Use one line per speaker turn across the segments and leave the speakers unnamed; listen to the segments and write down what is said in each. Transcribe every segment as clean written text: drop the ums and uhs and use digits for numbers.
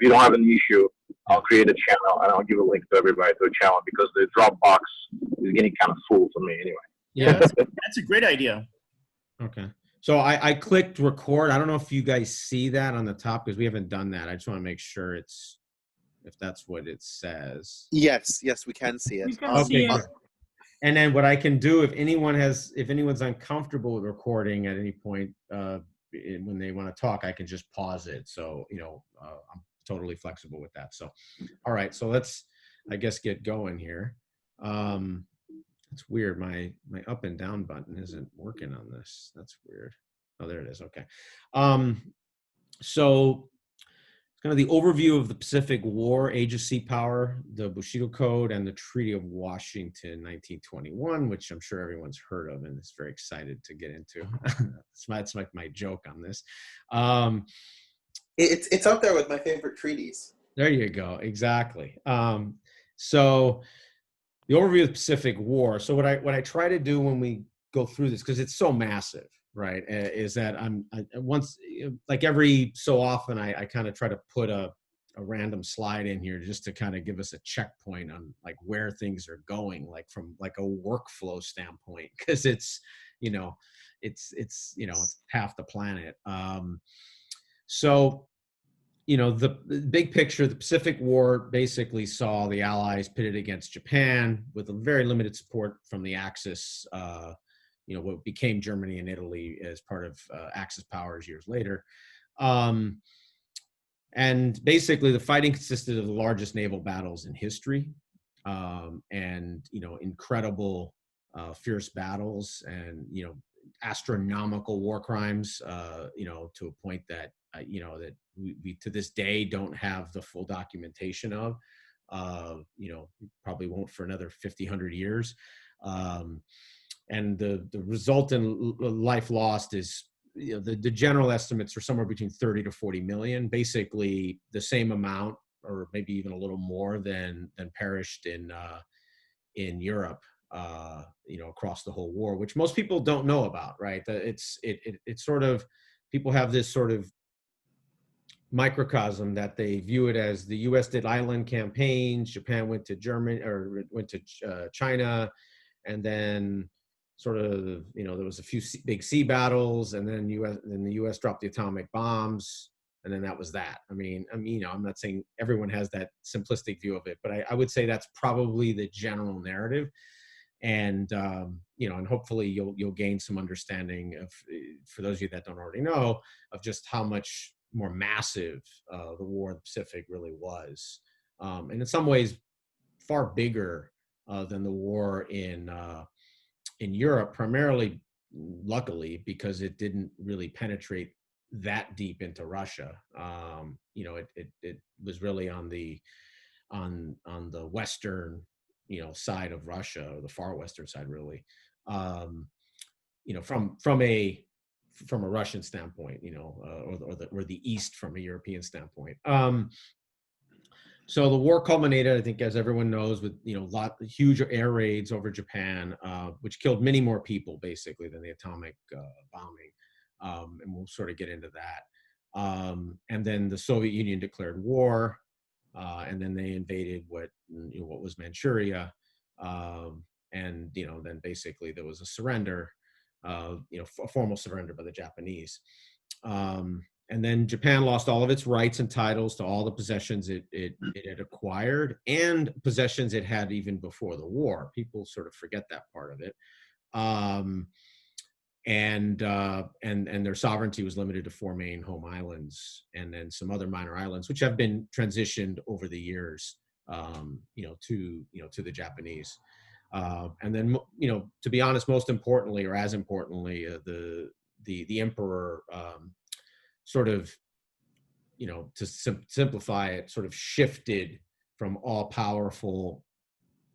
you don't have an issue, I'll create a channel and I'll give a link to everybody to a channel, because the Dropbox is getting kind of full for me anyway.
Yeah, that's a great idea.
Okay. So I clicked record. I don't know if you guys see that on the top, because we haven't done that. I just want to make sure if that's what it says.
Yes, we can see it.
We can see it.
And then what I can do, if anyone's uncomfortable with recording at any point when they want to talk, I can just pause it. So, I'm totally flexible with that. So, all right. So let's, I guess, get going here. It's weird. My up and down button isn't working on this. That's weird. Oh, there it is. Okay. So kind of the overview of the Pacific War, Age of Sea Power, the Bushido Code, and the Treaty of Washington, 1921, which I'm sure everyone's heard of and is very excited to get into. That's like my joke on this.
It's up there with my favorite treaties.
There you go. Exactly. So the overview of the Pacific War. So what I try to do when we go through this, because it's so massive, right, is that once, like every so often, I kind of try to put a random slide in here just to kind of give us a checkpoint on like where things are going, like from like a workflow standpoint, because it's half the planet. So the big picture, the Pacific War basically saw the Allies pitted against Japan with a very limited support from the Axis, what became Germany and Italy as part of Axis powers years later. And basically the fighting consisted of the largest naval battles in history, and, incredible, fierce battles and, astronomical war crimes, to a point that, that we to this day don't have the full documentation of, probably won't for another 50, 100 years. And the resultant life lost is, the general estimates are somewhere between 30 to 40 million, basically the same amount or maybe even a little more than perished in Europe, across the whole war, which most people don't know about, right? It's sort of, people have this sort of microcosm that they view it as the U.S. did island campaigns, Japan went to Germany or went to China, and then sort of, there was a few big sea battles, and then the U.S. dropped the atomic bombs, and then that was that. I mean, I'm not saying everyone has that simplistic view of it, but I would say that's probably the general narrative. And, and hopefully you'll gain some understanding of, for those of you that don't already know, of just how much more massive the war in the Pacific really was. And in some ways far bigger than the war in Europe, primarily, luckily, because it didn't really penetrate that deep into Russia. It was really on the western, side of Russia, or the far western side, really. From a Russian standpoint, or the East from a European standpoint. So the war culminated, I think, as everyone knows, with huge air raids over Japan, which killed many more people basically than the atomic bombing, and we'll sort of get into that. And then the Soviet Union declared war, and then they invaded what was Manchuria, and then basically there was a surrender, a formal surrender by the Japanese. And then Japan lost all of its rights and titles to all the possessions it had acquired, and possessions it had even before the war. People sort of forget that part of it. And their sovereignty was limited to 4 main home islands, and then some other minor islands, which have been transitioned over the years, to the Japanese. And then, to be honest, most importantly, or as importantly, the emperor, sort of, to simplify it, sort of shifted from all-powerful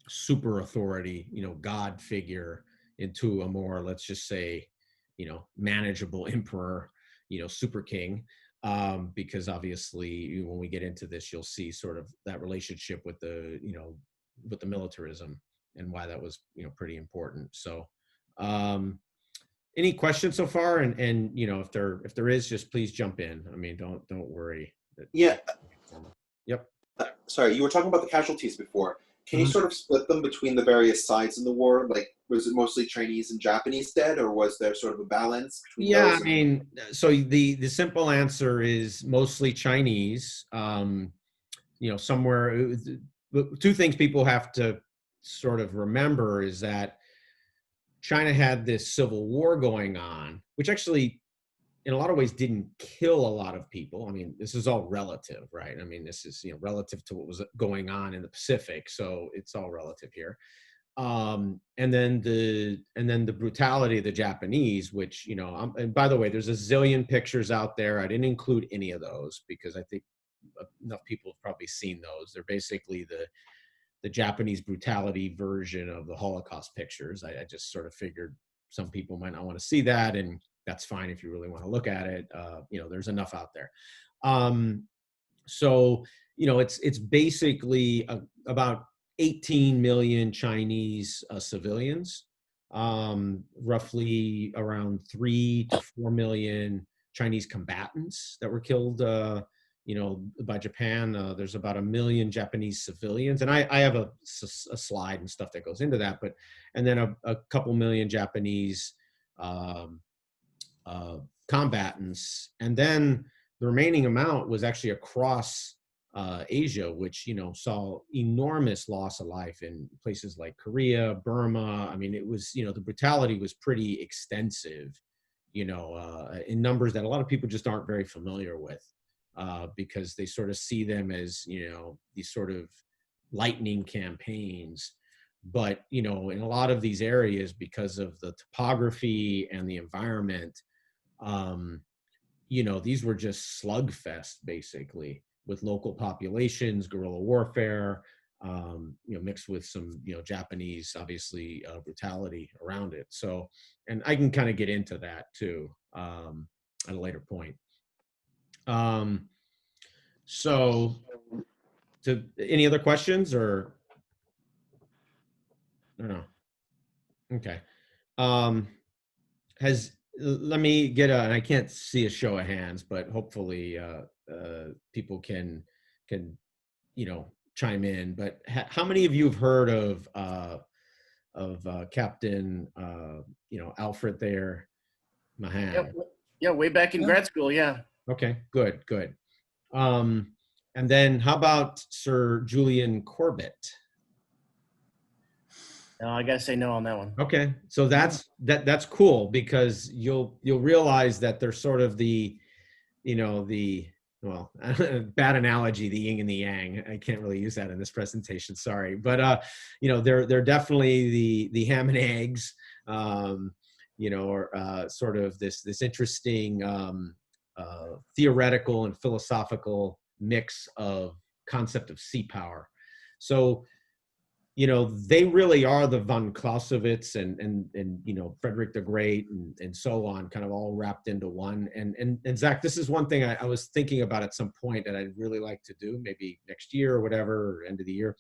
super authority, God figure, into a more, let's just say, manageable emperor, super king, because obviously when we get into this, you'll see sort of that relationship with the militarism and why that was, pretty important. So, any questions so far? And if there is, just please jump in. I mean, don't worry.
Yeah. sorry, you were talking about the casualties before. Can you
Mhm.
sort of split them between the various sides in the war? Like, was it mostly Chinese and Japanese dead, or was there sort of a balance between
Yeah,
those?
I mean, so the simple answer is mostly Chinese. You know, somewhere, two things people have to sort of remember is that China had this civil war going on, which actually, in a lot of ways, didn't kill a lot of people. I mean, this is all relative, right? I mean, this is, you know, relative to what was going on in the Pacific, so it's all relative here. And then the brutality of the Japanese, which, you know, and by the way, there's a zillion pictures out there. I didn't include any of those because I think enough people have probably seen those. They're basically the Japanese brutality version of the Holocaust pictures. I just sort of figured some people might not want to see that, and that's fine if you really want to look at it. You know, there's enough out there. So, you know, it's basically about 18 million Chinese civilians, roughly around 3 to 4 million Chinese combatants that were killed, you know, by Japan. There's about 1 million Japanese civilians, and I have a slide and stuff that goes into that, but and then a couple million Japanese um, combatants, and then the remaining amount was actually across Asia, which, you know, saw enormous loss of life in places like Korea, Burma. I mean, it was, you know, the brutality was pretty extensive, you know, in numbers that a lot of people just aren't very familiar with, because they sort of see them as, you know, these sort of lightning campaigns. But, you know, in a lot of these areas, because of the topography and the environment, um, you know, these were just slugfest basically with local populations, guerrilla warfare, you know, mixed with some, you know, Japanese, obviously, brutality around it. So, and I can kind of get into that too, at a later point. Um, so, any other questions or no? Okay. Um, let me get and I can't see a show of hands, but hopefully people can, you know, chime in. But how many of you have heard of Captain you know, Alfred there,
Yeah,
Mahan?
yeah, way back in grad school. Yeah.
Okay, good. Um, and then how about Sir Julian Corbett?
No, I gotta say no on that one.
Okay, so that's cool because you'll realize that they're sort of the, you know, the, well, bad analogy, the yin and the yang. I can't really use that in this presentation, sorry, but you know, they're definitely the ham and eggs, you know, or sort of this interesting theoretical and philosophical mix of concept of sea power. So, you know, they really are the von Clausewitz and you know, Frederick the Great and so on, kind of all wrapped into one. And Zach, this is one thing I was thinking about at some point that I'd really like to do, maybe next year or whatever, or end of the year.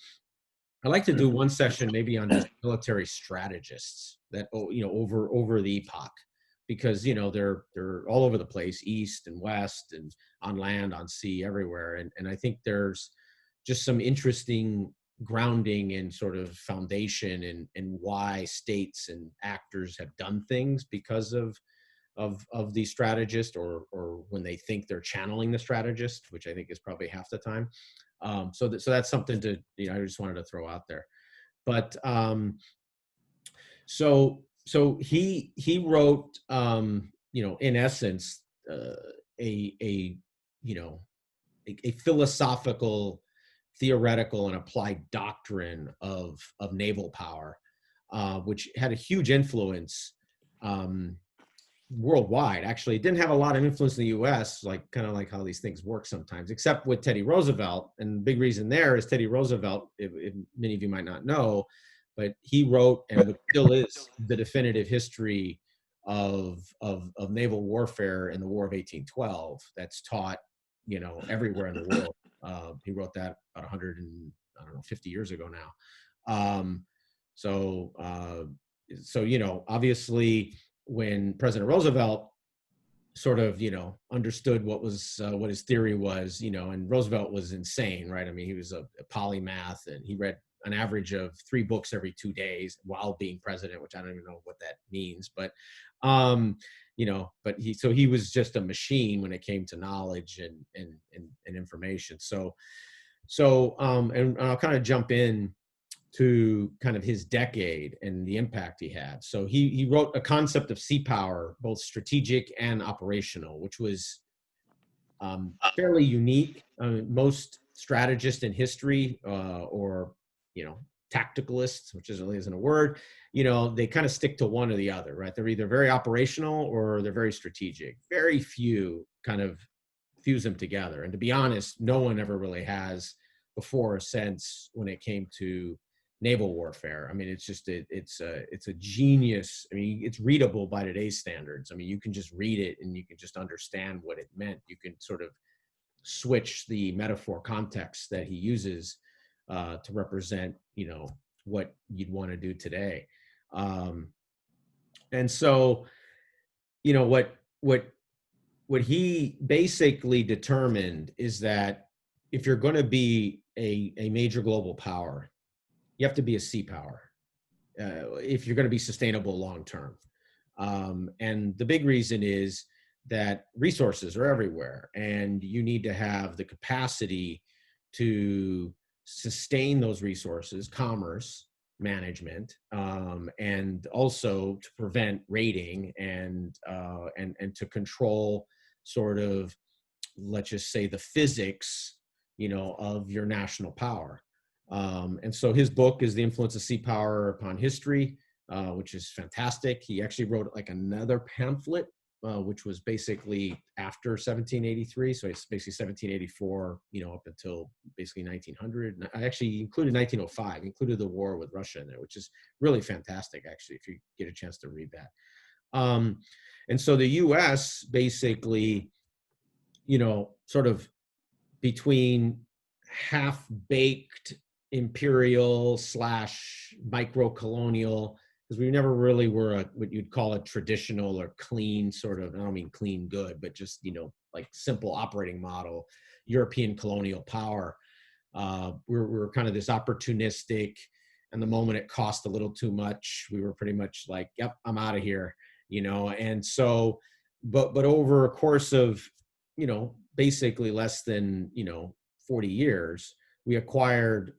I'd like to do one session maybe on just military strategists that, you know, over the epoch, because, you know, they're all over the place, east and west and on land, on sea, everywhere. And I think there's just some interesting grounding and sort of foundation in why states and actors have done things because of the strategist, or when they think they're channeling the strategist, which I think is probably half the time. So that's something to, you know, I just wanted to throw out there. But so he wrote, you know, in essence, a you know, a philosophical, theoretical, and applied doctrine of naval power, which had a huge influence worldwide. Actually, it didn't have a lot of influence in the U.S., like kind of like how these things work sometimes, except with Teddy Roosevelt. And the big reason there is Teddy Roosevelt, if many of you might not know, but he wrote, and what still is the definitive history of naval warfare in the War of 1812 that's taught, you know, everywhere in the world. He wrote that about 150 years ago now. So you know, obviously, when President Roosevelt sort of, understood what was what his theory was, and Roosevelt was insane, right? I mean, he was a polymath, and he read an average of 3 books every 2 days while being president, which I don't even know what that means, but but he was just a machine when it came to knowledge and information. And I'll kind of jump in to kind of his decade and the impact he had. So he wrote a concept of sea power, both strategic and operational, which was fairly unique. Most strategists in history or tacticalists, which really isn't a word, they kind of stick to one or the other, right? They're either very operational or they're very strategic. Very few kind of fuse them together. And to be honest, no one ever really has before or since when it came to naval warfare. I mean, it's just it's a genius. I mean, it's readable by today's standards. I mean, you can just read it and you can just understand what it meant. You can sort of switch the metaphor context that he uses to represent, what you'd want to do today. And so, what he basically determined is that if you're going to be a major global power, you have to be a sea power if you're going to be sustainable long term. And the big reason is that resources are everywhere, and you need to have the capacity to sustain those resources, commerce, management, and also to prevent raiding and to control sort of, let's just say, the physics, of your national power. And so his book is The Influence of Sea Power Upon History, which is fantastic. He actually wrote like another pamphlet, which was basically after 1783. So it's basically 1784, up until basically 1900. I actually included 1905, included the war with Russia in there, which is really fantastic, actually, if you get a chance to read that. And so the US basically, sort of between half-baked imperial / micro-colonial, because we never really were what you'd call a traditional or clean sort of, I don't mean clean good, but just, like simple operating model, European colonial power. We're kind of this opportunistic, and the moment it cost a little too much, we were pretty much like, yep, I'm out of here, and so, but over a course of, basically less than, 40 years, we acquired,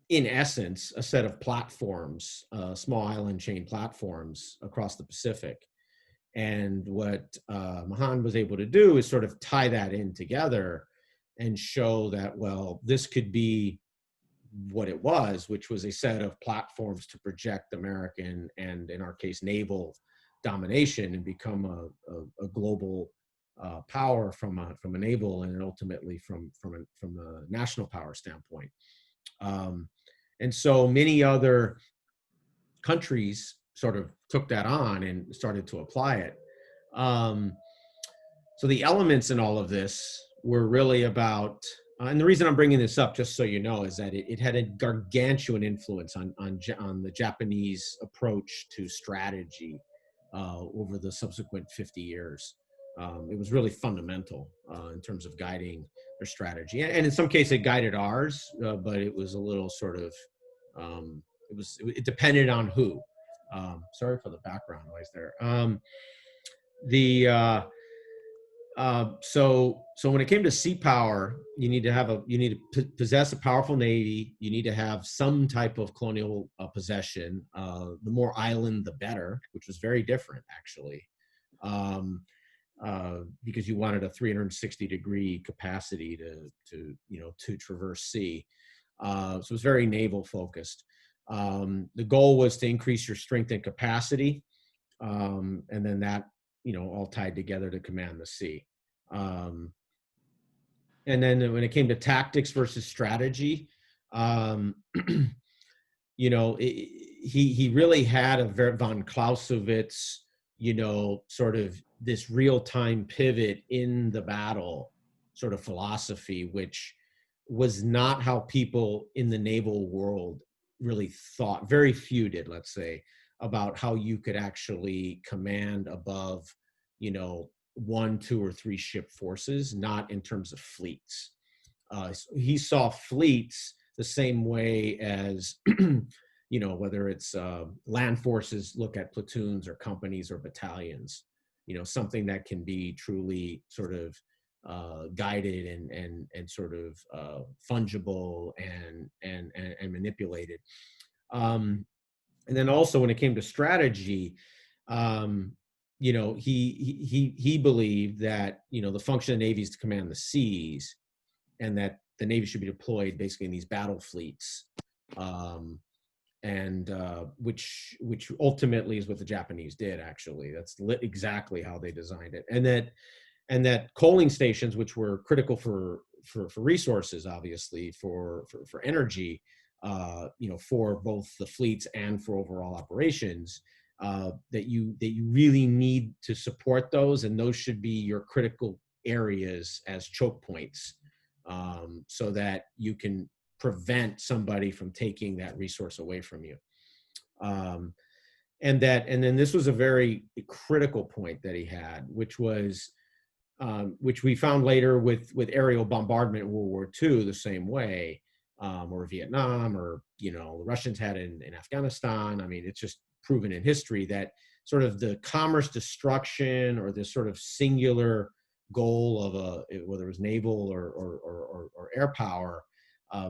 in essence, a set of platforms, small island chain platforms across the Pacific. And what Mahan was able to do is sort of tie that in together and show that, well, this could be what it was, which was a set of platforms to project American and, in our case, naval domination and become a global power from a naval and ultimately from a national power standpoint. And so many other countries sort of took that on and started to apply it. So the elements in all of this were really about, and the reason I'm bringing this up, just so you know, is that it had a gargantuan influence on the Japanese approach to strategy over the subsequent 50 years. It was really fundamental in terms of guiding their strategy, and in some cases it guided ours, but it was a little sort of it depended on who. Sorry for the background noise there. So when it came to sea power, you need to possess a powerful navy. You need to have some type of colonial possession. The more island, the better, which was very different, actually. Because you wanted a 360-degree capacity to traverse sea. So it was very naval focused. The goal was to increase your strength and capacity, and then that all tied together to command the sea. And then when it came to tactics versus strategy, he really had a von Clausewitz, sort of this real-time pivot in the battle sort of philosophy, which was not how people in the naval world really thought. Very few did, let's say, about how you could actually command above, 1, 2, or 3 ship forces, not in terms of fleets. He saw fleets the same way as, you know, whether it's land forces look at platoons or companies or battalions, you know, something that can be truly sort of guided and sort of fungible and manipulated. And then also when it came to strategy, you know, he believed that, you know, the function of the Navy is to command the seas, and that the Navy should be deployed basically in these battle fleets, which ultimately is what the Japanese did. Actually, that's exactly how they designed it, and that coaling stations, which were critical for resources, obviously for energy, you know, for both the fleets and for overall operations, that you really need to support those, and those should be your critical areas as choke points, so that you can prevent somebody from taking that resource away from you. And then this was a very critical point that he had, which was, which we found later with aerial bombardment in World War II the same way, or Vietnam, or, you know, the Russians had in Afghanistan. I mean, it's just proven in history that sort of the commerce destruction, or this sort of singular goal of whether it was naval or air power,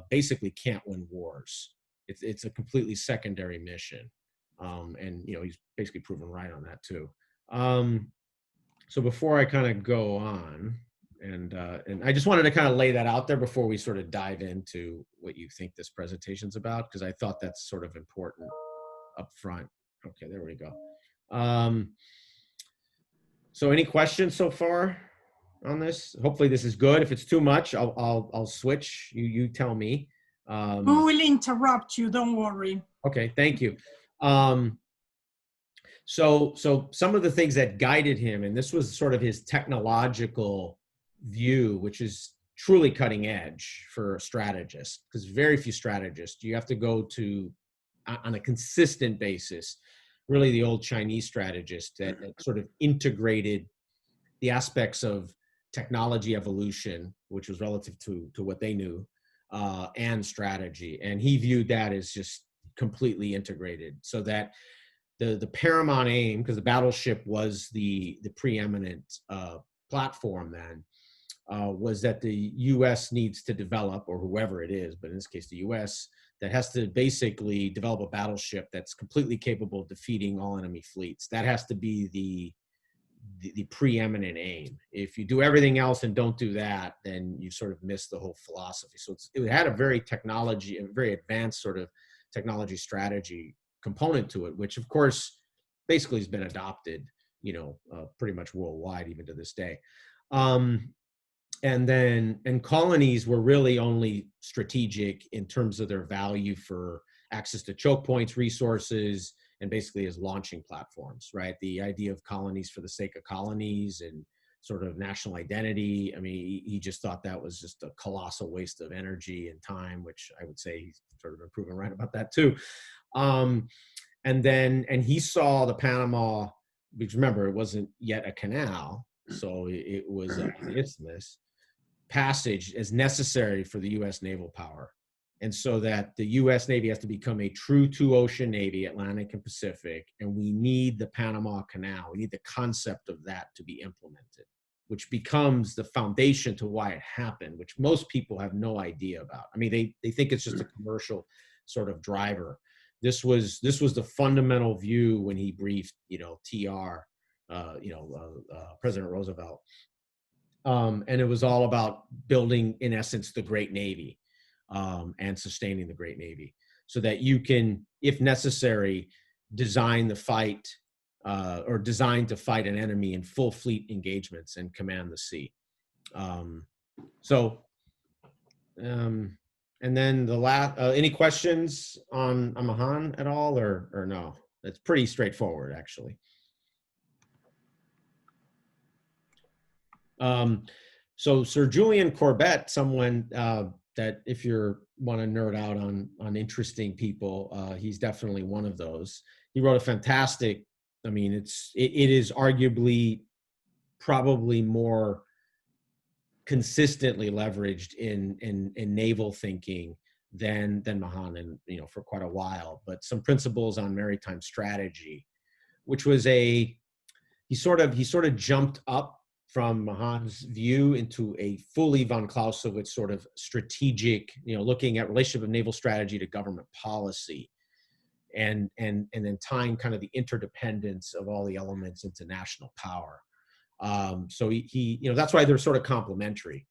basically can't win wars. It's a completely secondary mission. And, you know, he's basically proven right on that too. So before I kind of go on, and I just wanted to kind of lay that out there before we sort of dive into what you think this presentation's about, because I thought that's sort of important up front. Okay, there we go. So any questions so far on this? Hopefully this is good. If it's too much, I'll switch. You tell me.
We will interrupt you, don't worry.
Okay, thank you. So some of the things that guided him, and this was sort of his technological view, which is truly cutting edge for a strategist, because very few strategists, you have to go to, on a consistent basis, really the old Chinese strategist that sort of integrated the aspects of technology evolution, which was relative to what they knew, and strategy. And he viewed that as just completely integrated, so that the paramount aim, because the battleship was the preeminent platform then, was that the U.S. needs to develop, or whoever it is, but in this case the U.S., that has to basically develop a battleship that's completely capable of defeating all enemy fleets. That has to be the preeminent aim. If you do everything else and don't do that, then you sort of miss the whole philosophy. So it had a very advanced sort of technology strategy component to it, which of course basically has been adopted, you know, pretty much worldwide even to this day. And colonies were really only strategic in terms of their value for access to choke points, resources, and basically as launching platforms, right? The idea of colonies for the sake of colonies and sort of national identity. I mean, he just thought that was just a colossal waste of energy and time, which I would say he's sort of been proven right about that too. And he saw the Panama, because remember, it wasn't yet a canal, so it was an isthmus passage as necessary for the U.S. naval power. And so that the U.S. Navy has to become a true two-ocean Navy, Atlantic and Pacific, and we need the Panama Canal. We need the concept of that to be implemented, which becomes the foundation to why it happened, which most people have no idea about. I mean, they think it's just a commercial sort of driver. This was the fundamental view when he briefed, you know, President Roosevelt. And it was all about building, in essence, the great Navy, and sustaining the great Navy, so that you can, if necessary, design the fight, or design to fight an enemy in full fleet engagements and command the sea. And then the last, any questions on Mahan at all, or no? It's pretty straightforward, actually. So Sir Julian Corbett, someone that if you want to nerd out on interesting people, he's definitely one of those. He wrote a fantastic, I mean, it is arguably probably more consistently leveraged in naval thinking than Mahan, and for quite a while. But some principles on maritime strategy, which was he sort of jumped up from Mahan's view into a fully von Clausewitz sort of strategic, looking at relationship of naval strategy to government policy, and then tying kind of the interdependence of all the elements into national power. So he that's why they're sort of complementary,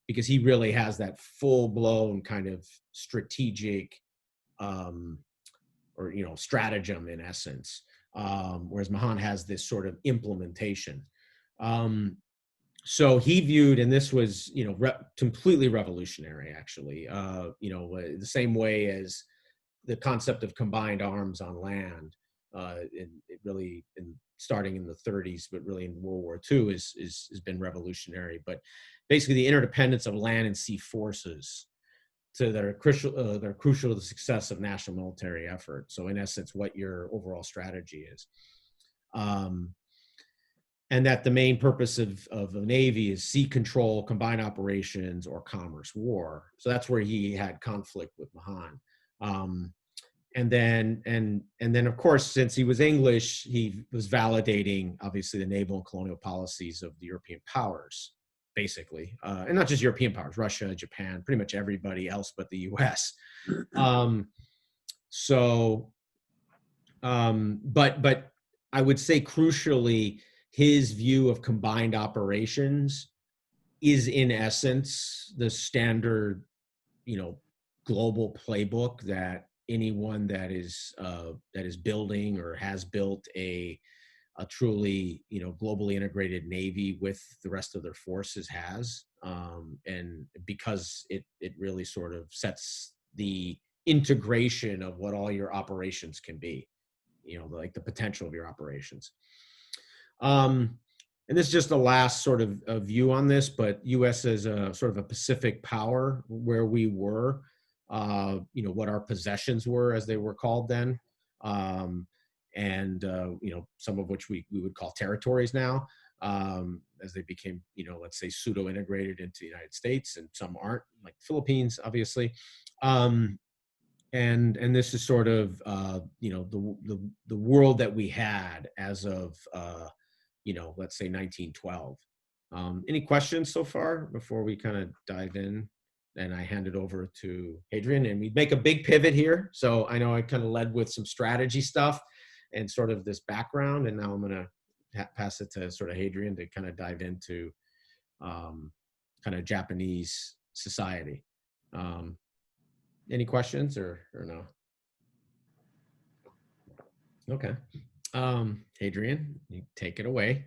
because he really has that full-blown kind of strategic or stratagem in essence, whereas Mahan has this sort of implementation. So he viewed, and this was completely revolutionary actually, the same way as the concept of combined arms on land, starting in the 30s, but really in World War II has been revolutionary. But basically, the interdependence of land and sea forces that are crucial to the success of national military effort. So in essence, what your overall strategy is. And that the main purpose of the Navy is sea control, combined operations, or commerce war. So that's where he had conflict with Mahan. And then of course, since he was English, he was validating obviously the naval and colonial policies of the European powers, basically, and not just European powers, Russia, Japan, pretty much everybody else but the U.S. But I would say crucially, his view of combined operations is in essence the standard, global playbook that anyone that is building or has built a truly globally integrated Navy with the rest of their forces has, and because it really sort of sets the integration of what all your operations can be, like the potential of your operations. And this is just the last sort of view on this, but U.S. as a sort of a Pacific power, where we were, what our possessions were, as they were called then, and some of which we would call territories now, as they became, let's say, pseudo-integrated into the United States, and some aren't, like the Philippines, obviously. And this is sort of, the world that we had as of, let's say 1912. Any questions so far before we kind of dive in? And I hand it over to Hadrian, and we make a big pivot here. So I know I kind of led with some strategy stuff and sort of this background, and now I'm going to pass it to sort of Hadrian to kind of dive into kind of Japanese society. Any questions or no? Okay. Hadrian, you take it away.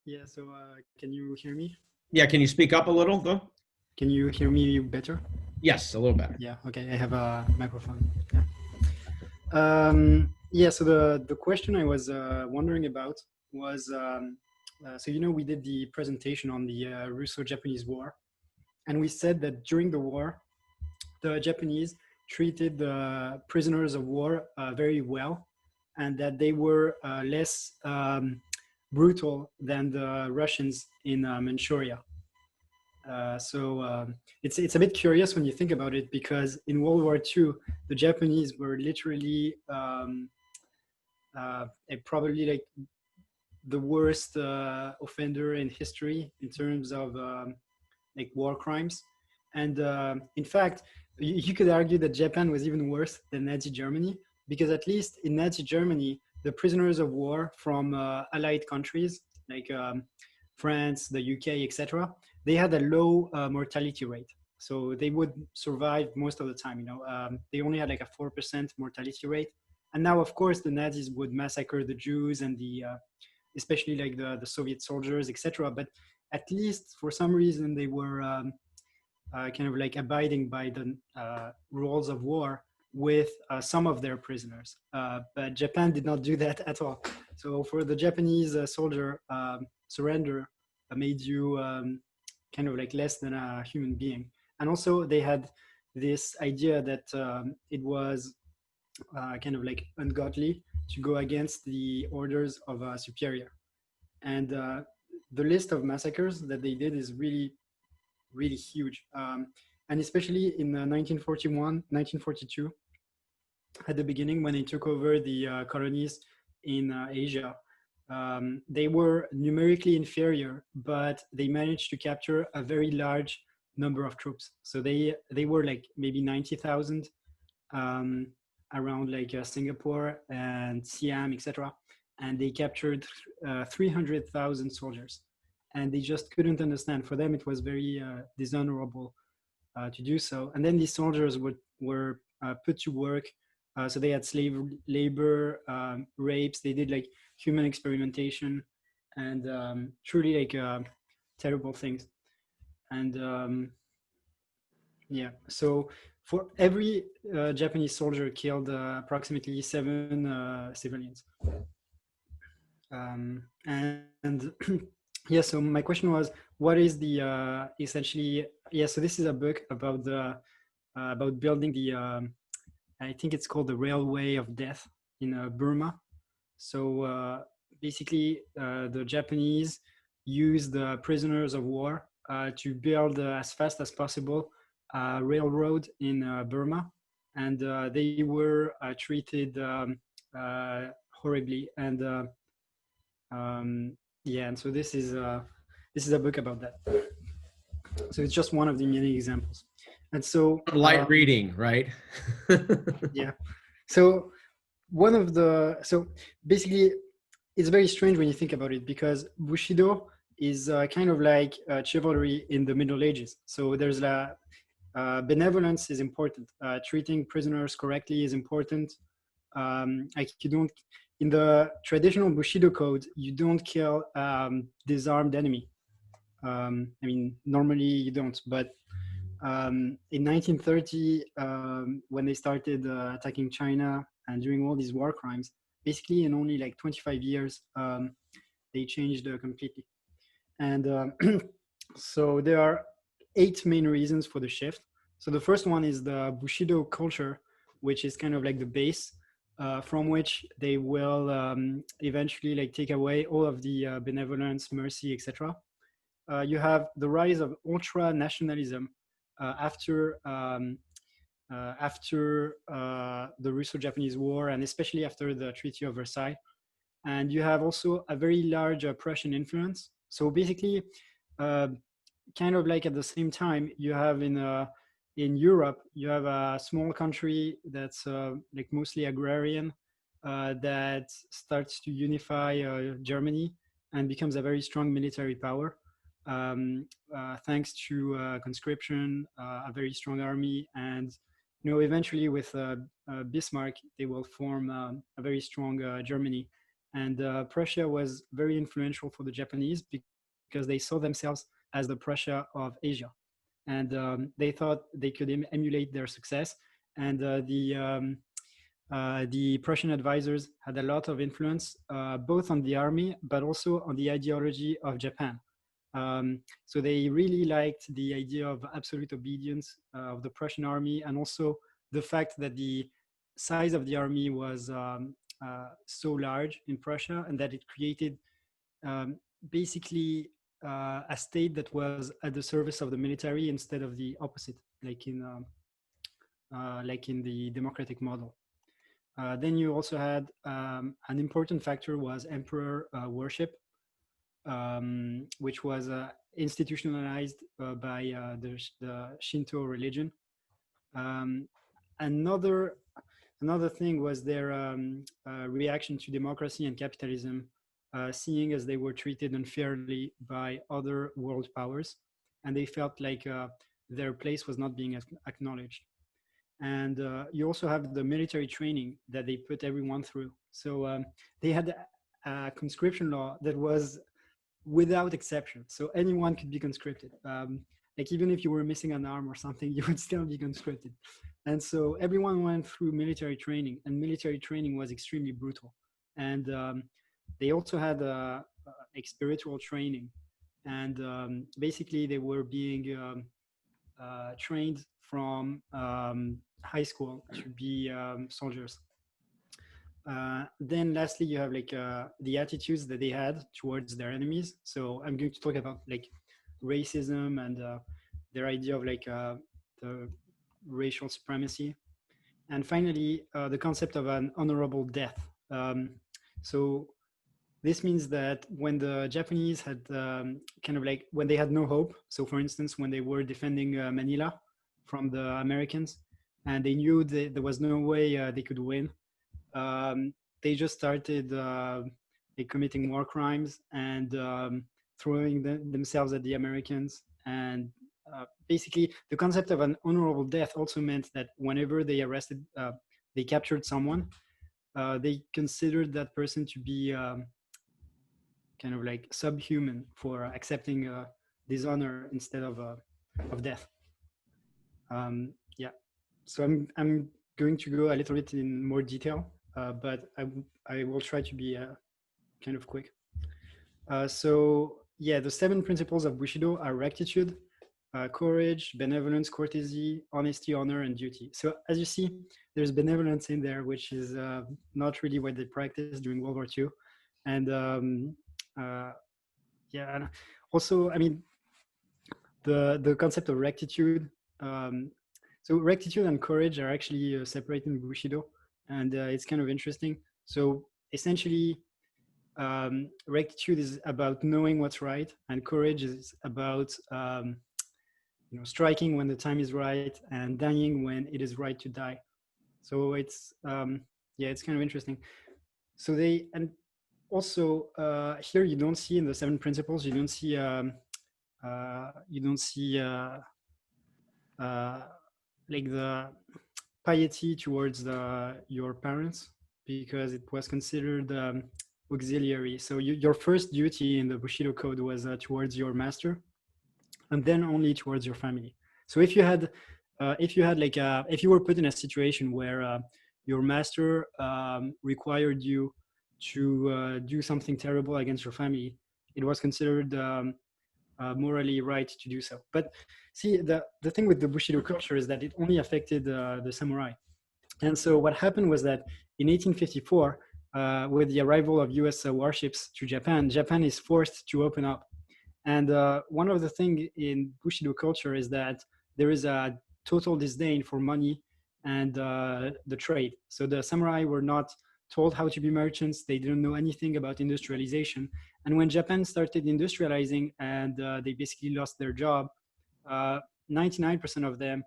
Yeah, so can you hear me?
Yeah, can you speak up a little though?
Can you hear me better?
Yes, a little better.
Yeah, okay, I have a microphone. Yeah. So the question I was wondering about was, so we did the presentation on the Russo-Japanese War, and we said that during the war, the Japanese treated the prisoners of war very well, and that they were less brutal than the Russians in Manchuria. So it's a bit curious when you think about it, because in World War II, the Japanese were literally probably like the worst offender in history in terms of like war crimes. And in fact, you could argue that Japan was even worse than Nazi Germany, because at least in Nazi Germany, the prisoners of war from Allied countries like France, the UK, etc., they had a low mortality rate. So they would survive most of the time. They only had like a 4% mortality rate. And now, of course, the Nazis would massacre the Jews and especially like the Soviet soldiers, etc. But at least for some reason, they were kind of like abiding by the rules of war with some of their prisoners. But Japan did not do that at all. So for the Japanese soldier, surrender made you kind of like less than a human being. And also they had this idea that it was kind of like ungodly to go against the orders of a superior. And the list of massacres that they did is really, really huge. And especially in 1941, 1942, at the beginning when they took over the colonies in Asia, they were numerically inferior, but they managed to capture a very large number of troops. So they were like maybe 90,000 around like Singapore and Siam, etc. And they captured 300,000 soldiers. And they just couldn't understand. For them, it was very dishonorable to do so. And then these soldiers were put to work. So they had slave labor, rapes. They did like human experimentation, and truly like terrible things. And yeah, so for every Japanese soldier killed approximately 7 civilians. And yeah, so my question was, what is the essentially? Yeah, so this is a book about the about building the I think it's called the Railway of Death in Burma. So basically, the Japanese used the prisoners of war to build as fast as possible a railroad in Burma, and they were treated horribly. And yeah, and so this is a book about that. So it's just one of the many examples. And so
light reading, right?
Yeah. So so basically it's very strange when you think about it, because Bushido is kind of like chivalry in the Middle Ages. So there's benevolence is important. Treating prisoners correctly is important. Like you don't, in the traditional Bushido code, you don't kill disarmed enemy. I mean, normally you don't, but in 1930, when they started attacking China and doing all these war crimes, basically in only like 25 years, they changed completely. And so there are 8 main reasons for the shift. So the first one is the Bushido culture, which is kind of like the base from which they will eventually like take away all of the benevolence, mercy, etc. You have the rise of ultra-nationalism after the Russo-Japanese War, and especially after the Treaty of Versailles. And you have also a very large Prussian influence. So basically, kind of like at the same time, you have in Europe, you have a small country that's like mostly agrarian that starts to unify Germany and becomes a very strong military power. Thanks to conscription, a very strong army, and eventually with Bismarck, they will form a very strong Germany. And Prussia was very influential for the Japanese because they saw themselves as the Prussia of Asia, and they thought they could emulate their success. And the Prussian advisors had a lot of influence, both on the army, but also on the ideology of Japan. So they really liked the idea of absolute obedience of the Prussian army, and also the fact that the size of the army was so large in Prussia, and that it created basically a state that was at the service of the military instead of the opposite, like in the democratic model. Then you also had an important factor was emperor worship, which was institutionalized by the Shinto religion. Another thing was their reaction to democracy and capitalism, seeing as they were treated unfairly by other world powers, and they felt like their place was not being acknowledged. And you also have the military training that they put everyone through. So they had a conscription law that was without exception. So anyone could be conscripted. Like even if you were missing an arm or something, you would still be conscripted. And so everyone went through military training, and military training was extremely brutal. And they also had like spiritual training. And basically they were being trained from high school to be soldiers. Then lastly, you have like the attitudes that they had towards their enemies. So I'm going to talk about like racism and their idea of like the racial supremacy. And finally, the concept of an honorable death. So this means that when the Japanese had kind of like when they had no hope. So for instance, when they were defending Manila from the Americans, and they knew that there was no way they could win, they just started like committing war crimes and throwing themselves at the Americans. And basically, the concept of an honorable death also meant that whenever they arrested, they captured someone, they considered that person to be kind of like subhuman for accepting dishonor instead of death. Yeah, so I'm going to go a little bit in more detail, but I will try to be kind of quick. So yeah, the 7 principles of Bushido are rectitude, courage, benevolence, courtesy, honesty, honor, and duty. So as you see, there's benevolence in there, which is not really what they practiced during World War II. And yeah, and also, I mean, the concept of rectitude. So rectitude and courage are actually separated in Bushido, and it's kind of interesting. So essentially, rectitude is about knowing what's right, and courage is about striking when the time is right and dying when it is right to die. So it's yeah, it's kind of interesting. So they, and also here you don't see in the 7 principles, you don't see like the piety towards your parents, because it was considered auxiliary. So your first duty in the Bushido Code was towards your master, and then only towards your family. So if you had like if you were put in a situation where your master required you to do something terrible against your family, it was considered morally right to do so. But see, the thing with the Bushido culture is that it only affected the samurai. And so what happened was that in 1854, with the arrival of US warships to Japan, Japan is forced to open up. And one of the things in Bushido culture is that there is a total disdain for money and the trade. So the samurai were not told how to be merchants. They didn't know anything about industrialization. And when Japan started industrializing and they basically lost their job, 99% of them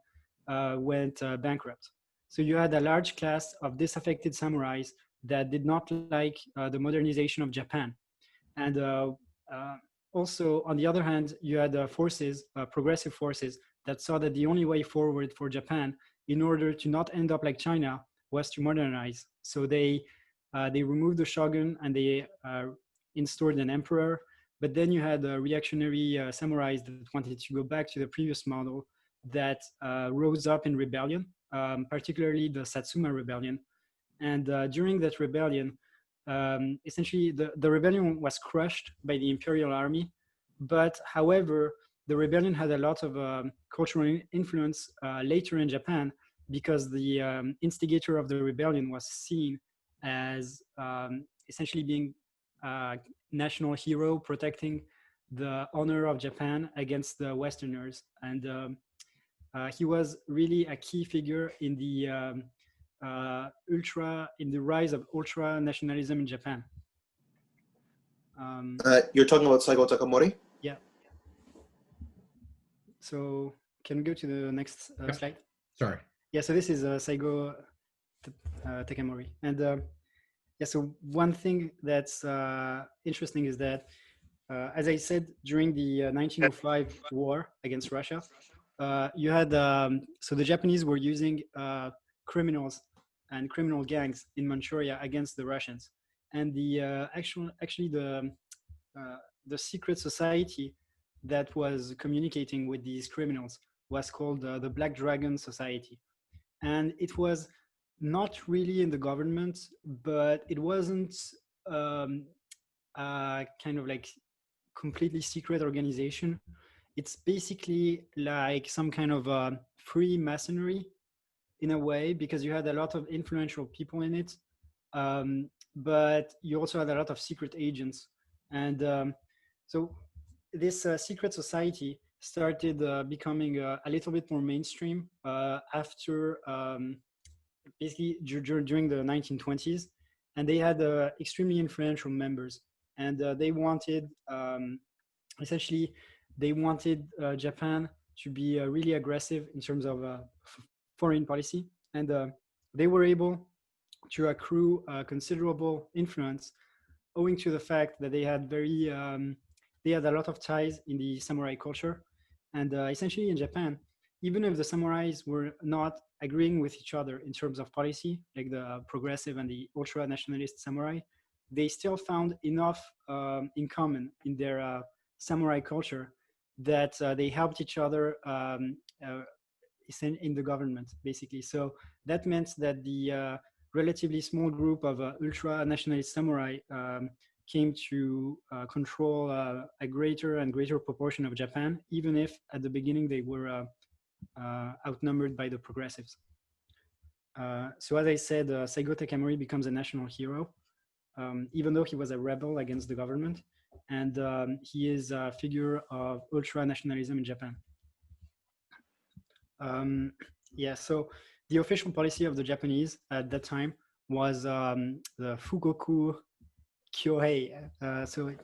went bankrupt. So you had a large class of disaffected samurais that did not like the modernization of Japan. And also, on the other hand, you had forces, progressive forces, that saw that the only way forward for Japan, in order to not end up like China, was to modernize. So they removed the shogun and they installed an emperor. But then you had reactionary samurais that wanted to go back to the previous model that rose up in rebellion, particularly the Satsuma rebellion. And during that rebellion, essentially the rebellion was crushed by the imperial army. But however, the rebellion had a lot of cultural influence later in Japan, because the instigator of the rebellion was seen as essentially being a national hero, protecting the honor of Japan against the Westerners. And he was really a key figure in the in the rise of ultra-nationalism in Japan.
You're talking about Saigo Takamori?
Yeah. So can we go to the next slide?
Sorry.
Yeah, so this is Saigo Takamori. And yeah, so one thing that's interesting is that, as I said, during the 1905 war against Russia, you had, so the Japanese were using criminals and criminal gangs in Manchuria against the Russians. And the actually the secret society that was communicating with these criminals was called the Black Dragon Society. And it was not really in the government, but it wasn't kind of like completely secret organization. It's basically like some kind of free masonry in a way, because you had a lot of influential people in it. but you also had a lot of secret agents. And so this secret society started becoming a little bit more mainstream after basically during the 1920s, and they had extremely influential members, and they wanted essentially they wanted Japan to be really aggressive in terms of foreign policy, and they were able to accrue considerable influence owing to the fact that they had they had a lot of ties in the samurai culture. And essentially in Japan, even if the samurais were not agreeing with each other in terms of policy, like the progressive and the ultra-nationalist samurai, they still found enough in common in their samurai culture that they helped each other in the government, basically. So that meant that the relatively small group of ultra-nationalist samurai came to control a greater and greater proportion of Japan, even if at the beginning they were outnumbered by the progressives. So as I said, Saigo Takamori becomes a national hero, even though he was a rebel against the government, and he is a figure of ultra-nationalism in Japan. Yeah, so the official policy of the Japanese at that time was the Fugoku Kyohei. So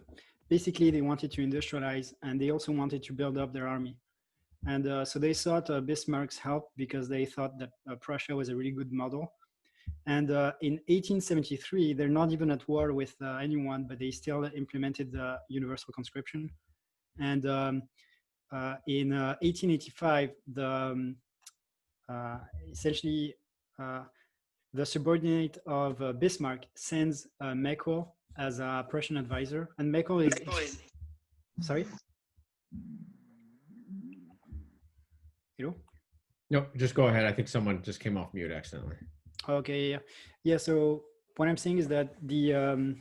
basically they wanted to industrialize, and they also wanted to build up their army. And so they sought Bismarck's help because they thought that Prussia was a really good model. And in 1873, they're not even at war with anyone, but they still implemented the universal conscription. And in 1885, essentially the subordinate of Bismarck sends Meckel as a Prussian advisor, and Meckel is sorry. Hello?
No, just go ahead. I think someone just came off mute accidentally.
Okay, yeah. So what I'm saying is that the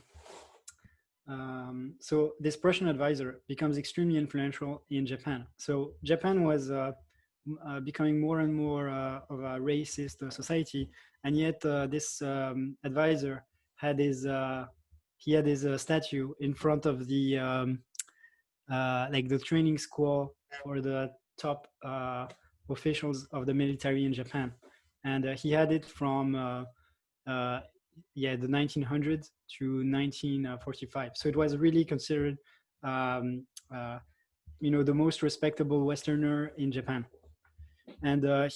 so this Prussian advisor becomes extremely influential in Japan. So Japan was becoming more and more of a racist society, and yet this advisor had his statue in front of the like the training school for the top officials of the military in Japan, and he had it from the 1900s to 1945. So it was really considered the most respectable Westerner in Japan. And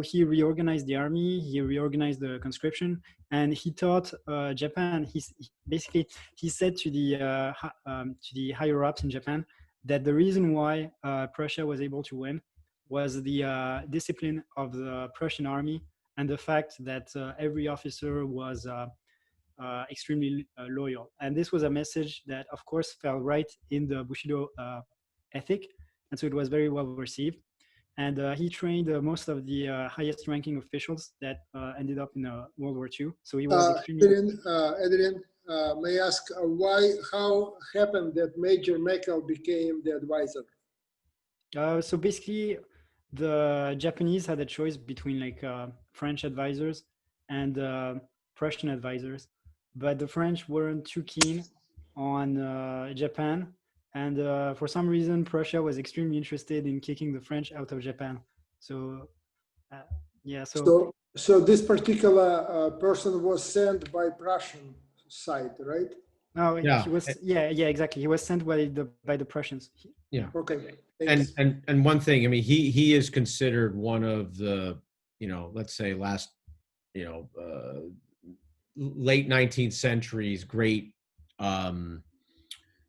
he reorganized the army, he reorganized the conscription, and he taught Japan. He said to the higher ups in Japan that the reason why Prussia was able to win was the discipline of the Prussian army and the fact that every officer was extremely loyal. And this was a message that, of course, fell right in the Bushido ethic, and so it was very well received. And he trained most of the highest ranking officials that ended up in World War II. So he was extremely...
Adrian, may I ask how happened that Major Meckel became the advisor?
So basically, the Japanese had a choice between like French advisors and Prussian advisors, but the French weren't too keen on Japan. And for some reason, Prussia was extremely interested in kicking the French out of Japan. So, yeah.
So this particular person was sent by Prussian side, right?
No, yeah. He was. Yeah, exactly. He was sent by the Prussians.
Yeah.
Okay.
And one thing, I mean, he is considered one of the, let's say last, late 19th century's great.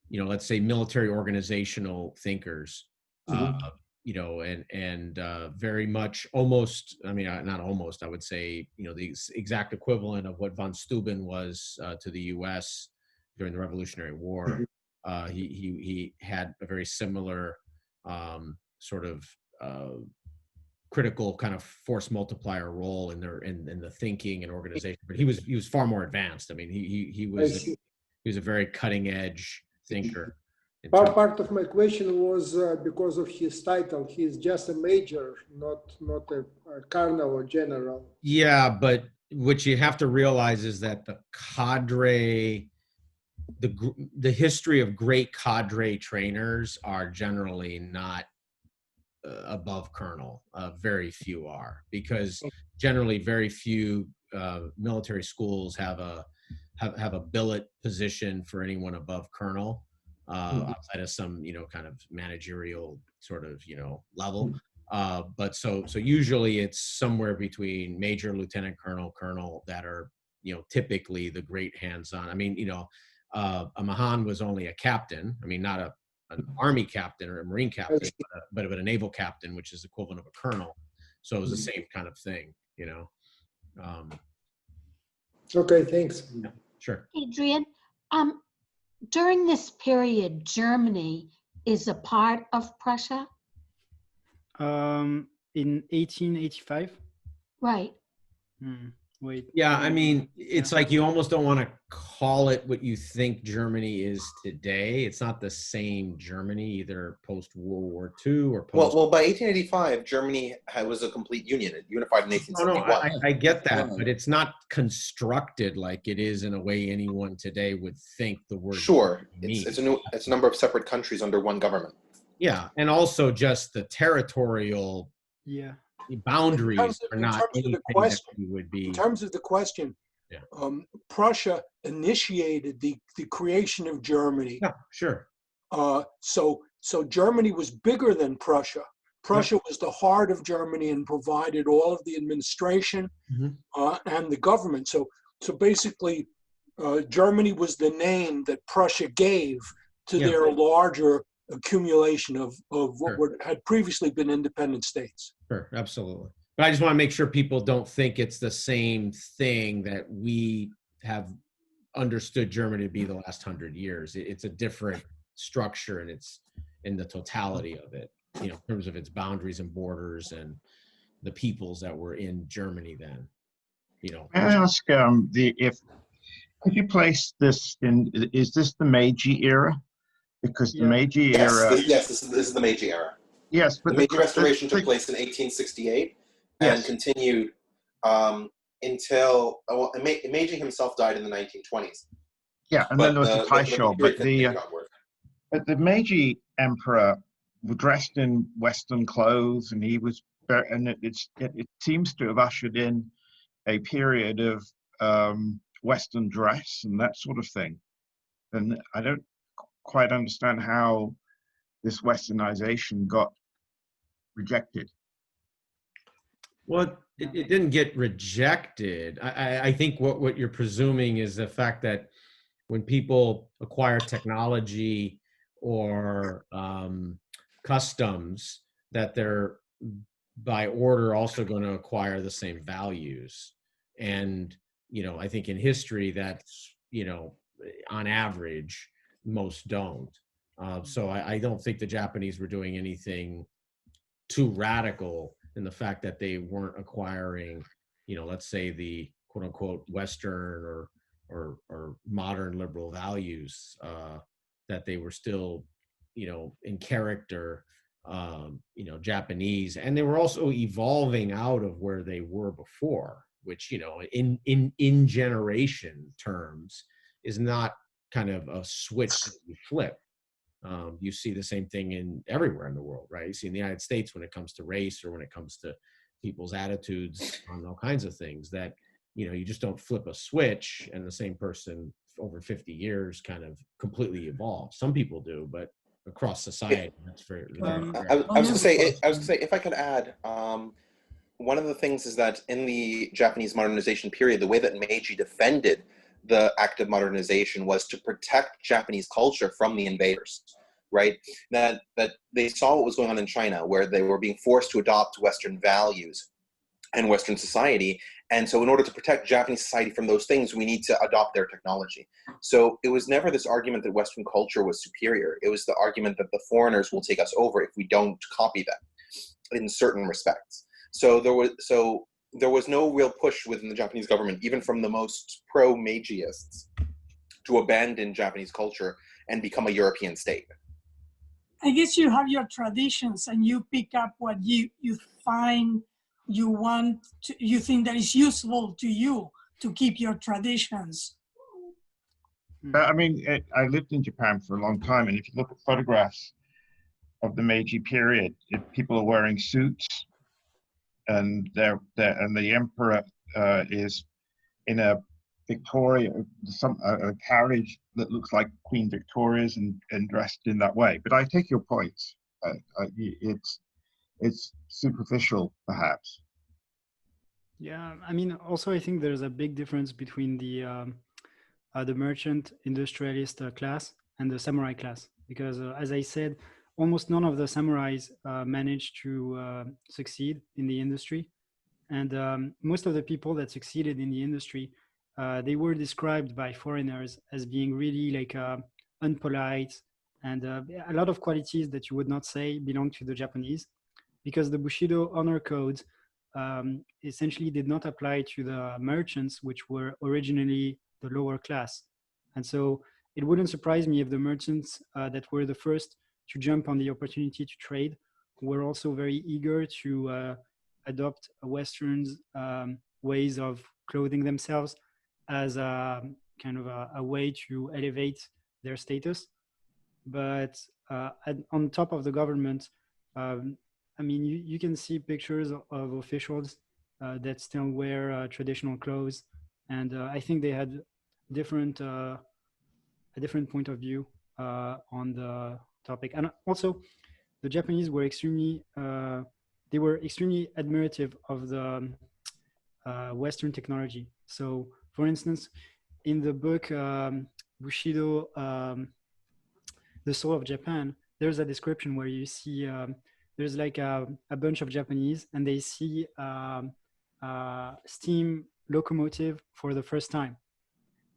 Let's say military organizational thinkers, and very much almost, I mean, not almost, I would say, the exact equivalent of what von Steuben was to the US during the Revolutionary War. He had a very similar sort of critical kind of force multiplier role in the thinking and organization, but he was far more advanced. I mean, he was a very cutting edge thinker.
Part of my question was because of his title. He's just a major, not a colonel or general.
Yeah, but what you have to realize is that the cadre, the history of great cadre trainers are generally not above colonel. Very few are, because generally very few military schools have a billet position for anyone above colonel, outside of some, kind of managerial sort of, level. But so usually it's somewhere between major, lieutenant colonel that are, typically the great hands-on. I mean, a Mahan was only a captain. I mean, not an army captain or a marine captain, but a naval captain, which is equivalent of a colonel. So it was the same kind of thing,
Okay, thanks.
Sure.
Adrian, during this period, Germany is a part of Prussia?
In 1885?
Right.
Wait.
Yeah, I mean, it's like you almost don't want to call it what you think Germany is today. It's not the same Germany, either post-World War II or post.
Well, by 1885, Germany was a complete union. It unified in 1871.
No, I get that, but it's not constructed like it is in a way anyone today would think the word.
Sure, it's a number of separate countries under one government.
Yeah, and also just the territorial.
Yeah.
Boundaries are not anything that we would be.
In terms of the question,
yeah.
Prussia initiated the creation of Germany.
Yeah, sure.
So Germany was bigger than Prussia. Prussia was the heart of Germany and provided all of the administration and the government. So basically, Germany was the name that Prussia gave to their larger accumulation of what had previously been independent states.
Sure, absolutely. But I just want to make sure people don't think it's the same thing that we have understood Germany to be the last 100 years. It's a different structure, and it's in the totality of it, in terms of its boundaries and borders and the peoples that were in Germany then.
May I ask, could you place this in? Is this the Meiji era? Because the Meiji era.
Yes, this is the Meiji era.
Yes, but
the Meiji Restoration took place in 1868 and continued until Meiji himself died in the 1920s.
Yeah, and then there was the Taisho, but the Meiji emperor was dressed in Western clothes, and he was, and it seems to have ushered in a period of Western dress and that sort of thing. And I don't quite understand how this Westernization got rejected.
Well, it didn't get rejected. I think what you're presuming is the fact that when people acquire technology or customs, that they're by order also going to acquire the same values. And, I think in history that's, on average, most don't. So I don't think the Japanese were doing anything too radical in the fact that they weren't acquiring, let's say the quote unquote Western or modern liberal values, that they were still, in character, Japanese, and they were also evolving out of where they were before, which, in generation terms is not kind of a switch that you flip. You see the same thing everywhere in the world, right? You see in the United States when it comes to race or when it comes to people's attitudes on all kinds of things, that, you just don't flip a switch and the same person over 50 years kind of completely evolves. Some people do, but across society, that's very rare.
I was going to say, if I could add, one of the things is that in the Japanese modernization period, the way that Meiji defended the act of modernization was to protect Japanese culture from the invaders, right? That they saw what was going on in China, where they were being forced to adopt Western values and Western society. And so in order to protect Japanese society from those things, we need to adopt their technology. So it was never this argument that Western culture was superior. It was the argument that the foreigners will take us over if we don't copy them in certain respects. So there was no real push within the Japanese government, even from the most pro-Meijyists, to abandon Japanese culture and become a European state.
I guess you have your traditions and you pick up what you find you want to, you think that is useful to you to keep your traditions.
I mean, I lived in Japan for a long time, and if you look at photographs of the Meiji period, people are wearing suits, and the emperor is in a a carriage that looks like Queen Victoria's and dressed in that way. But I take your points. It's superficial, perhaps.
Yeah, I mean, also I think there's a big difference between the merchant industrialist class and the samurai class, because as I said, almost none of the samurais managed to succeed in the industry, and most of the people that succeeded in the industry, they were described by foreigners as being really like unpolite, and a lot of qualities that you would not say belong to the Japanese, because the Bushido honor code essentially did not apply to the merchants, which were originally the lower class. And so it wouldn't surprise me if the merchants that were the first to jump on the opportunity to trade were also very eager to adopt Western's ways of clothing themselves as a kind of a way to elevate their status. But on top of the government, I mean, you can see pictures of officials that still wear traditional clothes, and I think they had different a different point of view on the topic. And also, the Japanese were extremely admirative of the Western technology. So, for instance, in the book Bushido, The Soul of Japan, there's a description where you see there's like a bunch of Japanese, and they see steam locomotive for the first time.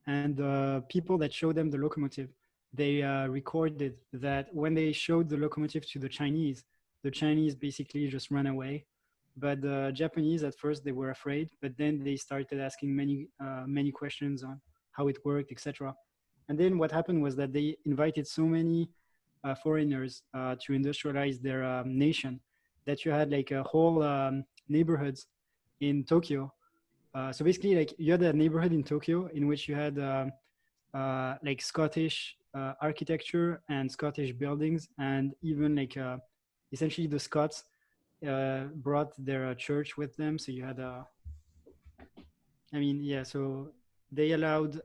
And the people that showed them the locomotive, they recorded that when they showed the locomotive to the Chinese basically just ran away. But the Japanese, at first, they were afraid, but then they started asking many questions on how it worked, etc. And then what happened was that they invited so many foreigners to industrialize their nation that you had like a whole neighborhoods in Tokyo. So basically, like you had a neighborhood in Tokyo in which you had like Scottish architecture and Scottish buildings, and even like essentially the Scots brought their church with them. So you had I mean, yeah, so they allowed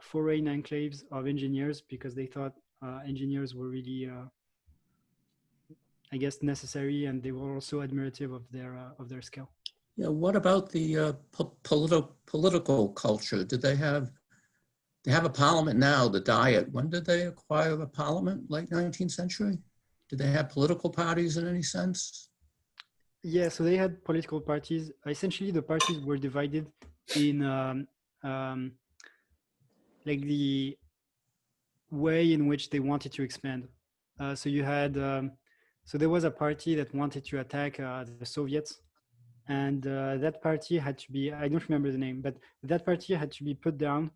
foreign enclaves of engineers because they thought engineers were really, I guess, necessary, and they were also admirative of their skill.
Yeah, what about the political culture? Did they have a parliament now, the Diet? When did they acquire a parliament? Late 19th century? Did they have political parties in any sense?
Yeah, so they had political parties. Essentially, the parties were divided in like the way in which they wanted to expand. So you had, so there was a party that wanted to attack the Soviets, and that party had to be, I don't remember the name, but that party had to be put down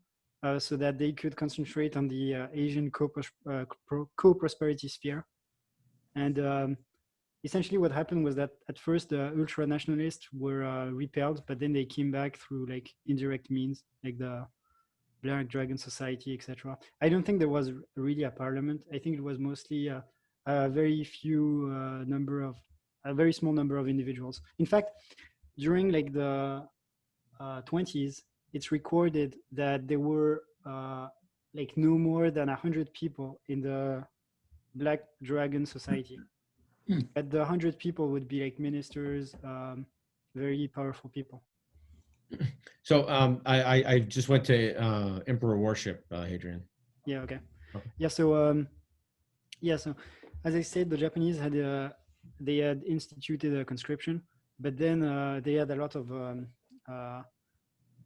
so that they could concentrate on the Asian co-prosperity sphere. And essentially what happened was that at first the ultra-nationalists were repelled, but then they came back through like indirect means, like the Black Dragon Society, etc. I don't think there was really a parliament. I think it was mostly a very a very small number of individuals. In fact, during like the 20s, it's recorded that there were like no more than 100 people in the Black Dragon Society. But the 100 people would be like ministers, very powerful people.
So I just went to Emperor Worship, Hadrian.
Yeah. Okay. Yeah. So so as I said, the Japanese had they had instituted a conscription, but then they had a lot of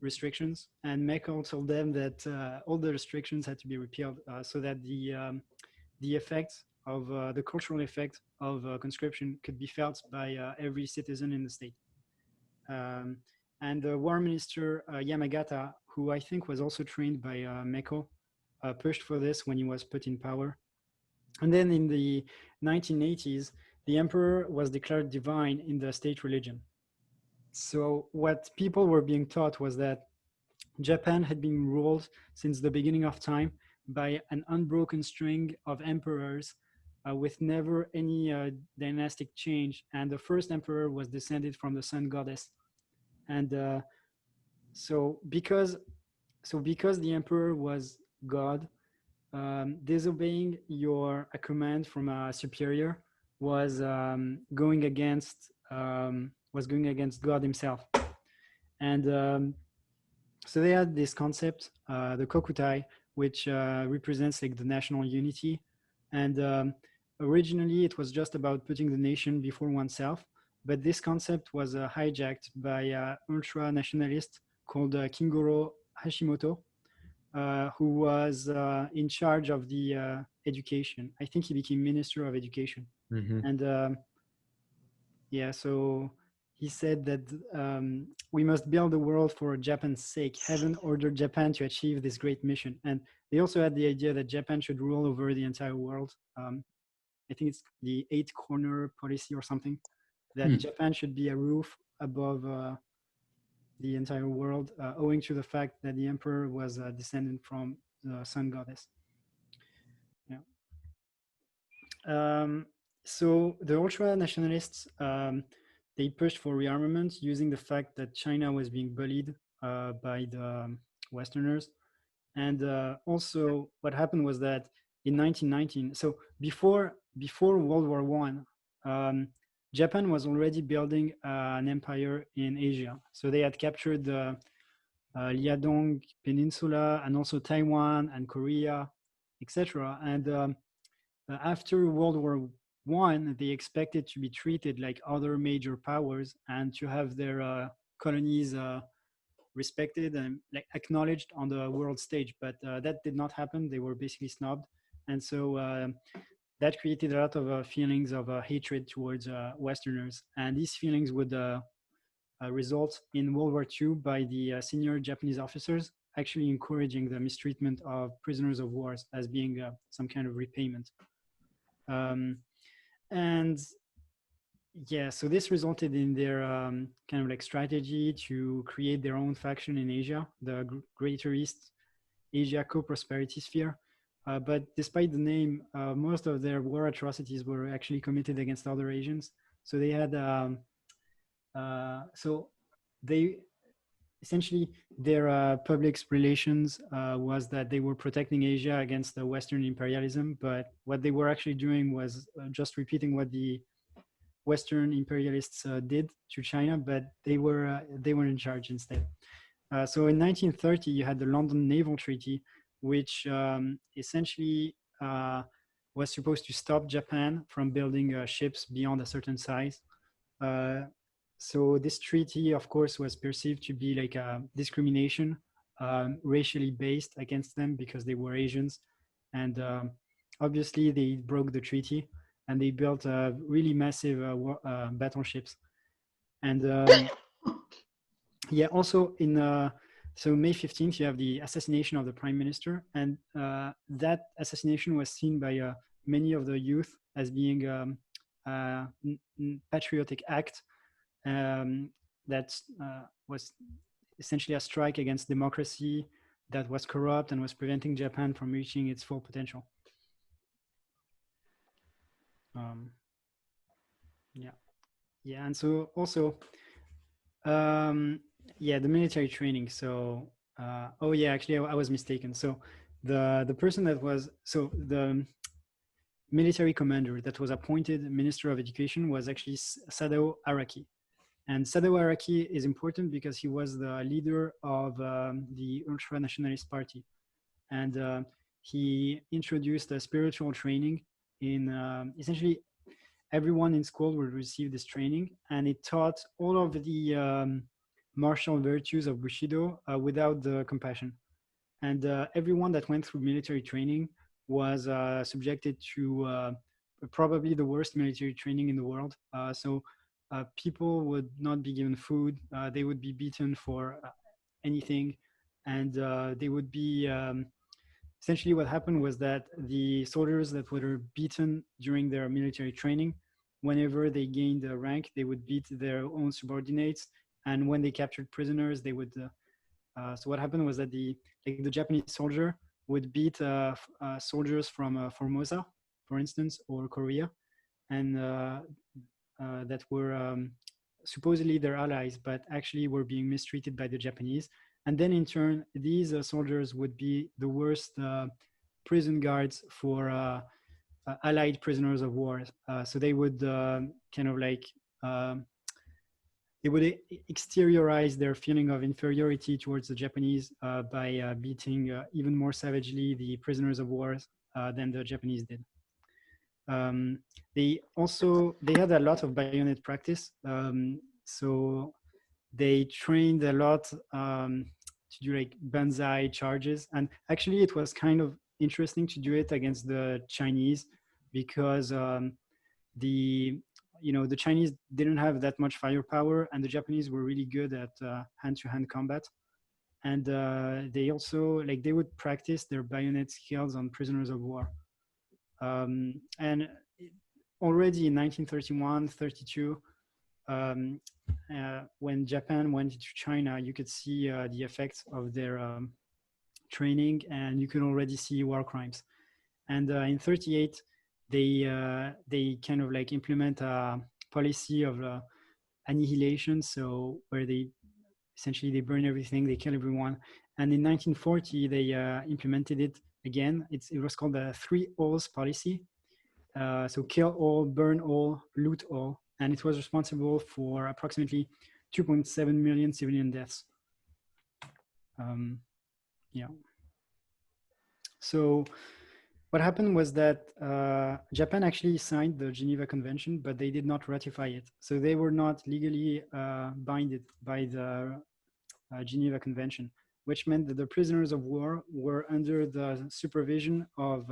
restrictions, and Meckel told them that all the restrictions had to be repealed so that the effects of the cultural effect of conscription could be felt by every citizen in the state. And the war minister Yamagata, who I think was also trained by Meckel, pushed for this when he was put in power. And then in the 1980s, the emperor was declared divine in the state religion. So what people were being taught was that Japan had been ruled since the beginning of time by an unbroken string of emperors with never any dynastic change. And the first emperor was descended from the sun goddess. And so because the emperor was God, disobeying a command from a superior was going against God himself. And so they had this concept, the kokutai, which represents like the national unity. And originally it was just about putting the nation before oneself. But this concept was hijacked by an ultra-nationalist called Kingoro Hashimoto, who was in charge of the education. I think he became Minister of Education. And yeah, so he said that we must build the world for Japan's sake. Heaven ordered Japan to achieve this great mission. And they also had the idea that Japan should rule over the entire world. I think it's the 8-corner policy or something, that Japan should be a roof above the entire world, owing to the fact that the emperor was a descendant from the sun goddess. Yeah. So the ultra-nationalists, they pushed for rearmament using the fact that China was being bullied by the Westerners. And also what happened was that in 1919, so before World War I, Japan was already building an empire in Asia. So they had captured the Liaodong Peninsula and also Taiwan and Korea, etc. And after World War I, they expected to be treated like other major powers and to have their colonies respected and like acknowledged on the world stage. But that did not happen. They were basically snubbed. And so that created a lot of feelings of hatred towards Westerners. And these feelings would result in World War II by the senior Japanese officers actually encouraging the mistreatment of prisoners of war as being some kind of repayment. And yeah, so this resulted in their kind of like strategy to create their own faction in Asia, the Greater East Asia Co-Prosperity Sphere. But despite the name, most of their war atrocities were actually committed against other Asians. So they had, so they essentially their public relations was that they were protecting Asia against the Western imperialism. But what they were actually doing was just repeating what the Western imperialists did to China, but they were in charge instead. So in 1930, you had the London Naval Treaty, which essentially was supposed to stop Japan from building ships beyond a certain size. So this treaty, of course, was perceived to be like a discrimination, racially based against them because they were Asians. And obviously they broke the treaty and they built really massive battleships. And yeah, also in, so May 15th, you have the assassination of the prime minister. And that assassination was seen by many of the youth as being a patriotic act that was essentially a strike against democracy that was corrupt and was preventing Japan from reaching its full potential. Yeah, and so also, yeah, the military training. So, oh yeah, actually I was mistaken. So the person that was, so the military commander that was appointed Minister of Education was actually Sadao Araki. And Sadao Araki is important because he was the leader of the Ultra-nationalist Party. And he introduced a spiritual training in essentially everyone in school would receive this training, and it taught all of the martial virtues of Bushido without the compassion. And everyone that went through military training was subjected to probably the worst military training in the world. So people would not be given food. They would be beaten for anything. And they would be, essentially what happened was that the soldiers that were beaten during their military training, whenever they gained a rank, they would beat their own subordinates and when they captured prisoners, they would. So what happened was that the Japanese soldier would beat soldiers from Formosa, for instance, or Korea, and that were supposedly their allies, but actually were being mistreated by the Japanese. And then in turn, these soldiers would be the worst prison guards for allied prisoners of war. So they would kind of like, they would exteriorize their feeling of inferiority towards the Japanese by beating even more savagely the prisoners of war than the Japanese did. They had a lot of bayonet practice. So they trained a lot to do like banzai charges. And actually it was kind of interesting to do it against the Chinese because the Chinese didn't have that much firepower, and the Japanese were really good at hand-to-hand combat. And they also they would practice their bayonet skills on prisoners of war. And already in 1931, 32, when Japan went into China, you could see the effects of their training, and you can already see war crimes. And in 38, they kind of like implement a policy of annihilation, so where they essentially burn everything, they kill everyone. And in 1940, they implemented it again. It was called the 3 Alls policy. So kill all, burn all, loot all. And it was responsible for approximately 2.7 million civilian deaths. Yeah. So what happened was that Japan actually signed the Geneva Convention, but they did not ratify it. So they were not legally binded by the Geneva Convention, which meant that the prisoners of war were under the supervision of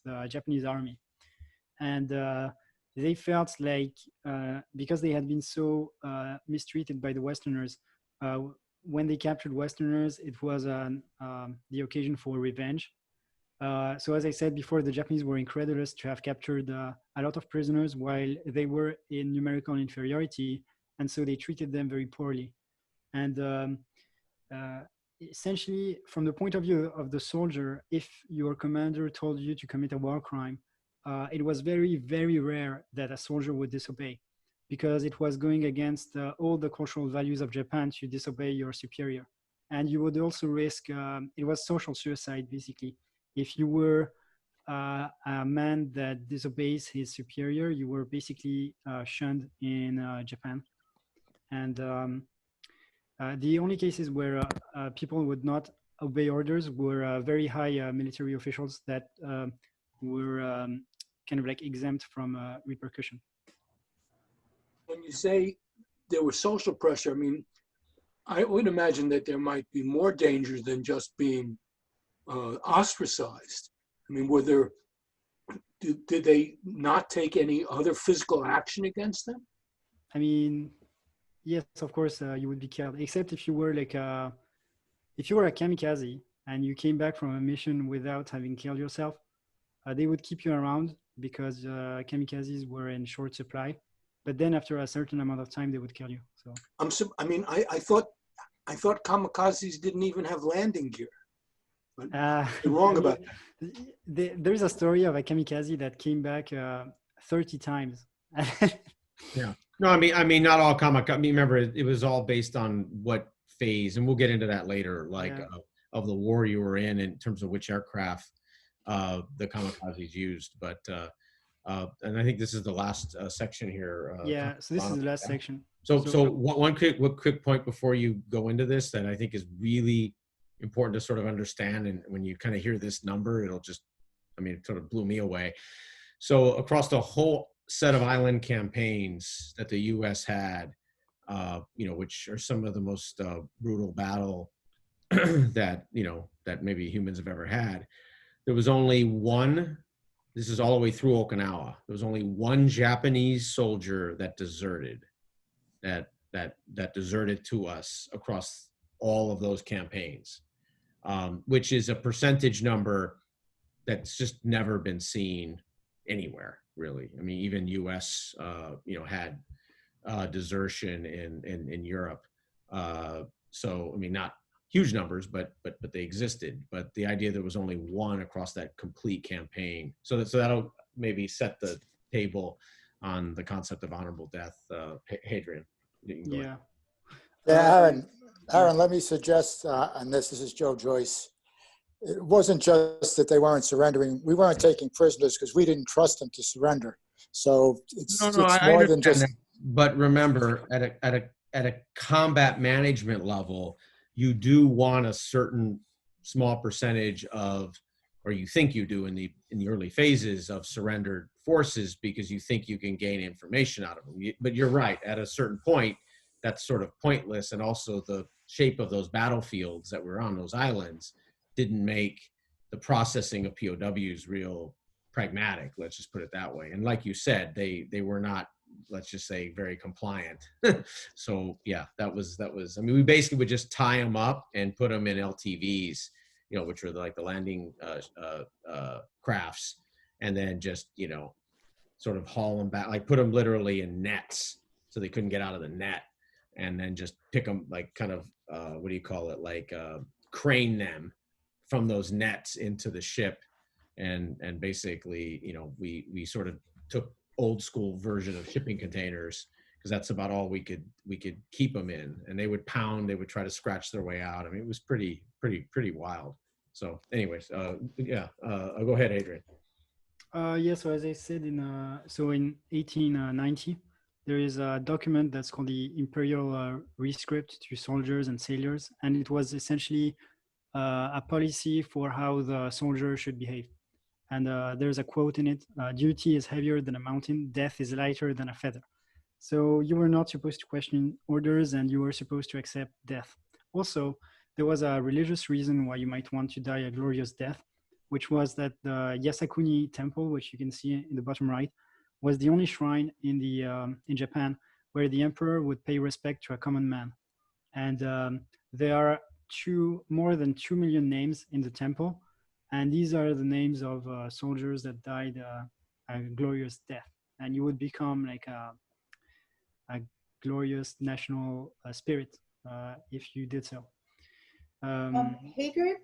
the Japanese army. And they felt like, because they had been so mistreated by the Westerners, when they captured Westerners, it was the occasion for revenge. So as I said before, the Japanese were incredulous to have captured a lot of prisoners while they were in numerical inferiority, and so they treated them very poorly. And essentially, from the point of view of the soldier, if your commander told you to commit a war crime, it was very, very rare that a soldier would disobey, because it was going against all the cultural values of Japan to disobey your superior. And you would also risk, it was social suicide, basically. If you were a man that disobeys his superior, you were basically shunned in Japan. And the only cases where people would not obey orders were very high military officials that were kind of like exempt from repercussion.
When you say there was social pressure, I mean, I would imagine that there might be more danger than just being ostracized. I mean, did they not take any other physical action against them?
I mean, yes, of course, you would be killed, except if you were like if you were a kamikaze and you came back from a mission without having killed yourself, they would keep you around because kamikazes were in short supply. But then after a certain amount of time, they would kill you. So
I mean, I thought kamikazes didn't even have landing gear. You're wrong about it.
There's a story of a kamikaze that came back 30 times.
Yeah. No, I mean, not all kamikaze. I mean, remember, it was all based on what phase, and we'll get into that later, like of the war you were in terms of which aircraft the kamikazes used. But and I think this is the last section here.
Yeah. So this is the last section.
So one quick point before you go into this that I think is really important to sort of understand, and when you kind of hear this number, it'll just, I mean, it sort of blew me away. So across the whole set of island campaigns that the U.S. had, which are some of the most brutal battle that maybe humans have ever had, there was only one. This is all the way through Okinawa. There was only one Japanese soldier that deserted, that deserted to us across all of those campaigns, which is a percentage number that's just never been seen anywhere, really. I mean, even U.S. Had desertion in Europe. So I mean, not huge numbers, but they existed. But the idea there was only one across that complete campaign. So that'll maybe set the table on the concept of honorable death. Hadrian.
Yeah.
Yeah, Aaron, let me suggest on this is Joe Joyce. It wasn't just that they weren't surrendering. We weren't taking prisoners because we didn't trust them to surrender. So it's more than just.
That. But remember, at a combat management level, you do want a certain small percentage of, or you think you do in the early phases of surrendered forces because you think you can gain information out of them. But you're right. At a certain point, that's sort of pointless, and also the shape of those battlefields that were on those islands didn't make the processing of POWs real pragmatic, let's just put it that way. And like you said, they were not, let's just say, very compliant. So yeah, that was, I mean, we basically would just tie them up and put them in LTVs, you know, which were like the landing crafts, and then just, you know, sort of haul them back, like put them literally in nets so they couldn't get out of the net, and then just pick them, like kind of, what do you call it? Like crane them from those nets into the ship. And basically, you know, we sort of took old school version of shipping containers, because that's about all we could keep them in. And they would pound, they would try to scratch their way out. I mean, it was pretty wild. So anyways, yeah, I'll go ahead, Adrian.
Yeah, so as I said, in 1890, there is a document that's called the Imperial Rescript to Soldiers and Sailors, and it was essentially a policy for how the soldier should behave. And there's a quote in it: "Duty is heavier than a mountain, death is lighter than a feather." So you were not supposed to question orders, and you were supposed to accept death. Also, there was a religious reason why you might want to die a glorious death, which was that the Yasukuni temple, which you can see in the bottom right, was the only shrine in Japan where the emperor would pay respect to a common man. And there are more than 2 million names in the temple, and these are the names of soldiers that died a glorious death. And you would become like a glorious national spirit if you did so.
Hadrian,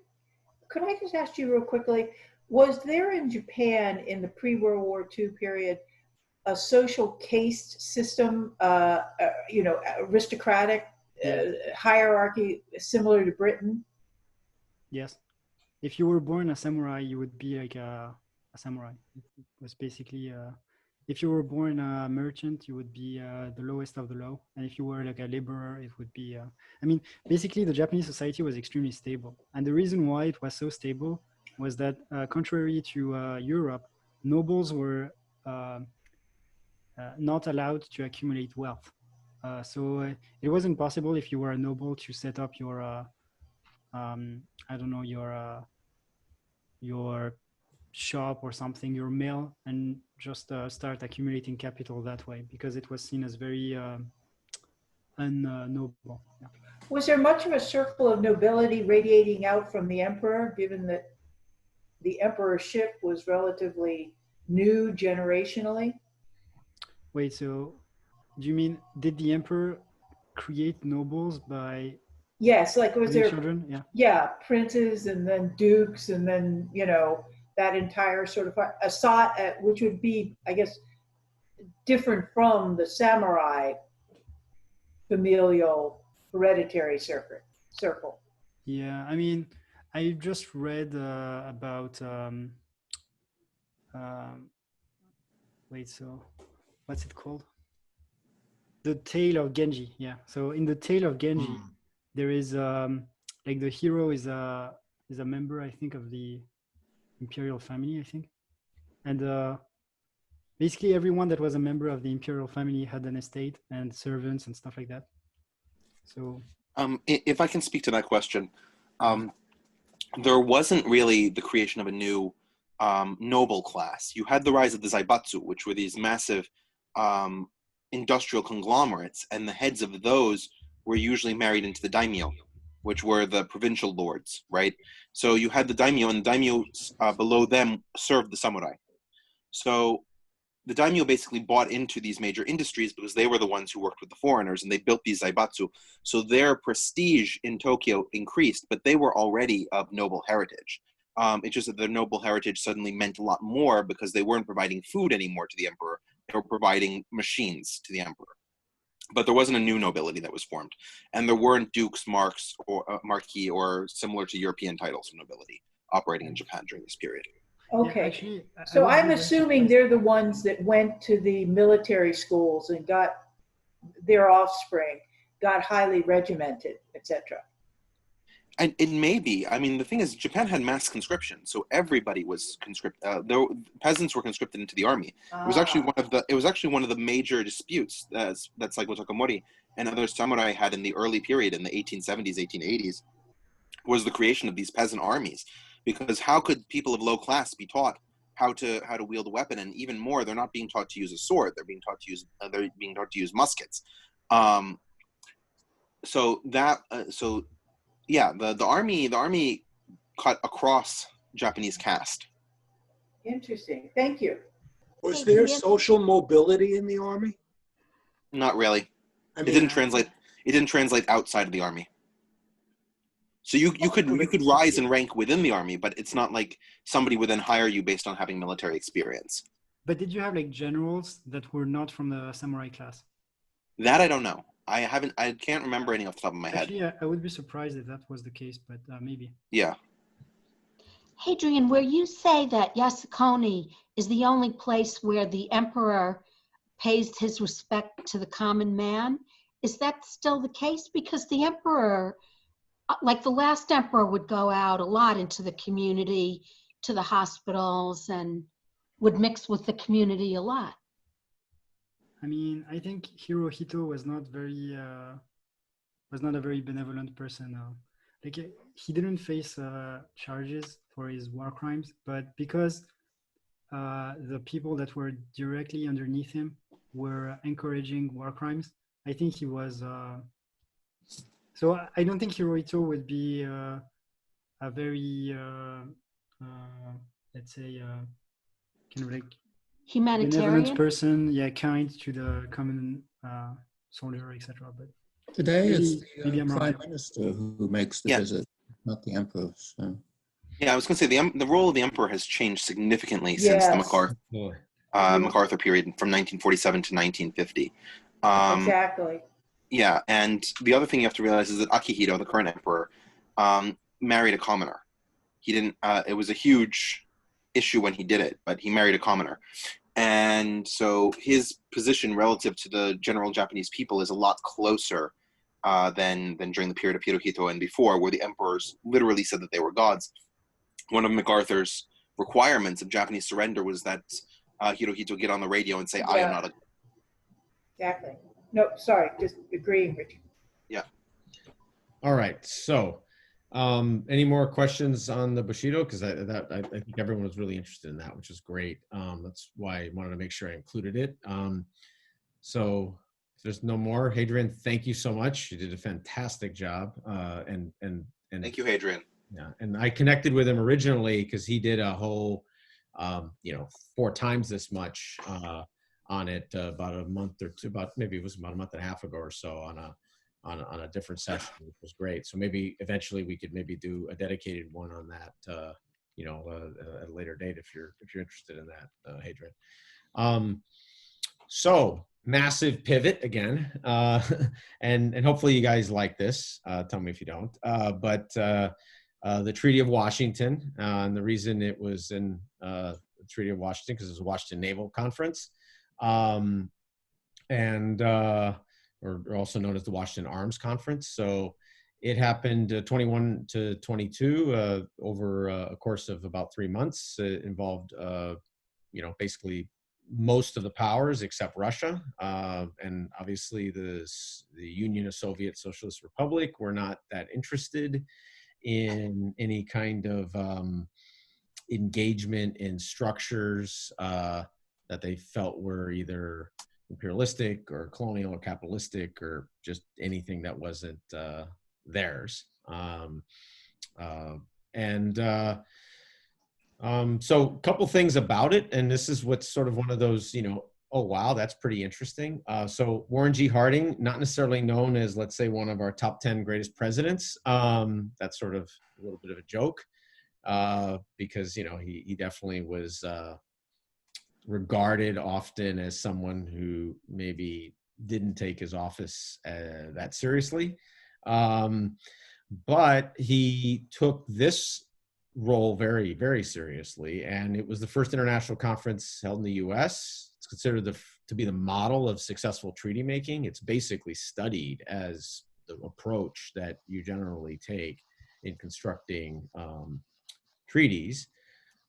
could I just ask you real quickly, was there in Japan in the pre-World War II period a social caste system, you know, aristocratic hierarchy similar to Britain?
Yes. If you were born a samurai, you would be like a samurai. It was basically, if you were born a merchant, you would be the lowest of the low. And if you were like a laborer, it would be, I mean, basically the Japanese society was extremely stable. And the reason why it was so stable was that contrary to Europe, nobles were not allowed to accumulate wealth. So it wasn't possible if you were a noble to set up your, I don't know, your shop or something, your mill, and just start accumulating capital that way, because it was seen as very unnoble. Yeah.
Was there much of a circle of nobility radiating out from the emperor, given that the emperorship was relatively new generationally?
Wait, so do you mean, did the emperor create nobles by?
Yes, like was there
children? Yeah.
Yeah, princes and then dukes and then, you know, that entire sort of which would be, I guess, different from the samurai familial hereditary circle.
Yeah, I mean, I just read about wait, so what's it called? The Tale of Genji. Yeah. So in the Tale of Genji, there is like the hero is a member, I think, of the imperial family, I think, and basically everyone that was a member of the imperial family had an estate and servants and stuff like that. So
if I can speak to that question, there wasn't really the creation of a new noble class. You had the rise of the Zaibatsu, which were these massive industrial conglomerates, and the heads of those were usually married into the daimyo, which were the provincial lords, right? So you had the daimyo, and the daimyo below them served the samurai. So the daimyo basically bought into these major industries because they were the ones who worked with the foreigners, and they built these zaibatsu. So their prestige in Tokyo increased, but they were already of noble heritage. It's just that their noble heritage suddenly meant a lot more because they weren't providing food anymore to the emperor. They were providing machines to the emperor. But there wasn't a new nobility that was formed. And there weren't dukes, marks, or marquis, or similar to European titles of nobility operating in Japan during this period.
Okay.
Yeah, actually,
So
would
I'm
be very
assuming
surprised.
they're the ones that went to the military schools and got their offspring, got highly regimented, etc.
And it may be. I mean, the thing is, Japan had mass conscription, so everybody was conscripted. Peasants were conscripted into the army. It was actually one of the. It was actually one of the major disputes that's like what Takamori and other samurai had in the early period in the 1870s, 1880s, was the creation of these peasant armies. Because how could people of low class be taught how to wield a weapon? And even more, they're not being taught to use a sword. They're being taught to use muskets. Yeah, the army cut across Japanese caste.
Interesting. Thank you.
Was there social mobility in the army?
Not really.
I
It
mean,
didn't translate. It didn't translate outside of the army. So you could rise in rank within the army, but it's not like somebody would then hire you based on having military experience.
But did you have like generals that were not from the samurai class?
That I don't know. I can't remember any off the top of my head.
Actually, I would be surprised if that was the case, but maybe.
Yeah.
Hadrian, where you say that Yasukuni is the only place where the emperor pays his respect to the common man, is that still the case? Because the emperor, like the last emperor, would go out a lot into the community, to the hospitals, and would mix with the community a lot.
I mean, I think Hirohito was not a very benevolent person. Like he didn't face charges for his war crimes, but because the people that were directly underneath him were encouraging war crimes, I think he was. So I don't think Hirohito would be a very, let's say, kind of like
humanitarian
benevolent person. Yeah, kind to the common soldier, etc. But
today
maybe,
it's the
I'm wrong.
prime minister who makes the visit, not the emperor. So.
Yeah, I was going to say the role of the emperor has changed significantly since the MacArthur period from 1947 to 1950.
Exactly.
Yeah, and the other thing you have to realize is that Akihito, the current emperor, married a commoner. He didn't. It was a huge issue when he did it, but he married a commoner, and so his position relative to the general Japanese people is a lot closer than during the period of Hirohito and before, where the emperors literally said that they were gods. One of MacArthur's requirements of Japanese surrender was that Hirohito get on the radio and say, "I am not a."
Exactly. No, sorry, just agreeing, Richard.
Yeah.
All right. So, any more questions on the Bushido? Because I think everyone was really interested in that, which is great. That's why I wanted to make sure I included it. So, if there's no more, Hadrian, thank you so much. You did a fantastic job. And
thank you, Hadrian.
Yeah, and I connected with him originally because he did a whole, 4 times this much on it about a month or two, maybe it was about a month and a half ago or so on a different session, which was great. So maybe eventually we could maybe do a dedicated one on that, at a later date if you're interested in that, Hadrian. So massive pivot again, and hopefully you guys like this. Tell me if you don't. But the Treaty of Washington, and the reason it was in the Treaty of Washington because it was a Washington Naval Conference. Or also known as the Washington Arms Conference. So it happened 21 to 22 over a course of about 3 months. It involved, basically most of the powers except Russia. And obviously the Union of Soviet Socialist Republic were not that interested in any kind of engagement in structures that they felt were either imperialistic or colonial or capitalistic or just anything that wasn't theirs. So a couple things about it, and this is what's sort of one of those, oh, wow, that's pretty interesting. So Warren G. Harding, not necessarily known as, let's say, one of our top 10 greatest presidents. That's sort of a little bit of a joke because, he definitely was regarded often as someone who maybe didn't take his office that seriously. But he took this role very, very seriously. And it was the first international conference held in the US. It's considered to be the model of successful treaty making. It's basically studied as the approach that you generally take in constructing treaties.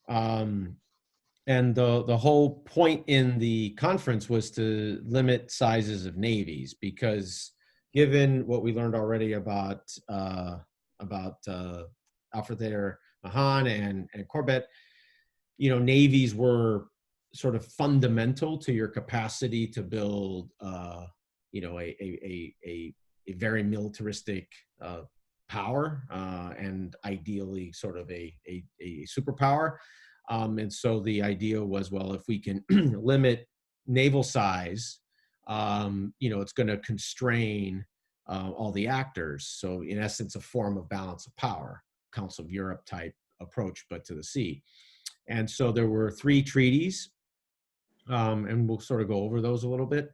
And the whole point in the conference was to limit sizes of navies, because given what we learned already about Alfred Thayer Mahan and Corbett, navies were sort of fundamental to your capacity to build, a very militaristic power, and ideally sort of a superpower. And so the idea was, well, if we can limit naval size, it's going to constrain all the actors. So in essence, a form of balance of power, Council of Europe type approach, but to the sea. And so there were 3 treaties, and we'll sort of go over those a little bit.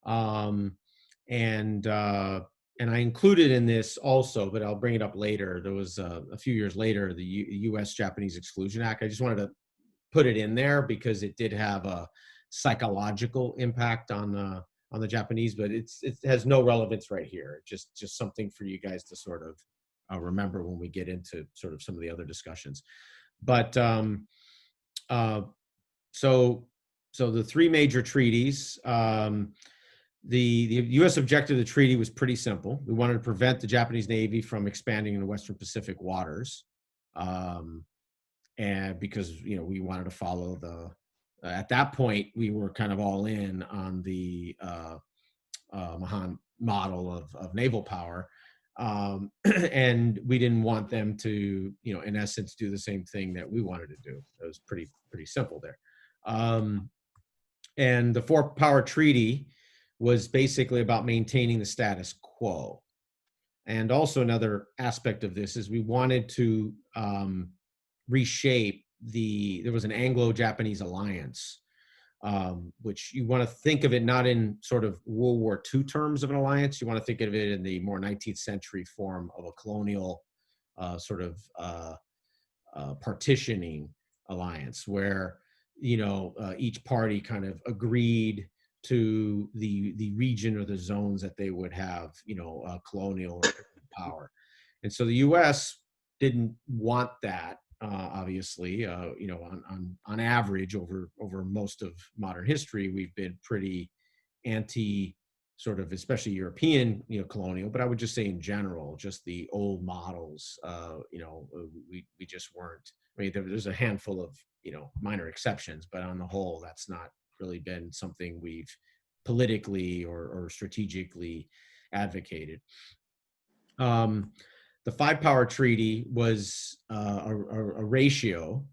And I included in this also, but I'll bring it up later. There was a few years later, the U.S.-Japanese Exclusion Act. I just wanted to put it in there because it did have a psychological impact on the Japanese, but it has no relevance right here. Just something for you guys to sort of remember when we get into sort of some of the other discussions. But so the 3 major treaties. The U.S. objective of the treaty was pretty simple. We wanted to prevent the Japanese Navy from expanding in the Western Pacific waters, and because we wanted to follow at that point we were kind of all in on the Mahan model of naval power, and we didn't want them to in essence do the same thing that we wanted to do. It was pretty simple there. And the 4-power treaty was basically about maintaining the status quo. And also another aspect of this is we wanted to reshape there was an Anglo-Japanese alliance, which you want to think of it not in sort of World War II terms of an alliance. You want to think of it in the more 19th century form of a colonial sort of partitioning alliance, where each party kind of agreed to the region or the zones that they would have, colonial power. And so the U.S. didn't want that, obviously. On average, over most of modern history, we've been pretty anti, sort of, especially European, colonial. But I would just say in general, just the old models, we just weren't. I mean, there's a handful of minor exceptions, but on the whole, that's not really been something we've politically or strategically advocated. The 5-power treaty was a ratio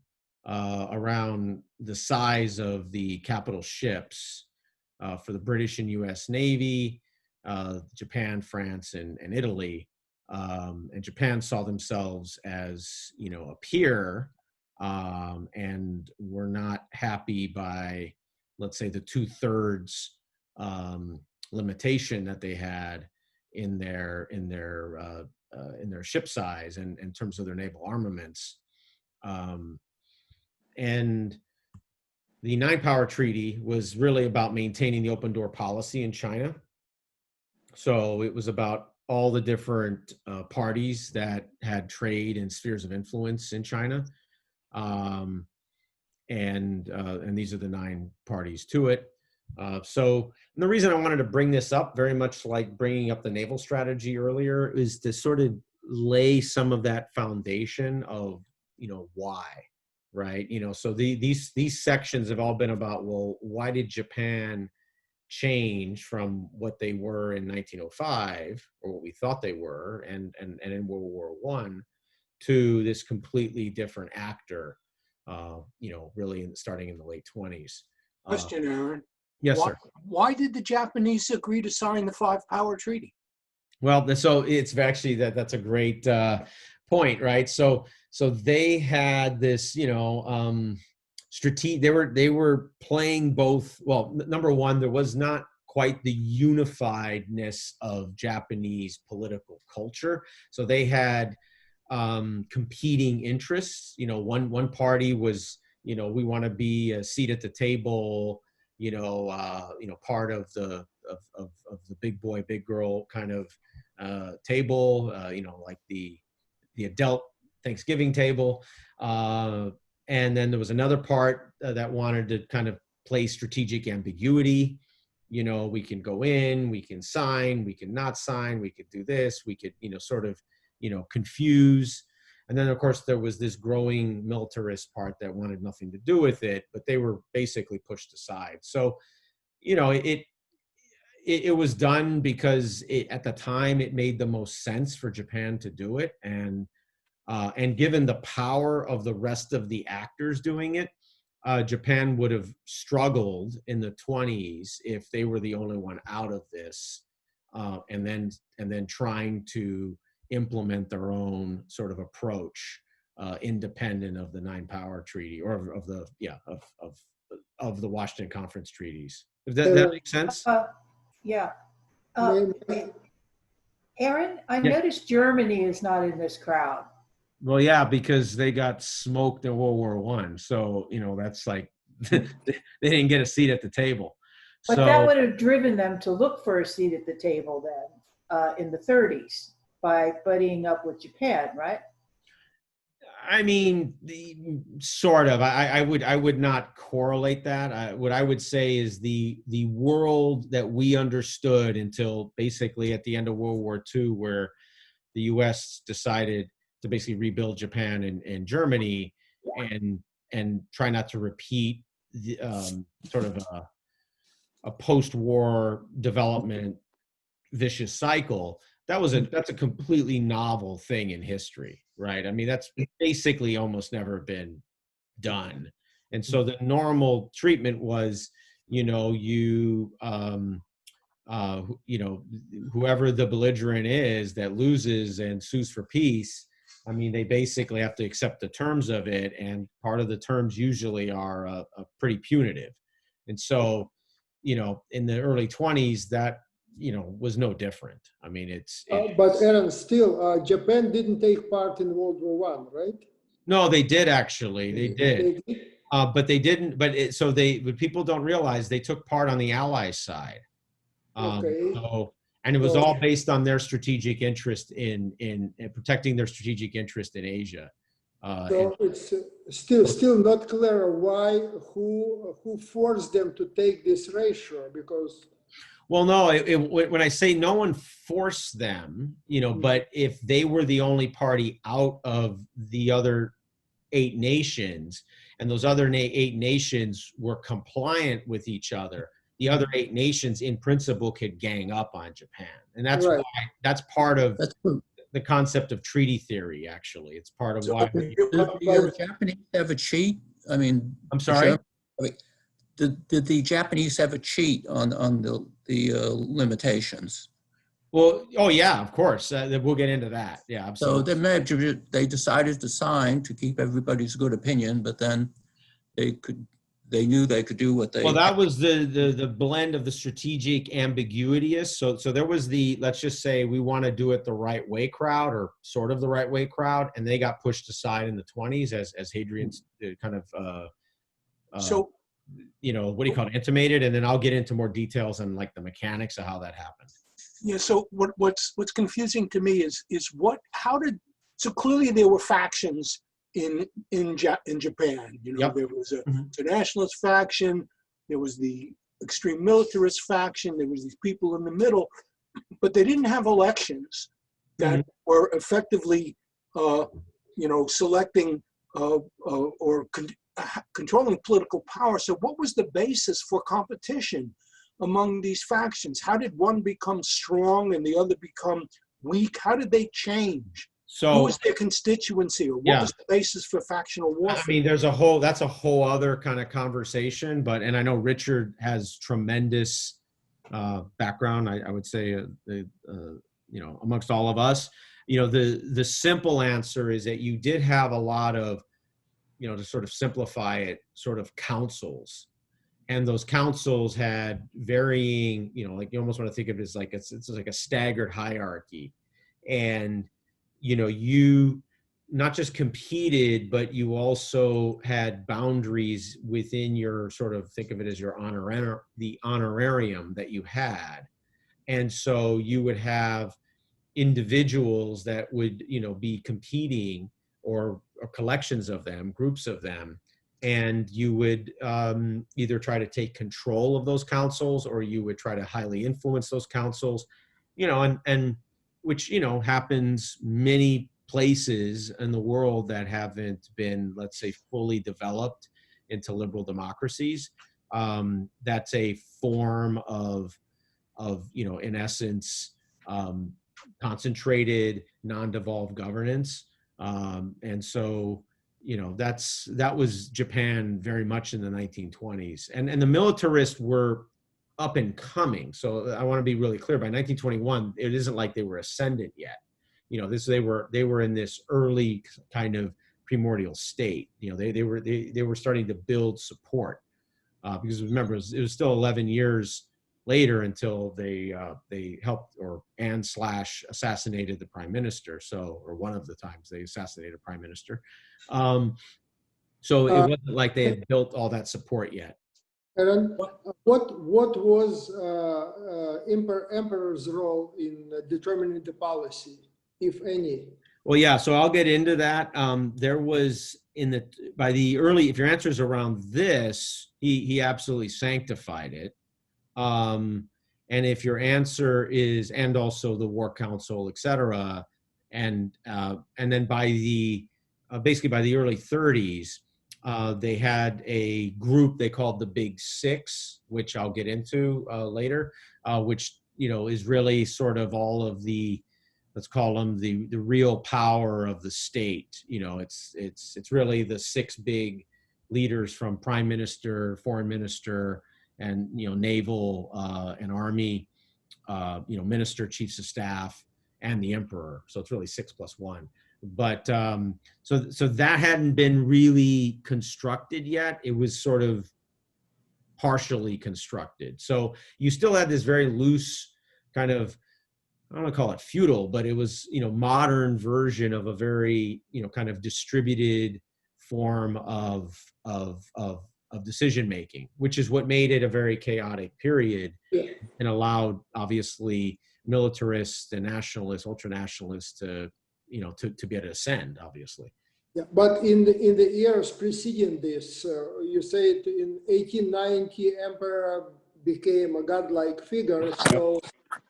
around the size of the capital ships for the British and U.S. Navy, Japan, France, and Italy. And Japan saw themselves as a peer, and were not happy by, let's say, the 2/3 limitation that they had in their ship size and in terms of their naval armaments. And the 9-power treaty was really about maintaining the open door policy in China. So it was about all the different parties that had trade and spheres of influence in China. And these are the 9 parties to it. So the reason I wanted to bring this up, very much like bringing up the naval strategy earlier, is to sort of lay some of that foundation of, why, right? So these sections have all been about, well, why did Japan change from what they were in 1905, or what we thought they were, and in World War I, to this completely different actor really starting in the late 20s.
Question, Aaron.
Yes,
why,
sir.
Why did the Japanese agree to sign the Five-Power Treaty?
Well, so it's actually that's a great point, right? So they had this, strategic. They were playing both. Well, number one, there was not quite the unifiedness of Japanese political culture. So they had competing interests. One party was, we want to be a seat at the table, part of the big boy, big girl kind of table, like the adult Thanksgiving table. And then there was another part that wanted to kind of play strategic ambiguity. We can go in, we can sign, we can not sign, we could do this, we could, sort of, confuse. And then, of course, there was this growing militarist part that wanted nothing to do with it, but they were basically pushed aside. So, it was done because at the time it made the most sense for Japan to do it. And given the power of the rest of the actors doing it, Japan would have struggled in the 20s if they were the only one out of this, and then trying to implement their own sort of approach, independent of the Nine Power Treaty or of the Washington Conference treaties. Does that make sense?
Yeah. Aaron, I noticed Germany is not in this crowd.
Well, yeah, because they got smoked in World War I. So, that's like, they didn't get a seat at the table.
But that would have driven them to look for a seat at the table then, in the 30s by buddying up with Japan, right?
I mean, sort of. I would not correlate that. What I would say is the world that we understood until basically at the end of World War II, where the U.S. decided to basically rebuild Japan and Germany, and try not to repeat the sort of a post-war development vicious cycle. That's a completely novel thing in history, right? I mean, that's basically almost never been done. And so the normal treatment was, whoever the belligerent is that loses and sues for peace, I mean, they basically have to accept the terms of it, and part of the terms usually are pretty punitive. And so, in the early 20s, that was no different. I mean,
but Aaron, still, Japan didn't take part in World War I, right?
No, they did actually. They did, but they didn't. But what people don't realize, they took part on the Allies' side. And it was all based on their strategic interest in protecting their strategic interest in Asia.
So it's still not clear who forced them to take this ratio, because.
Well, no, when I say no one forced them, but if they were the only party out of the other 8 nations, and those other 8 nations were compliant with each other, the other 8 nations in principle could gang up on Japan. And that's why that's part of the concept of treaty theory, actually. It's part of why.
Did the Japanese have a cheat? I mean,
I'm sorry?
Did the Japanese have a cheat on the limitations?
Well, oh yeah, of course. We'll get into that. Yeah, absolutely.
So they decided to sign to keep everybody's good opinion, but then they knew they could do what they.
Well, that was the blend of the strategic ambiguity. So there was let's just say we want to do it the right way crowd, or sort of the right way crowd, and they got pushed aside in the 20s as Hadrian's kind of what do you call it, intimated, and then I'll get into more details on like the mechanics of how that happened.
Yeah. So what's confusing to me is so clearly there were factions in Japan. There was a nationalist faction, there was the extreme militarist faction, there was these people in the middle, but they didn't have elections that were effectively, selecting or controlling political power. So what was the basis for competition among these factions? How did one become strong and the other become weak? How did they change?
So
who was their constituency, or what was the basis for factional warfare?
I mean, that's a whole other kind of conversation, and I know Richard has tremendous background. I would say, amongst all of us, the simple answer is that you did have a lot of, to sort of simplify it, sort of councils. And those councils had varying, like you almost want to think of it as like, it's like a staggered hierarchy. And, you not just competed, but you also had boundaries within your sort of, think of it as your the honorarium that you had. And so you would have individuals that would, be competing, or collections of them, groups of them, and you would either try to take control of those councils, or you would try to highly influence those councils, and which, happens many places in the world that haven't been, let's say, fully developed into liberal democracies. That's a form of in essence, concentrated, non-devolved governance. And so, that was Japan very much in the 1920s. And the militarists were up and coming. So I want to be really clear, by 1921, it isn't like they were ascendant yet. They were in this early kind of primordial state. They were starting to build support, because remember, it was still 11 years later until they helped and assassinated the prime minister. Or one of the times they assassinated a prime minister. So it wasn't like they had built all that support yet.
Aaron, what was emperor's role in determining the policy, if any?
Well, yeah. So I'll get into that. There was if your answer is around this, he absolutely sanctified it. And if your answer is, and also the War Council, et cetera, and then basically by the early 30s, they had a group they called the Big Six, which I'll get into later, which is really sort of all of the, let's call them the real power of the state. It's really the six big leaders, from prime minister, foreign minister, and naval and army, minister, chiefs of staff, and the emperor. So it's really 6+1. But so that hadn't been really constructed yet. It was sort of partially constructed. So you still had this very loose kind of, I don't want to call it feudal, but it was, modern version of a very, kind of distributed form of decision making, which is what made it a very chaotic period, and allowed, obviously, militarists and nationalists, ultra-nationalists to be able to ascend, obviously.
Yeah, but in the years preceding this, you said in 1890, emperor became a godlike figure. So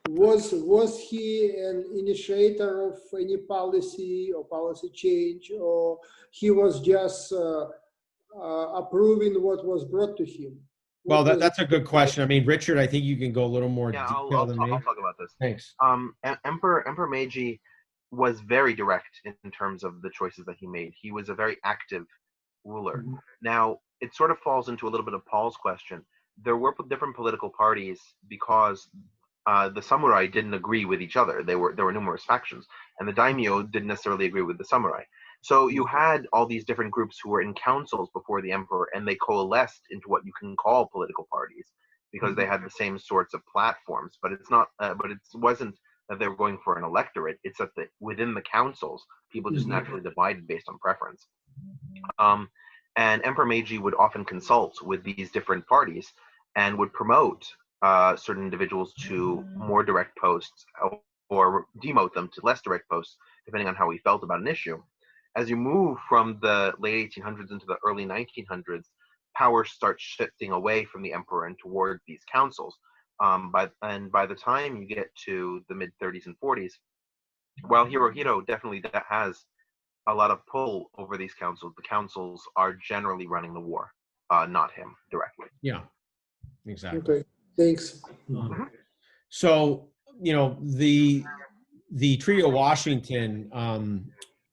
was he an initiator of any policy or policy change, or he was just approving what was brought to him?
Well, that's a good question. I mean, Richard, I think you can go a little more detailed than me.
I'll talk about this.
Thanks.
Emperor Meiji was very direct in terms of the choices that he made. He was a very active ruler. Mm-hmm. Now, it sort of falls into a little bit of Paul's question. There were different political parties because the samurai didn't agree with each other. There were numerous factions, and the daimyo didn't necessarily agree with the samurai. So you had all these different groups who were in councils before the emperor, and they coalesced into what you can call political parties because they had the same sorts of platforms. But it's not. But it wasn't that they were going for an electorate. It's that within the councils, people just naturally divided based on preference. And Emperor Meiji would often consult with these different parties and would promote certain individuals to more direct posts or demote them to less direct posts, depending on how he felt about an issue. As you move from the late 1800s into the early 1900s, power starts shifting away from the emperor and toward these councils. By the time you get to the mid 30s and 40s, while Hirohito definitely has a lot of pull over these councils, the councils are generally running the war, not him directly.
Yeah, exactly.
Okay, thanks.
So, the the Treaty of Washington,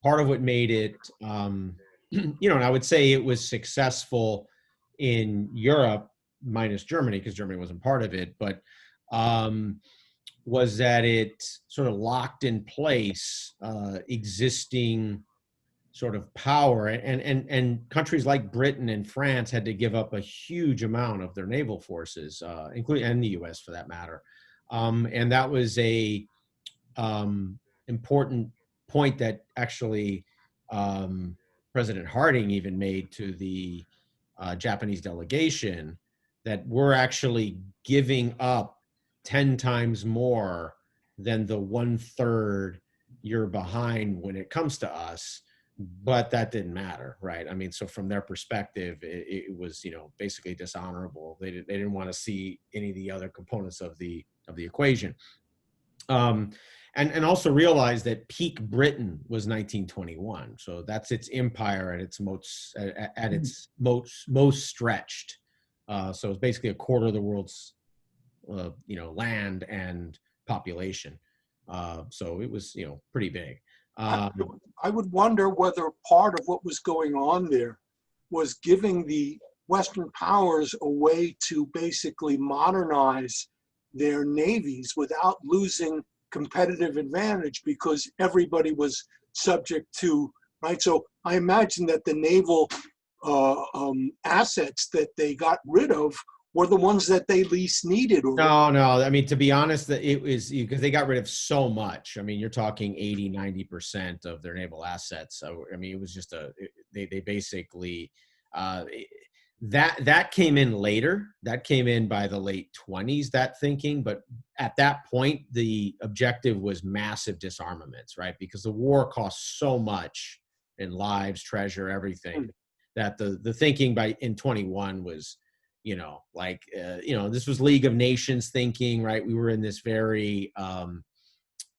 part of what made it, you know, and I would say it was successful in Europe, minus Germany, because Germany wasn't part of it, but was that it sort of locked in place existing sort of power, and countries like Britain and France had to give up a huge amount of their naval forces, including, and the US for that matter. And that was a important point that actually President Harding even made to the Japanese delegation, that we're actually giving up 10 times more than the 1/3 you're behind when it comes to us. But that didn't matter, right? I mean, so from their perspective, it was, you know, basically dishonorable. They didn't want to see any of the other components of the equation. And also realize that peak Britain was 1921, so that's its empire at its most stretched. So it's basically a quarter of the world's you know, land and population. So it was, you know, pretty big.
I would wonder whether part of what was going on there was giving the Western powers a way to basically modernize their navies without losing competitive advantage, because everybody was subject to, right? So I imagine that the naval assets that they got rid of were the ones that they least needed. Or
no, I mean, to be honest, that it was because they got rid of so much. I mean, you're talking 80-90% of their naval assets. So I mean, it was just they basically that came in later. That came in by the late 20s, that thinking. But at that point, the objective was massive disarmaments, right? Because the war cost so much in lives, treasure, everything, that the thinking in 21 was, you know, like, you know, this was League of Nations thinking, right? We were in this very,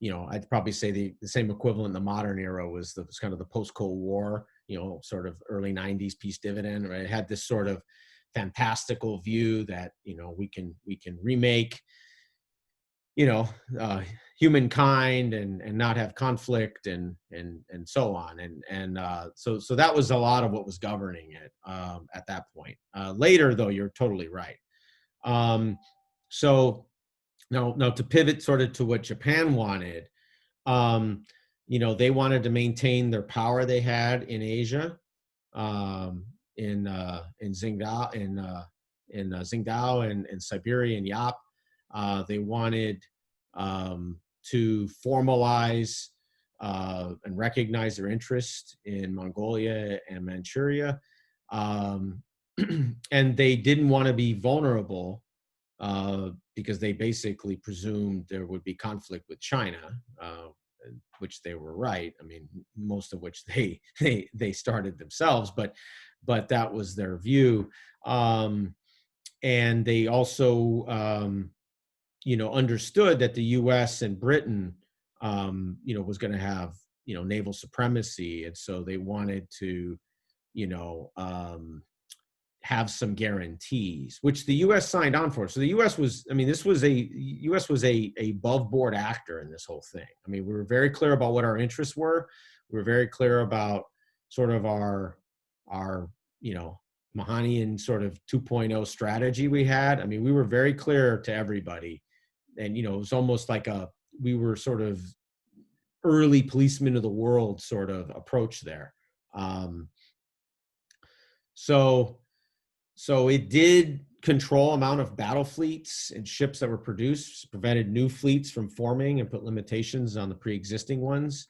you know, I'd probably say the same equivalent in the modern era was kind of the post-Cold War, you know, sort of early 90s peace dividend, right? It had this sort of fantastical view that, you know, we can remake, you know, humankind and not have conflict and so on. So that was a lot of what was governing it at that point. Later, though, you're totally right. So now to pivot sort of to what Japan wanted, you know, they wanted to maintain their power they had in Asia, in Qingdao, in Qingdao and Siberia and Yap. They wanted to formalize and recognize their interest in Mongolia and Manchuria. And they didn't want to be vulnerable because they basically presumed there would be conflict with China, which they were right. I mean, most of which they started themselves, but that was their view. And they also, you know, understood that the U.S. and Britain, you know, was going to have, you know, naval supremacy, and so they wanted to, you know, have some guarantees, which the U.S. signed on for. So the U.S. was, I mean, U.S. was a above board actor in this whole thing. I mean, we were very clear about what our interests were. We were very clear about sort of our you know, Mahanian sort of 2.0 strategy we had. I mean, we were very clear to everybody. And, you know, it was almost like we were sort of early policemen of the world sort of approach there. So it did control amount of battle fleets and ships that were produced, prevented new fleets from forming, and put limitations on the pre-existing ones.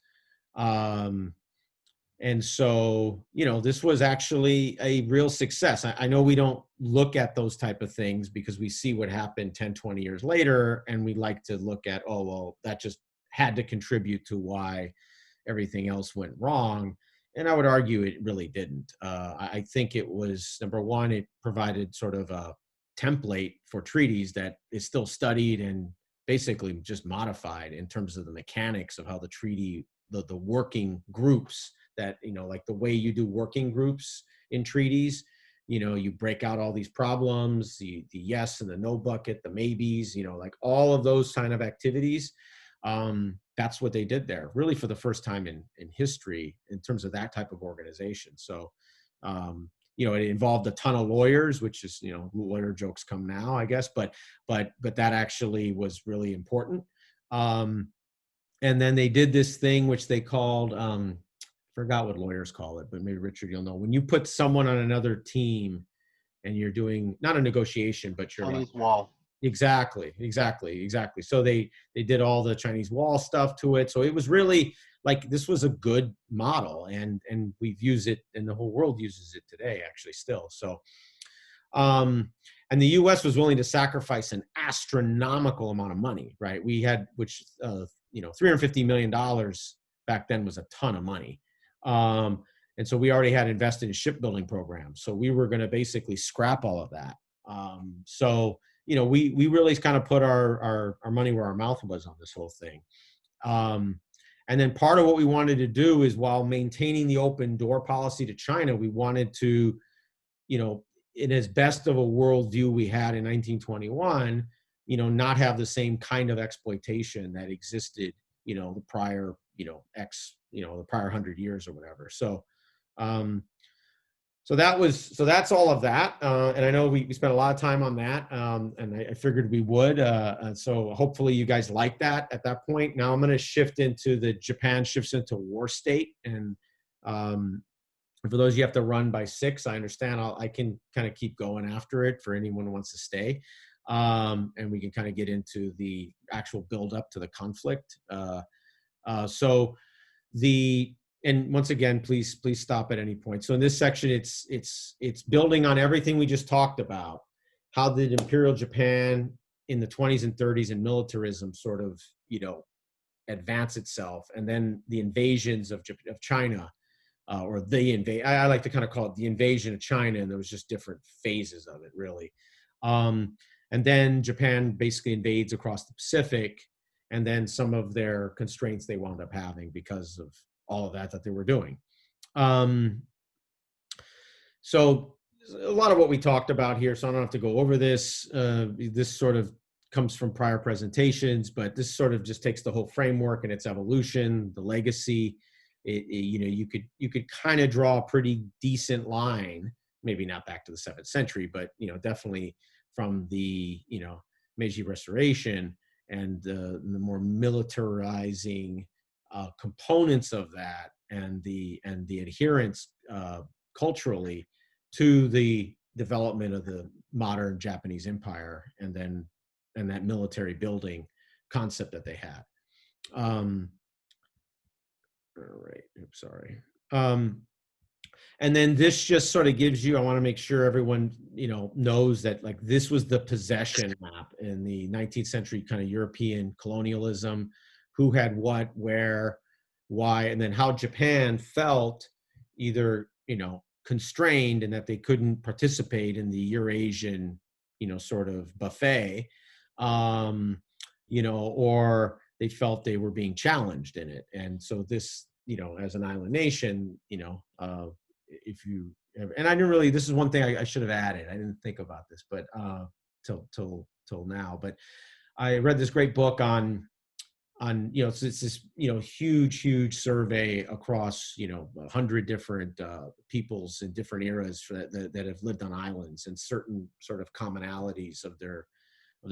And so, you know, this was actually a real success. I know we don't look at those type of things because we see what happened 10, 20 years later, and we like to look at, oh, well, that just had to contribute to why everything else went wrong. And I would argue it really didn't. I think it was, number one, it provided sort of a template for treaties that is still studied and basically just modified in terms of the mechanics of how the treaty, the working groups that, you know, like the way you do working groups in treaties, you know, you break out all these problems, the yes and the no bucket, the maybes, you know, like all of those kind of activities. that's what they did there, really for the first time in history in terms of that type of organization. So, you know, it involved a ton of lawyers, which is, you know, lawyer jokes come now, I guess, but that actually was really important. And then they did this thing which they called, forgot what lawyers call it, but maybe Richard, you'll know. When you put someone on another team and you're doing not a negotiation, but you're
Chinese
like,
wall.
exactly. So they did all the Chinese wall stuff to it. So it was really like, this was a good model, and we've used it, and the whole world uses it today, actually, still. So, and the U.S. was willing to sacrifice an astronomical amount of money, right? We had, which, you know, $350 million back then was a ton of money. And so we already had invested in shipbuilding programs. So we were going to basically scrap all of that. So, you know, we really kind of put our money where our mouth was on this whole thing. And then part of what we wanted to do is, while maintaining the open door policy to China, we wanted to, you know, in as best of a worldview we had in 1921, you know, not have the same kind of exploitation that existed, you know, the prior, you know, the prior 100 years or whatever. So, so that's all of that. And I know we spent a lot of time on that, and I figured we would. And so hopefully you guys like that at that point. Now I'm going to shift into Japan shifts into war state. And for those you have to run by 6, I understand. I can kind of keep going after it for anyone who wants to stay. And we can kind of get into the actual build up to the conflict. And once again, please stop at any point. So in this section, it's building on everything we just talked about. How did Imperial Japan in the 20s and 30s and militarism sort of, you know, advance itself, and then the invasions of China, or I like to kind of call it the invasion of China, and there was just different phases of it, really. And then Japan basically invades across the Pacific, and then some of their constraints they wound up having because of all of that they were doing. So a lot of what we talked about here, so I don't have to go over this. This sort of comes from prior presentations, but this sort of just takes the whole framework and its evolution, the legacy. You know, you could kind of draw a pretty decent line, maybe not back to the 7th century, but, you know, definitely from the, you know, Meiji Restoration and the more militarizing components of that, and the adherence culturally to the development of the modern Japanese empire, and that military building concept that they had. All right, oops, sorry. And then this just sort of gives you, I want to make sure everyone, you know, knows that, like, this was the possession map in the 19th century kind of European colonialism, who had what, where, why, and then how Japan felt either, you know, constrained in that they couldn't participate in the Eurasian, you know, sort of buffet, you know, or they felt they were being challenged in it. And so this, you know, as an island nation, you know, if you, and I didn't really, this is one thing I should have added. I didn't think about this, but till now, but I read this great book on, you know, so it's this, you know, huge survey across, you know, 100 different peoples in different eras that have lived on islands, and certain sort of commonalities of their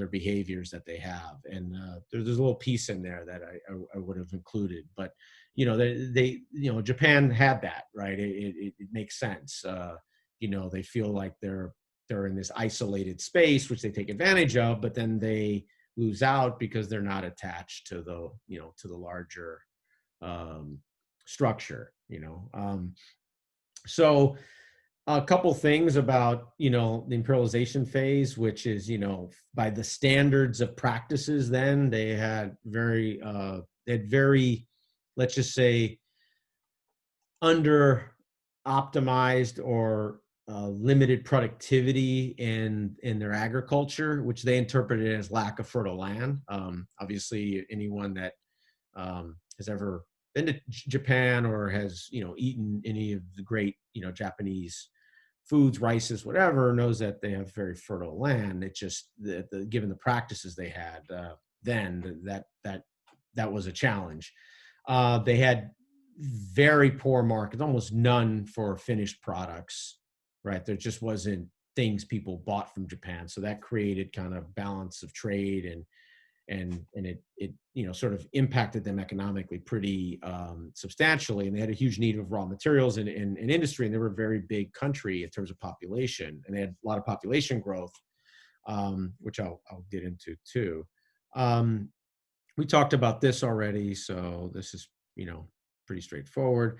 behaviors that they have. And there's a little piece in there that I would have included, but, you know, they you know, Japan had that, right? It makes sense. You know, they feel like they're in this isolated space, which they take advantage of, but then they lose out because they're not attached to the, you know, to the larger structure, you know. So a couple things about, you know, the imperialization phase, which is, you know, by the standards of practices then, they had very, let's just say, under optimized or limited productivity in their agriculture, which they interpreted as lack of fertile land. Obviously, anyone that has ever been to Japan or has, you know, eaten any of the great, you know, Japanese foods, rices, whatever, knows that they have very fertile land. It's just given the practices they had then, that that was a challenge. They had very poor markets, almost none for finished products, right? There just wasn't things people bought from Japan. So that created kind of balance of trade, and it you know, sort of impacted them economically pretty substantially. And they had a huge need of raw materials and industry, and they were a very big country in terms of population, and they had a lot of population growth, which I'll get into too. We talked about this already, so this is, you know, pretty straightforward.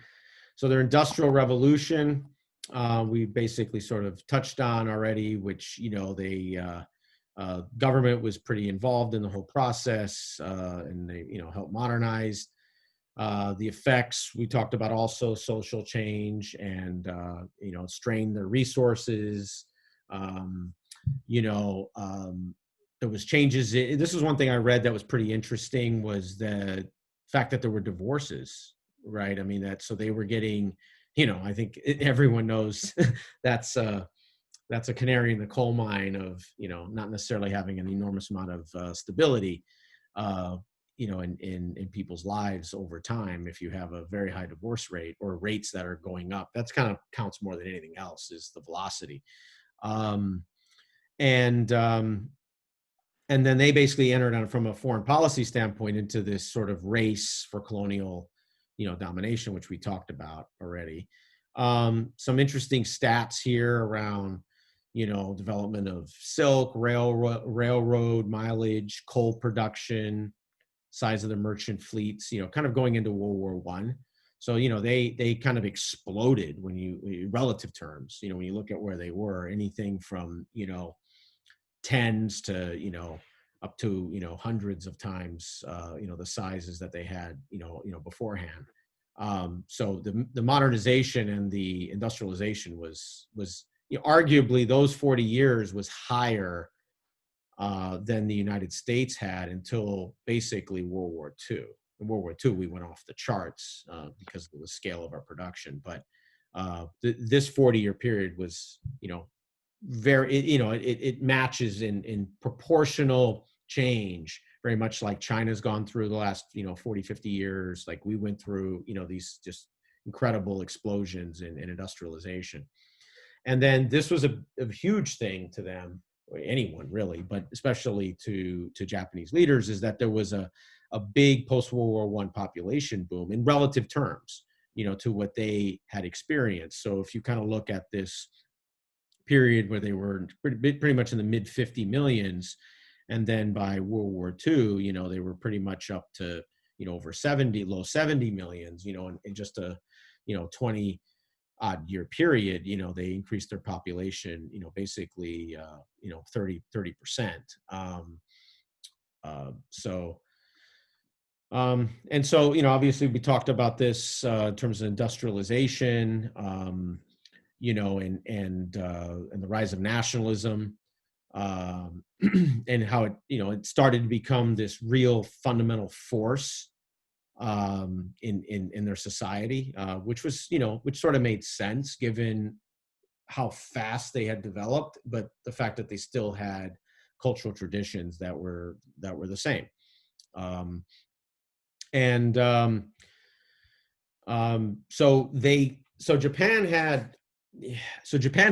So their industrial revolution, we basically sort of touched on already, which, you know, they government was pretty involved in the whole process, and they, you know, helped modernize. The effects we talked about, also social change, and you know, strained their resources. You know, there was changes. This was one thing I read that was pretty interesting, was the fact that there were divorces, right? I mean, so they were getting, you know, I think everyone knows that's a canary in the coal mine of, you know, not necessarily having an enormous amount of stability, you know, in people's lives over time. If you have a very high divorce rate, or rates that are going up, that's kind of counts more than anything else, is the velocity. And then they basically entered on, from a foreign policy standpoint, into this sort of race for colonial, you know, domination, which we talked about already. Some interesting stats here around, you know, development of silk, railroad mileage, coal production, size of the merchant fleets, you know, kind of going into World War I. So, you know, they kind of exploded when you, relative terms, you know, when you look at where they were, anything from, you know, tens to, you know, up to, you know, hundreds of times, you know, the sizes that they had, you know, beforehand. So the modernization and the industrialization was you know, arguably those 40 years was higher than the United States had until basically World War II. In World War II, we went off the charts because of the scale of our production. But this 40-year period was, you know, very, you know, it matches in proportional change, very much like China's gone through the last, you know, 40, 50 years. Like we went through, you know, these just incredible explosions in industrialization. And then this was a huge thing to them, anyone really, but especially to Japanese leaders, is that there was a big post-World War I population boom in relative terms, you know, to what they had experienced. So if you kind of look at this period where they were pretty much in the mid 50 millions, and then by World War II, you know, they were pretty much up to, you know, over 70, low 70 millions, you know, in just a, you know, 20 odd year period, you know, they increased their population, you know, basically, you know, 30%. And so, you know, obviously we talked about this in terms of industrialization, you know, and the rise of nationalism, and how it, you know, it started to become this real fundamental force in their society, which was, you know, which sort of made sense given how fast they had developed, but the fact that they still had cultural traditions that were the same. So Japan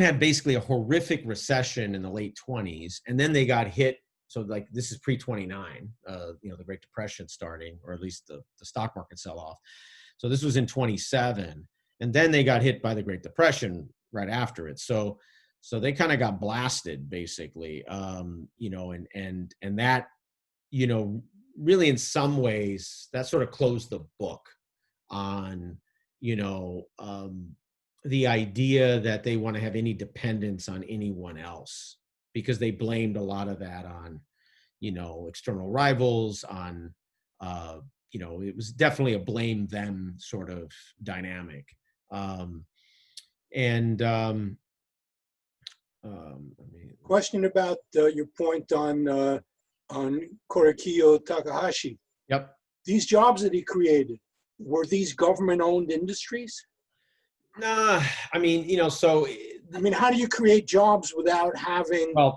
had basically a horrific recession in the late 20s, and then they got hit. So like this is pre-29, you know, the Great Depression starting, or at least the stock market sell-off. So this was in 27, and then they got hit by the Great Depression right after it. So they kind of got blasted basically, you know, and that, you know, really in some ways that sort of closed the book on, you know, the idea that they want to have any dependence on anyone else, because they blamed a lot of that on, you know, external rivals, on, you know, it was definitely a blame them sort of dynamic.
Question about your point on Korekiyo Takahashi.
Yep.
These jobs that he created, were these government-owned industries?
Nah, I mean, so
I mean, how do you create jobs without having an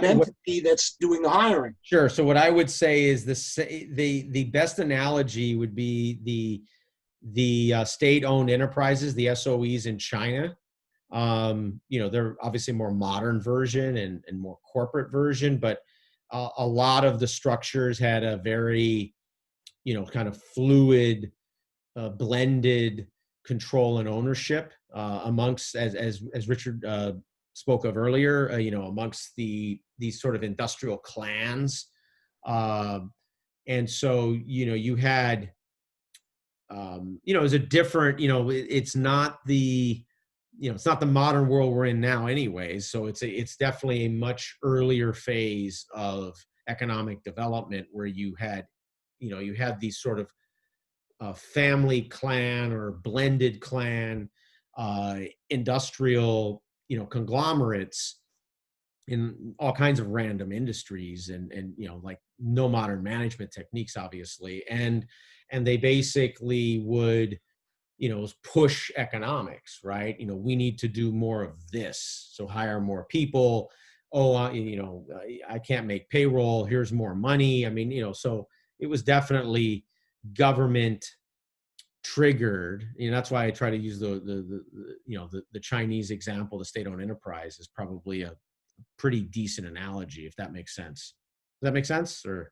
entity that's doing the hiring?
Sure. So what I would say is the best analogy would be the state-owned enterprises, the SOEs in China. They're obviously more modern version and more corporate version, but a lot of the structures had a very, kind of fluid, blended control and ownership amongst, as Richard spoke of earlier, amongst these sort of industrial clans. And so, you had, it was a different, it's not the, it's not the modern world we're in now anyways. So it's definitely a much earlier phase of economic development where you had these sort of family clan or blended clan, industrial, conglomerates in all kinds of random industries and like no modern management techniques, obviously. And they basically would, push economics, right? We need to do more of this. So hire more people. Oh, I can't make payroll. Here's more money. I mean, so it was definitely government triggered. That's why I try to use the Chinese example, the state-owned enterprise is probably a pretty decent analogy, if that makes sense. Does that make sense? Or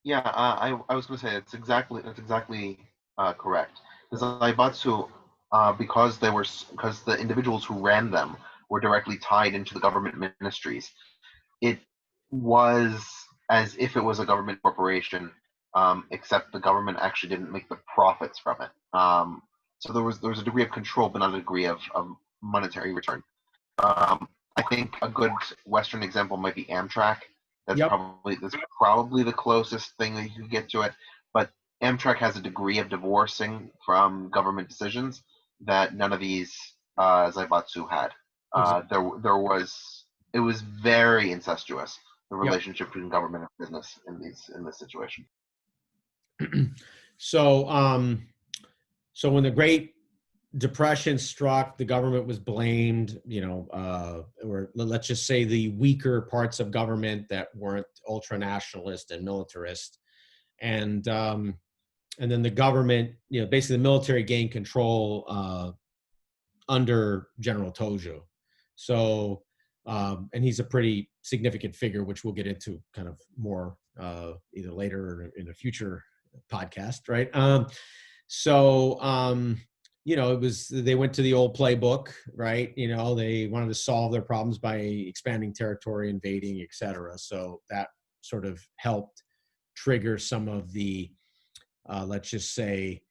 yeah, I was going to say that's exactly correct. Because Zaibatsu, because the individuals who ran them were directly tied into the government ministries, it was as if it was a government corporation, except the government actually didn't make the profits from it. So there was a degree of control, but not a degree of monetary return. I think a good Western example might be Amtrak. That's probably the closest thing that you can get to it. But Amtrak has a degree of divorcing from government decisions that none of these Zaibatsu had. It was very incestuous, the relationship between government and business in this situation.
So when the Great Depression struck, the government was blamed, or let's just say the weaker parts of government that weren't ultra-nationalist and militarist. And then the government, basically the military gained control under General Tojo. So, and he's a pretty significant figure, which we'll get into kind of more either later or in a future podcast, right? They went to the old playbook, right? They wanted to solve their problems by expanding territory, invading, etc. So that sort of helped trigger some of the, let's just say,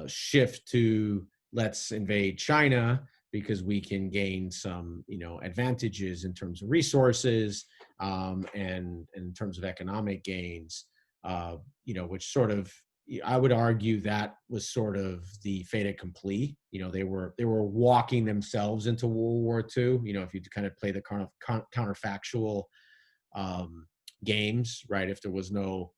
shift to let's invade China because we can gain some, advantages in terms of resources and in terms of economic gains, which sort of, I would argue that was sort of the fait accompli. They were walking themselves into World War II. If you kind of play the kind of counterfactual games, right? If there was no,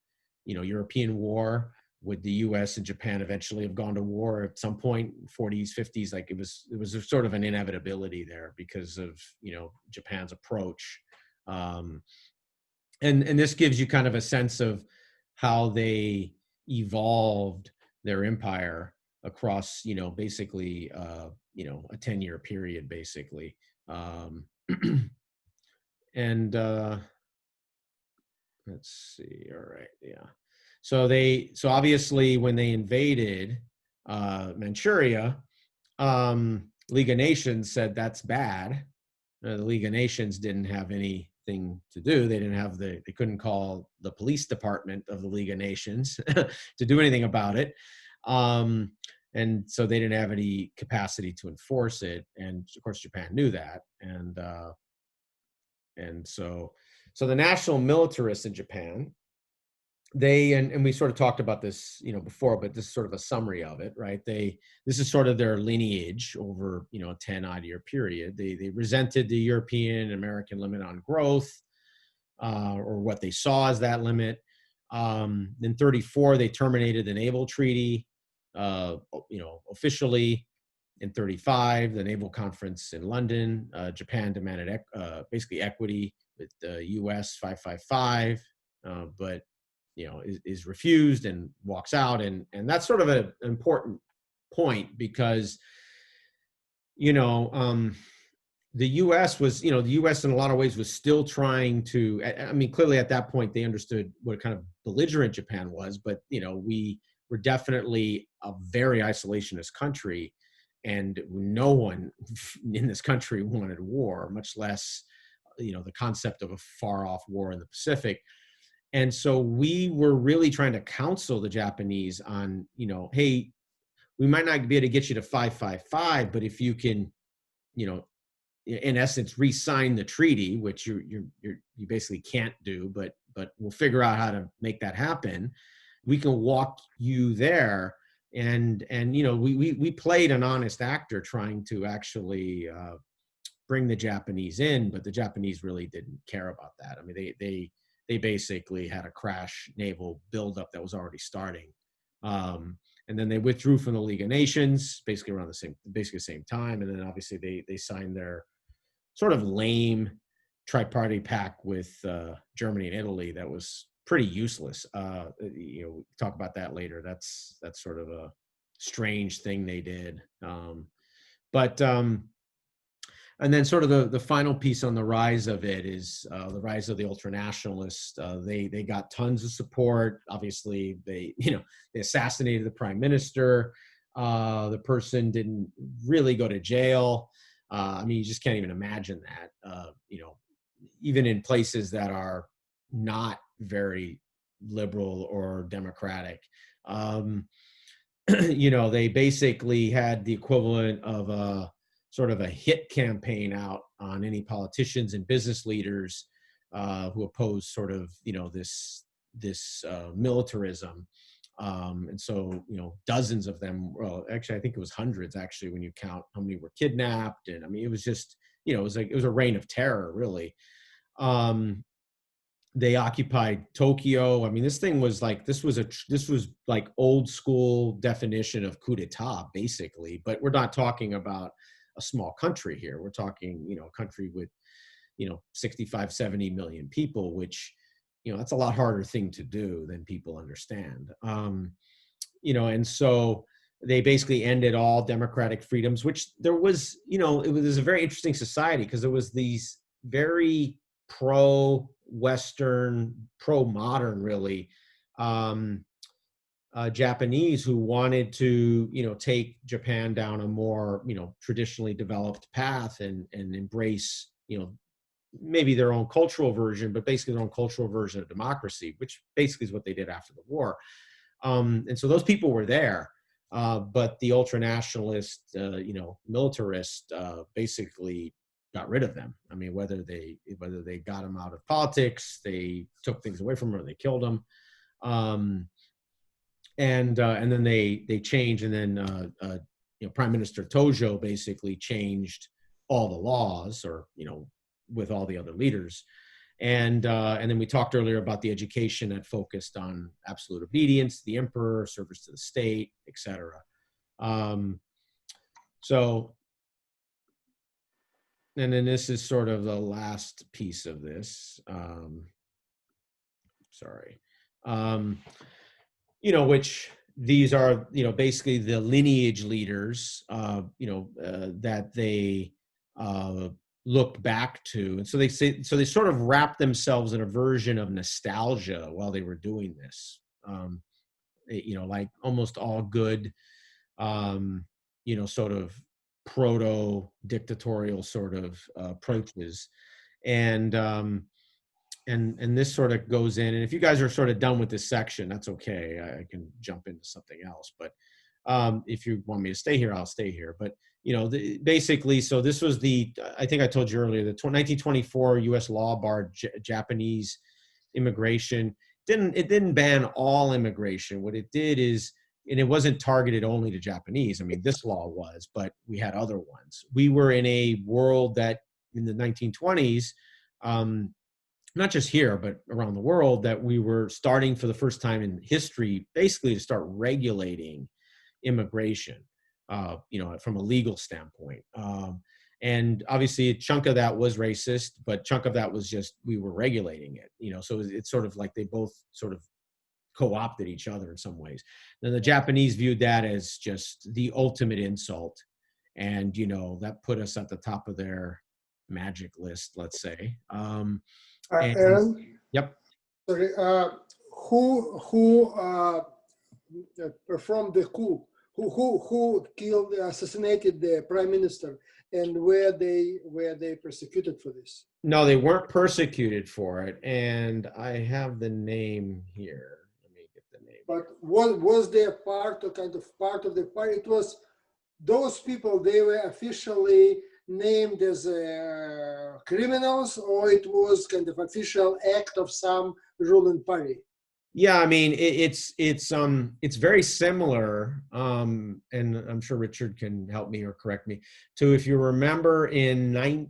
European war, would the U.S. and Japan eventually have gone to war at some point, 40s, 50s? Like it was sort of an inevitability there because of Japan's approach, and this gives you kind of a sense of how they evolved their empire across basically a 10-year period basically, and let's see. All right, yeah. So obviously when they invaded Manchuria, League of Nations said that's bad. The League of Nations didn't have anything to do. They couldn't call the police department of the League of Nations to do anything about it. And so they didn't have any capacity to enforce it. And of course, Japan knew that. And so the national militarists in Japan, and we sort of talked about this, before, but this is sort of a summary of it, right? This is sort of their lineage over, a 10-odd year period. They resented the European and American limit on growth, or what they saw as that limit. In 34, they terminated the naval treaty. officially in 35, the Naval Conference in London, Japan demanded basically equity with the US 555, but is refused and walks out, and that's sort of an important point because the U.S. was, the U.S. in a lot of ways was still trying to, I mean, clearly at that point they understood what kind of belligerent Japan was, but, we were definitely a very isolationist country, and no one in this country wanted war, much less, the concept of a far-off war in the Pacific. And so we were really trying to counsel the Japanese on, hey, we might not be able to get you to 555, but if you can, in essence, re-sign the treaty, which you basically can't do, but we'll figure out how to make that happen. We can walk you there, and we played an honest actor trying to actually bring the Japanese in, but the Japanese really didn't care about that. I mean, they basically had a crash naval buildup that was already starting. And then they withdrew from the League of Nations, basically around the same time. And then obviously they signed their sort of lame tri-party pact with Germany and Italy that was pretty useless. We'll talk about that later. That's sort of a strange thing they did. And then sort of the final piece on the rise of it is the rise of the ultra-nationalists. They got tons of support. Obviously, they assassinated the prime minister. The person didn't really go to jail. I mean, you just can't even imagine that. Even in places that are not very liberal or democratic. They basically had the equivalent of a sort of a hit campaign out on any politicians and business leaders who oppose sort of, this militarism. And so, dozens of them, well, actually, I think it was hundreds actually, when you count how many were kidnapped. And I mean, it was just, it was a reign of terror, really. They occupied Tokyo. I mean, this was like old school definition of coup d'etat, basically, but we're not talking about a small country here. We're talking, a country with, 65, 70 million people, which, that's a lot harder thing to do than people understand. And so they basically ended all democratic freedoms, which there was, it was a very interesting society because there was these very pro-Western, pro-modern, really, Japanese who wanted to, take Japan down a more, traditionally developed path and embrace, maybe their own cultural version, but basically their own cultural version of democracy, which basically is what they did after the war. And so those people were there, but the ultra-nationalist, militarist, basically got rid of them. I mean, whether they got them out of politics, they took things away from them, or they killed them. And then they changed, and then Prime Minister Tojo basically changed all the laws, or with all the other leaders, and then we talked earlier about the education that focused on absolute obedience to the emperor, service to the state, etc. So, and then this is sort of the last piece of this. Which these are, basically the lineage leaders, that they looked back to. And so they sort of wrapped themselves in a version of nostalgia while they were doing this. Like almost all good, sort of proto-dictatorial sort of approaches. And this sort of goes in, and if you guys are sort of done with this section, that's okay. I can jump into something else, but if you want me to stay here, I'll stay here. But basically, so this was I think I told you earlier, the 1924 U.S. law barred Japanese immigration. It didn't ban all immigration. What it did is, and it wasn't targeted only to Japanese. I mean, this law was, but we had other ones. We were in a world that in the 1920s, not just here, but around the world, that we were starting for the first time in history, basically to start regulating, immigration, from a legal standpoint. And obviously a chunk of that was racist, but chunk of that was just, we were regulating it, so it's sort of like they both sort of co-opted each other in some ways. Then the Japanese viewed that as just the ultimate insult. And, that put us at the top of their magic list, let's say.
Aaron?
Yep.
Sorry, who performed the coup? Who killed, assassinated the prime minister, and were they persecuted for this?
No, they weren't persecuted for it, and I have the name here. Let me get the name.
But was there part of the party? It was those people. They were officially named as criminals, or it was kind of official act of some ruling party?
Yeah, I mean, it's very similar, and I'm sure Richard can help me or correct me, to, if you remember, in let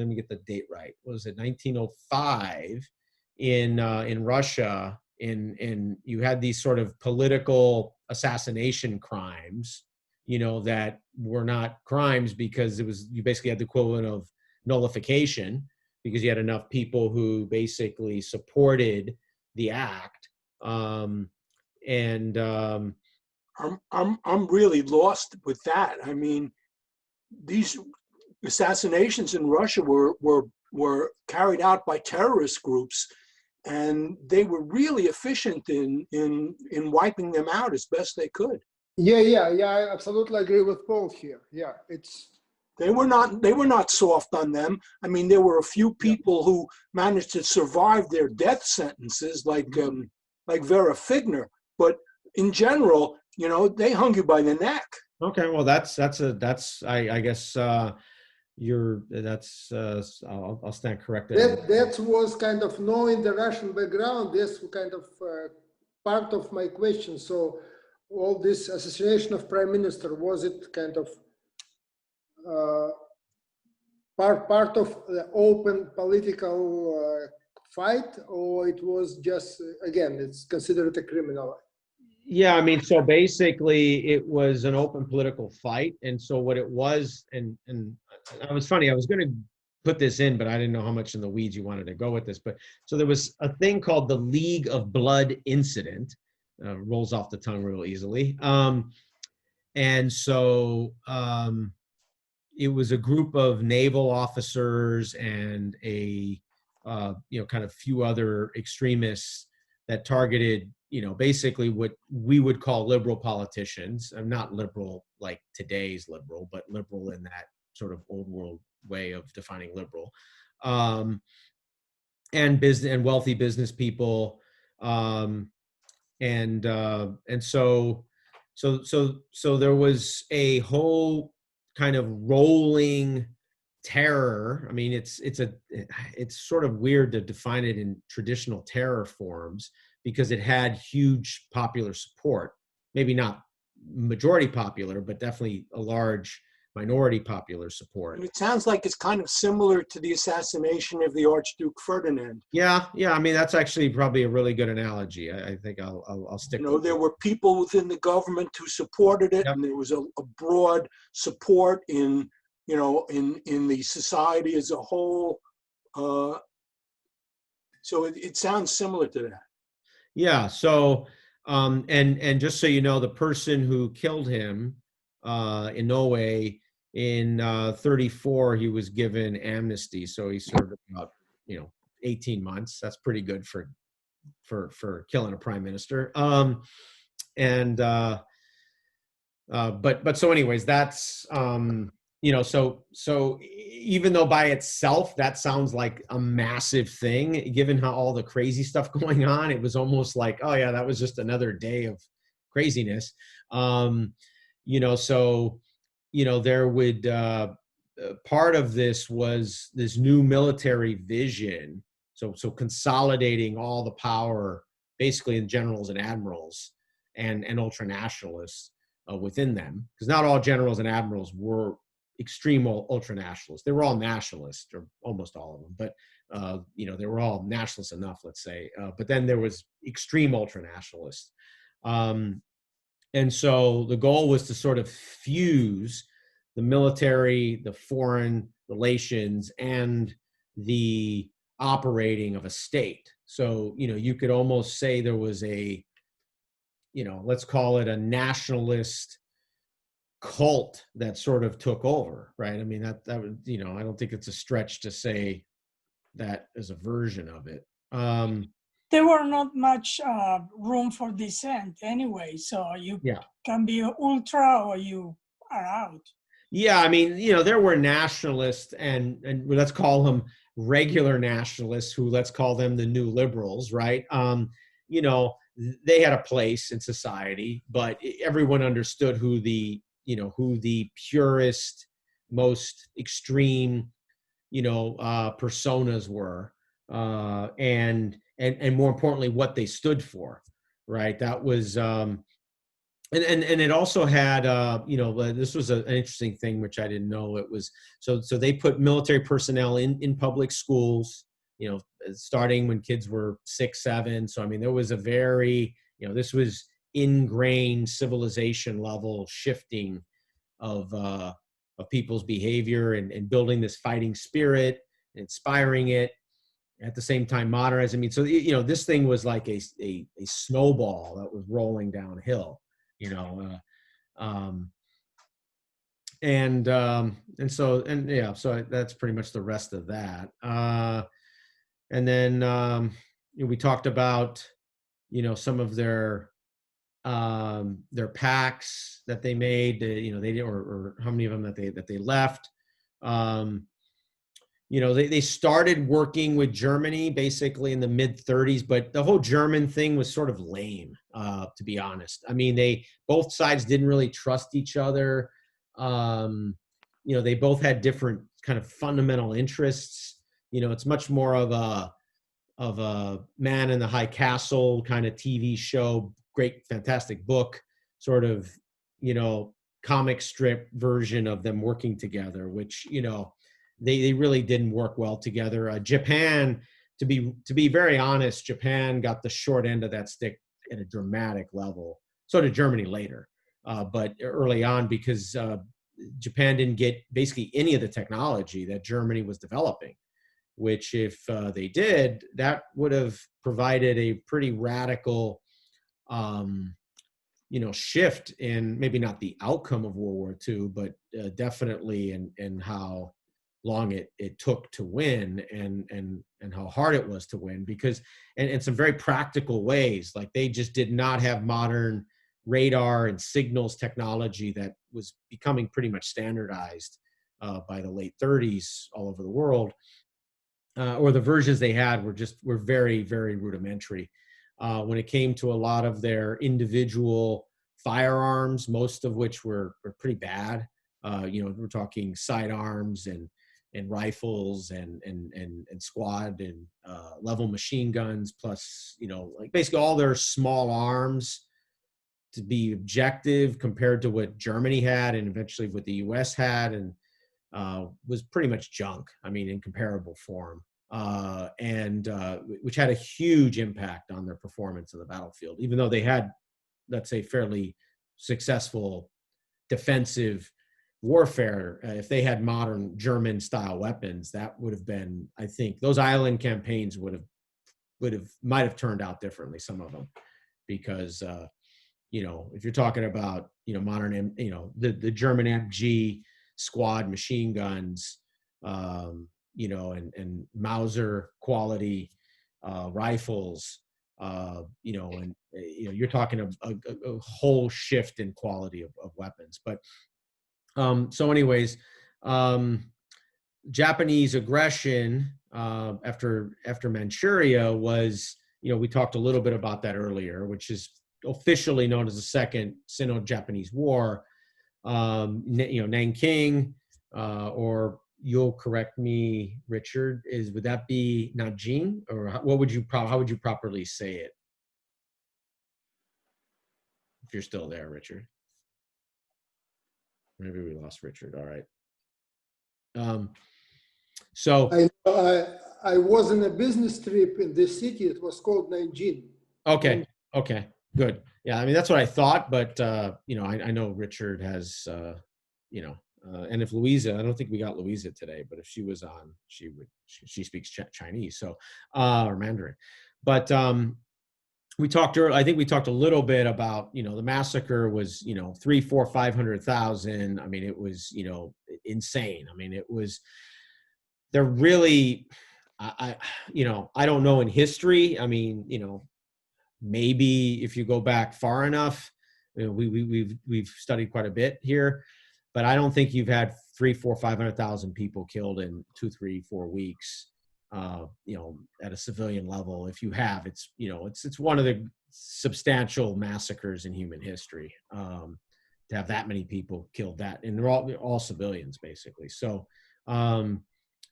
me get the date right. What was it, 1905 in Russia, in you had these sort of political assassination crimes, that were not crimes because you basically had the equivalent of nullification because you had enough people who basically supported the act. I'm
really lost with that. I mean, these assassinations in Russia were carried out by terrorist groups, and they were really efficient in wiping them out as best they could.
Yeah, I absolutely agree with Paul here. Yeah,
they were not soft on them. I mean, there were a few people who managed to survive their death sentences, like Vera Figner, but in general, they hung you by the neck.
Okay, well, I guess I'll stand corrected.
That was kind of knowing the Russian background. This kind of part of my question. So, all this assassination of prime minister, was it kind of part of the open political fight, or it was just, again, it's considered a criminal?
Yeah, I mean, so basically it was an open political fight. And so what it was, and it was funny, I was going to put this in, but I didn't know how much in the weeds you wanted to go with this. But so there was a thing called the League of Blood Incident, rolls off the tongue real easily. And so it was a group of naval officers and a kind of few other extremists that targeted, basically what we would call liberal politicians. I'm not liberal like today's liberal, but liberal in that sort of old world way of defining liberal, and business and wealthy business people, and so there was a whole kind of rolling terror. I mean, it's sort of weird to define it in traditional terror forms because it had huge popular support. Maybe not majority popular, but definitely a large minority popular support.
And it sounds like it's kind of similar to the assassination of the Archduke Ferdinand.
Yeah. I mean, that's actually probably a really good analogy. I think I'll stick.
There were people within the government who supported it, and there was a broad support in the society as a whole. So it sounds similar to that.
Yeah. So, and just so you know, the person who killed him, in Norway in 34, he was given amnesty. So he served about, 18 months. That's pretty good for killing a prime minister. But so anyways, that's, so even though by itself, that sounds like a massive thing, given how all the crazy stuff going on, it was almost like, oh yeah, that was just another day of craziness. There would, part of this was this new military vision. So consolidating all the power, basically in generals and admirals and ultra-nationalists within them, because not all generals and admirals were extreme ultra-nationalists. They were all nationalists, or almost all of them, but they were all nationalists enough, let's say. But then there was extreme ultra-nationalists. And so the goal was to sort of fuse the military, the foreign relations, and the operating of a state. So, you could almost say there was a, let's call it a nationalist cult that sort of took over, right? I mean, that would, I don't think it's a stretch to say that is a version of it.
There were not much room for dissent anyway, so you can be ultra or you are out.
Yeah, I mean, there were nationalists and let's call them regular nationalists who, let's call them the new liberals, right? They had a place in society, but everyone understood who the purest, most extreme, personas were, and more importantly, what they stood for, right? That was, and it also had, this was an interesting thing, which I didn't know. It was, so they put military personnel in public schools, starting when kids were 6, 7. So, I mean, there was a very, this was ingrained civilization level shifting of people's behavior and building this fighting spirit, inspiring it, at the same time modernizing. I mean, so, this thing was like a snowball that was rolling downhill, so that's pretty much the rest of that. And then we talked about, some of their pacts that they made, they did, or how many of them that they left. They started working with Germany basically in the mid-30s, but the whole German thing was sort of lame, to be honest. I mean, both sides didn't really trust each other. They both had different kind of fundamental interests. It's much more of a Man in the High Castle kind of TV show, great, fantastic book, sort of, comic strip version of them working together, which, they really didn't work well together. Japan, to be very honest, Japan got the short end of that stick at a dramatic level. So did Germany later, but early on, because Japan didn't get basically any of the technology that Germany was developing, which if they did, that would have provided a pretty radical, shift in maybe not the outcome of World War II, but definitely in how long it took to win and how hard it was to win, because in some very practical ways, like they just did not have modern radar and signals technology that was becoming pretty much standardized by the late 30s all over the world, or the versions they had were very, very rudimentary. When it came to a lot of their individual firearms, most of which were pretty bad. We're talking sidearms and rifles and squad and level machine guns, plus, like basically all their small arms, to be objective, compared to what Germany had and eventually what the US had, and was pretty much junk. I mean, in comparable form, which had a huge impact on their performance in the battlefield, even though they had, let's say, fairly successful defensive warfare. If they had modern German style weapons, that would have been, I think, those island campaigns might have turned out differently, some of them, because if you're talking about modern, the German MG squad machine guns, and Mauser quality rifles, you're talking a whole shift in quality of weapons. But so anyways, Japanese aggression after Manchuria was, we talked a little bit about that earlier, which is officially known as the Second Sino-Japanese War. Nanking, or you'll correct me, Richard, would that be Nanjing, or how would you properly say it? If you're still there, Richard. Maybe we lost Richard. All right. So
I was on a business trip in this city. It was called Nanjing.
Okay. Good. Yeah, I mean that's what I thought, but you know, I know Richard has, you know, and if Louisa, I don't think we got Louisa today, but if she was on, she speaks Chinese, so or Mandarin. But we talked earlier, I think we talked a little bit about, you know, the massacre was, you know, 300, 400, 500,000. I mean, it was, you know, insane. I mean, it was, they're really, you know, I don't know in history. I mean, you know, maybe if you go back far enough, you know, we've studied quite a bit here, but I don't think you've had 300, 400, 500,000 people killed in 2, 3, 4 weeks. You know, at a civilian level. If you have, it's, you know, it's one of the substantial massacres in human history. To have that many people killed, that, and they're all civilians basically. So, I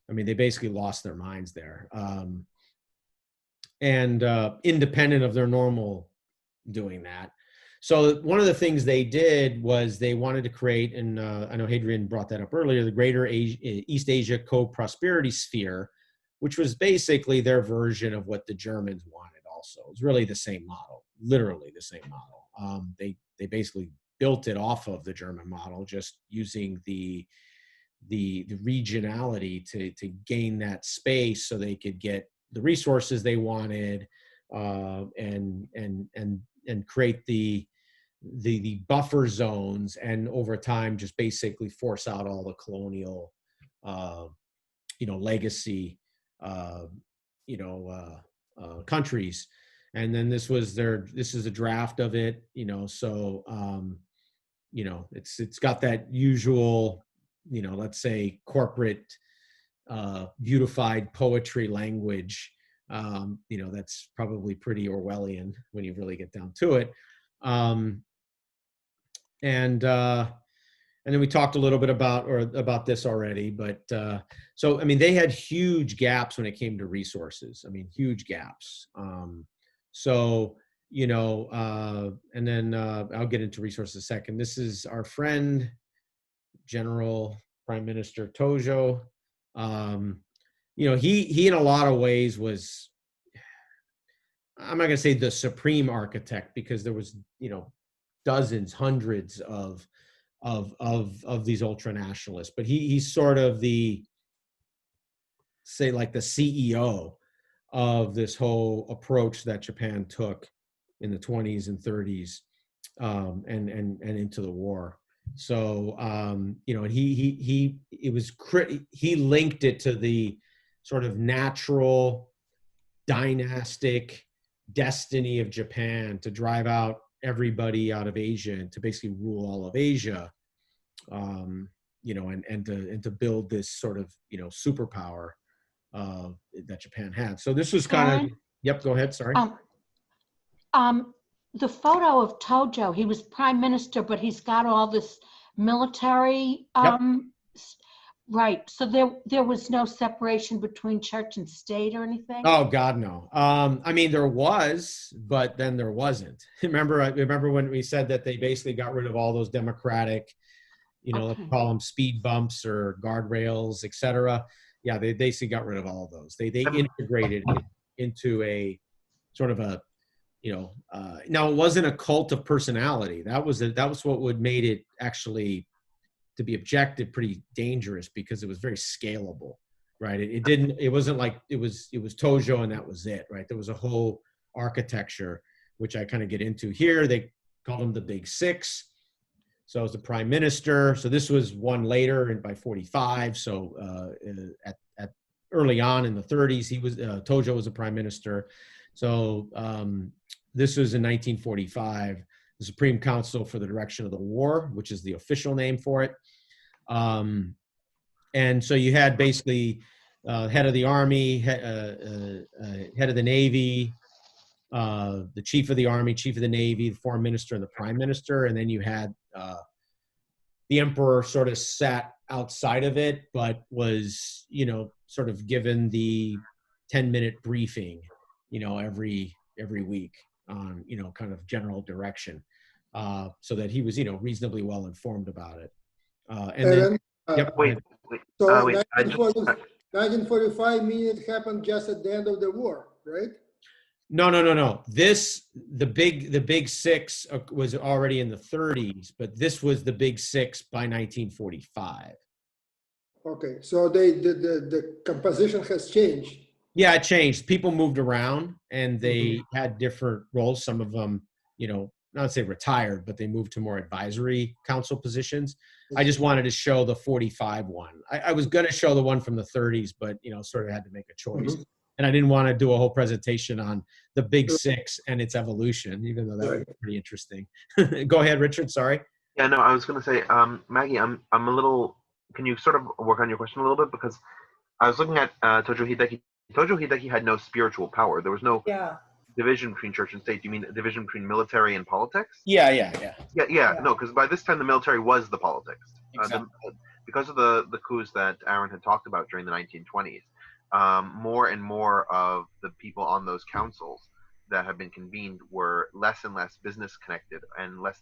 mean, they basically lost their minds there. And independent of their normal doing that. So one of the things they did was they wanted to create, and I know Hadrian brought that up earlier, the Greater East Asia Co-Prosperity Sphere, which was basically their version of what the Germans wanted also. It was really the same model, literally the same model. They basically built it off of the German model, just using the regionality to gain that space so they could get the resources they wanted, and create the buffer zones, and over time just basically force out all the colonial you know, legacy countries. And then this is a draft of it, you know, so you know, it's got that usual, you know, let's say corporate beautified poetry language, you know, that's probably pretty Orwellian when you really get down to it. And then we talked a little bit about this already, but so I mean, they had huge gaps when it came to resources. I mean, huge gaps. So, you know, and then I'll get into resources in a second. This is our friend, General Prime Minister Tojo. You know, he in a lot of ways was, I'm not gonna say the supreme architect, because there was, you know, dozens, hundreds of these ultra-nationalists, but he's sort of the, say, like the CEO of this whole approach that Japan took in the 20s and 30s, and into the war. So you know, and he linked it to the sort of natural dynastic destiny of Japan to drive out everybody out of Asia and to basically rule all of Asia, you know, and to build this sort of, you know, superpower that Japan had. So this was kind of, yep, go ahead, sorry.
The photo of Tojo, he was prime minister, but he's got all this military,
yep.
Right. So there was no separation between church and state or anything?
Oh God, no. I mean, there was, but then there wasn't. Remember when we said that they basically got rid of all those democratic, you know, let's call them speed bumps or guardrails, etc. Yeah, they basically got rid of all of those. They integrated it into a sort of a, you know, now it wasn't a cult of personality. That was what would made it actually, to be objective, pretty dangerous, because it was very scalable, right? It wasn't like it was Tojo and that was it, right? There was a whole architecture, which I kind of get into here. They called them the Big Six. So it was the prime minister. So this was one later, and by 45. So at early on in the 30s, Tojo was a prime minister. So this was in 1945. The Supreme Council for the Direction of the War, which is the official name for it. And so you had basically head of the army, head of the navy, the chief of the army, chief of the navy, the foreign minister, and the prime minister. And then you had the emperor sort of sat outside of it, but was, you know, sort of given the 10-minute briefing, you know, every week on, you know, kind of general direction, so that he was, you know, reasonably well informed about it. And then, yep.
So 1945 meaning it happened just at the end of the war, right?
No. The big six was already in the 30s, but this was the big six by 1945.
Okay, so the composition has changed.
Yeah, it changed. People moved around and they had different roles. Some of them, not say retired, but they moved to more advisory council positions. I just wanted to show the 45 one. I was going to show the one from the 30s, but, sort of had to make a choice. And I didn't want to do a whole presentation on the big six and its evolution, even though that would be pretty interesting. Go ahead, Richard. Sorry.
Yeah, no, I was going to say, Maggie, I'm a little, can you sort of work on your question a little bit? Because I was looking at Tojo Hideki. Tojo Hideki had no spiritual power. There was no division between church and state. Do you mean a division between military and politics?
Yeah.
No, because by this time the military was the politics.
Exactly.
Because of the coups that Aaron had talked about during the 1920s, more and more of the people on those councils that have been convened were less and less business connected and less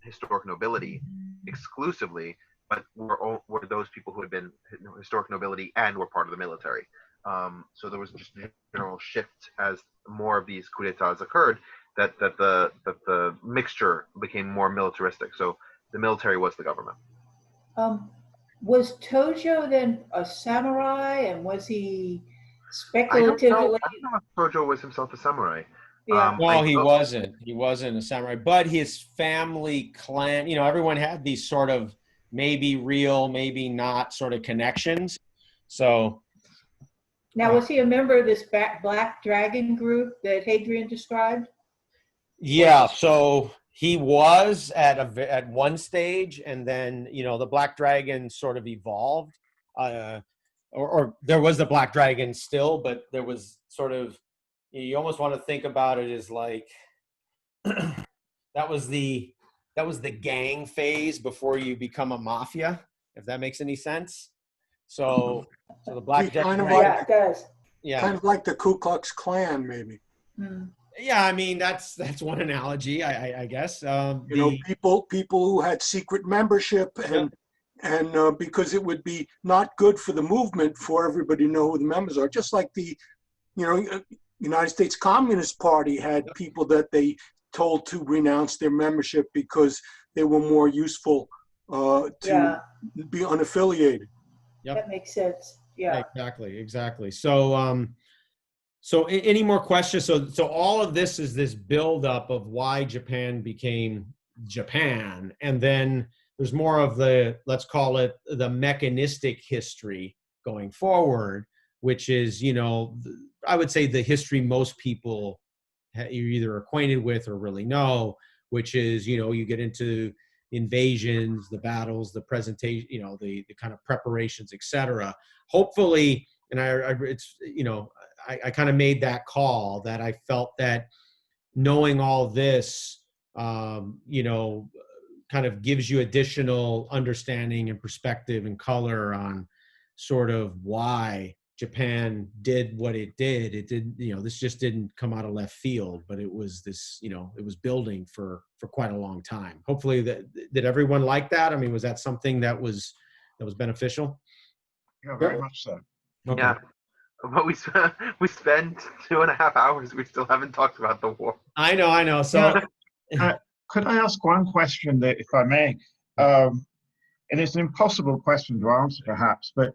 historic nobility exclusively, but were those people who had been historic nobility and were part of the military. So there was just a general shift as more of these coups d'etats occurred that the mixture became more militaristic. So the military was the government.
Was Tojo then a samurai, and was he speculatively?
I don't know if Tojo was himself a samurai.
Yeah.
No, he wasn't. He wasn't a samurai, but his family clan, everyone had these sort of maybe real, maybe not sort of connections. So.
Now, was he a member of this Black Dragon group that Hadrian described?
Yeah, so he was at one stage, and then the Black Dragon sort of evolved, or there was the Black Dragon still, but there was sort of, you almost want to think about it as like that was the gang phase before you become a mafia, if that makes any sense. So the Black Dragon,
it does.
Yeah,
kind of like the Ku Klux Klan, maybe.
Yeah, I mean that's one analogy, I guess.
People who had secret membership, and because it would be not good for the movement for everybody to know who the members are. Just like the, United States Communist Party had people that they told to renounce their membership because they were more useful to be unaffiliated.
Yep.
That makes sense. Yeah.
Exactly. So, so any more questions? So all of this is this buildup of why Japan became Japan, and then there's more of the, let's call it the mechanistic history going forward, which is, I would say the history most people you're either acquainted with or really know, which is, you get into invasions, the battles, the presentation, the kind of preparations, etc. Hopefully, and I kind of made that call that I felt that knowing all this, kind of gives you additional understanding and perspective and color on sort of why Japan did what it did. It did, this just didn't come out of left field, but it was this, it was building for quite a long time. Hopefully did everyone like that? I mean, was that something that was beneficial?
Yeah, very much so.
Okay.
Yeah. But we spent 2.5 hours. We still haven't talked about the war.
I know. So
could I ask one question, that, if I may? And it's an impossible question to answer, perhaps, but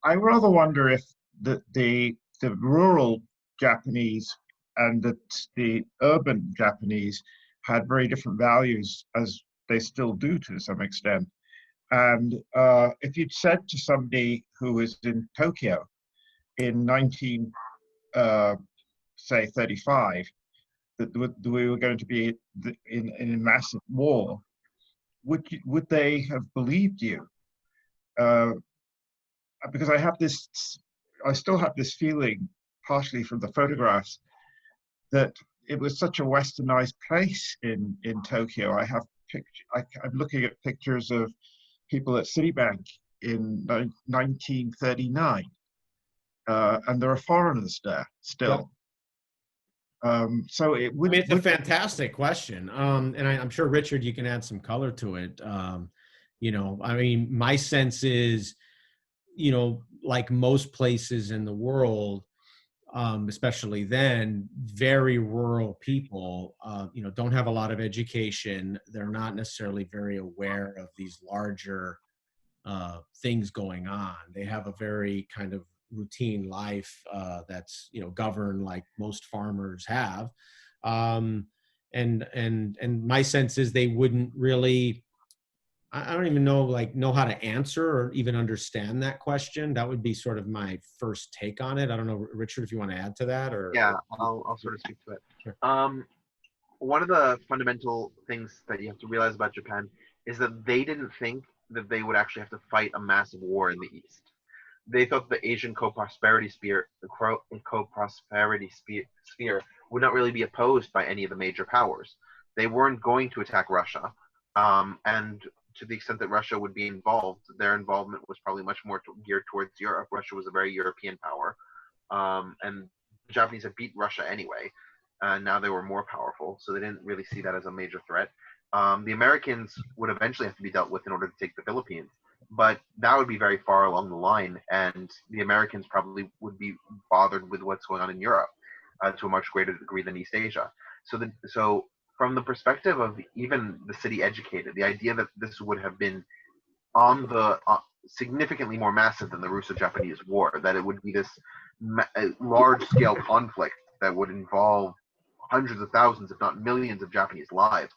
I rather wonder if the rural Japanese and the urban Japanese had very different values, as they still do to some extent. And if you'd said to somebody who was in Tokyo in 1935 that we were going to be in a massive war, would they have believed you? Because I still have this feeling, partially from the photographs, that it was such a westernized place in Tokyo. I'm looking at pictures of people at Citibank in 1939, and there are foreigners there still. So it would.
It's a fantastic question, and I'm sure, Richard, you can add some color to it. I mean, my sense is, like most places in the world, especially then, very rural people, don't have a lot of education. They're not necessarily very aware of these larger things going on. They have a very kind of routine life that's governed like most farmers have, and my sense is they wouldn't really. I don't even know how to answer or even understand that question. That would be sort of my first take on it. I don't know, Richard, if you want to add to that, or
yeah, I'll sort of speak to it.
Sure.
One of the fundamental things that you have to realize about Japan is that they didn't think that they would actually have to fight a massive war in the East. They thought the Asian co-prosperity sphere would not really be opposed by any of the major powers. They weren't going to attack Russia, and to the extent that Russia would be involved, their involvement was probably much more geared towards Europe. Russia was a very European power, and the Japanese had beat Russia anyway. Now they were more powerful, so they didn't really see that as a major threat. The Americans would eventually have to be dealt with in order to take the Philippines, but that would be very far along the line, and the Americans probably would be bothered with what's going on in Europe to a much greater degree than East Asia. So from the perspective of even the city educated, the idea that this would have been on the significantly more massive than the Russo-Japanese War, that it would be this large-scale conflict that would involve hundreds of thousands, if not millions, of Japanese lives,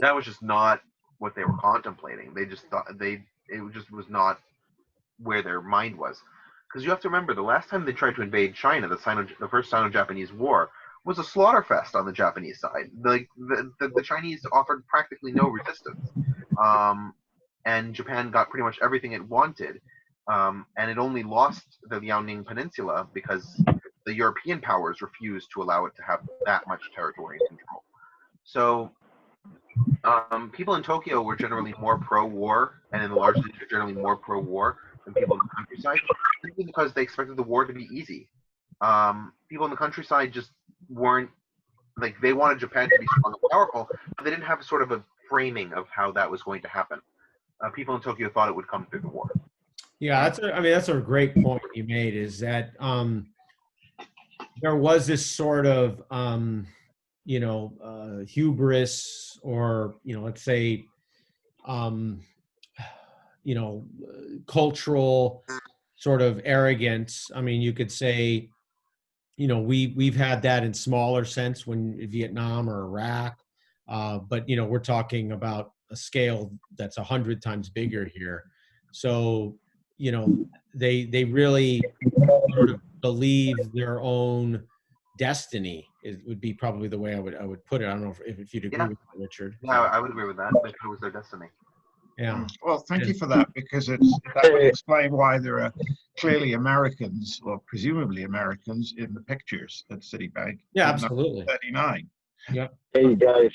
that was just not what they were contemplating. They just thought it just was not where their mind was. Because you have to remember, the last time they tried to invade China, the first Sino-Japanese War, was a slaughter fest on the Japanese side. The Chinese offered practically no resistance, and Japan got pretty much everything it wanted, and it only lost the Liaoning Peninsula because the European powers refused to allow it to have that much territory in control. So people in Tokyo were generally more pro-war, and in the large cities were generally more pro-war than people in the countryside, simply because they expected the war to be easy. People in the countryside just weren't, they wanted Japan to be strong and powerful, but they didn't have sort of a framing of how that was going to happen. People in Tokyo thought it would come through the war.
Yeah, that's a great point you made, is that there was this sort of hubris, or let's say cultural sort of arrogance. I mean, you could say, we've had that in smaller sense when Vietnam or Iraq, but we're talking about a scale that's 100 times bigger here. So they really sort of believe their own destiny. It would be probably the way I would put it. I don't know if you'd agree with that, Richard.
Yeah, I would agree with that. It was their destiny.
Yeah.
Well, thank you for that, because that would explain why there are clearly Americans, or presumably Americans, in the pictures at Citibank.
Yeah, absolutely.
1939.
Yep.
Hey guys,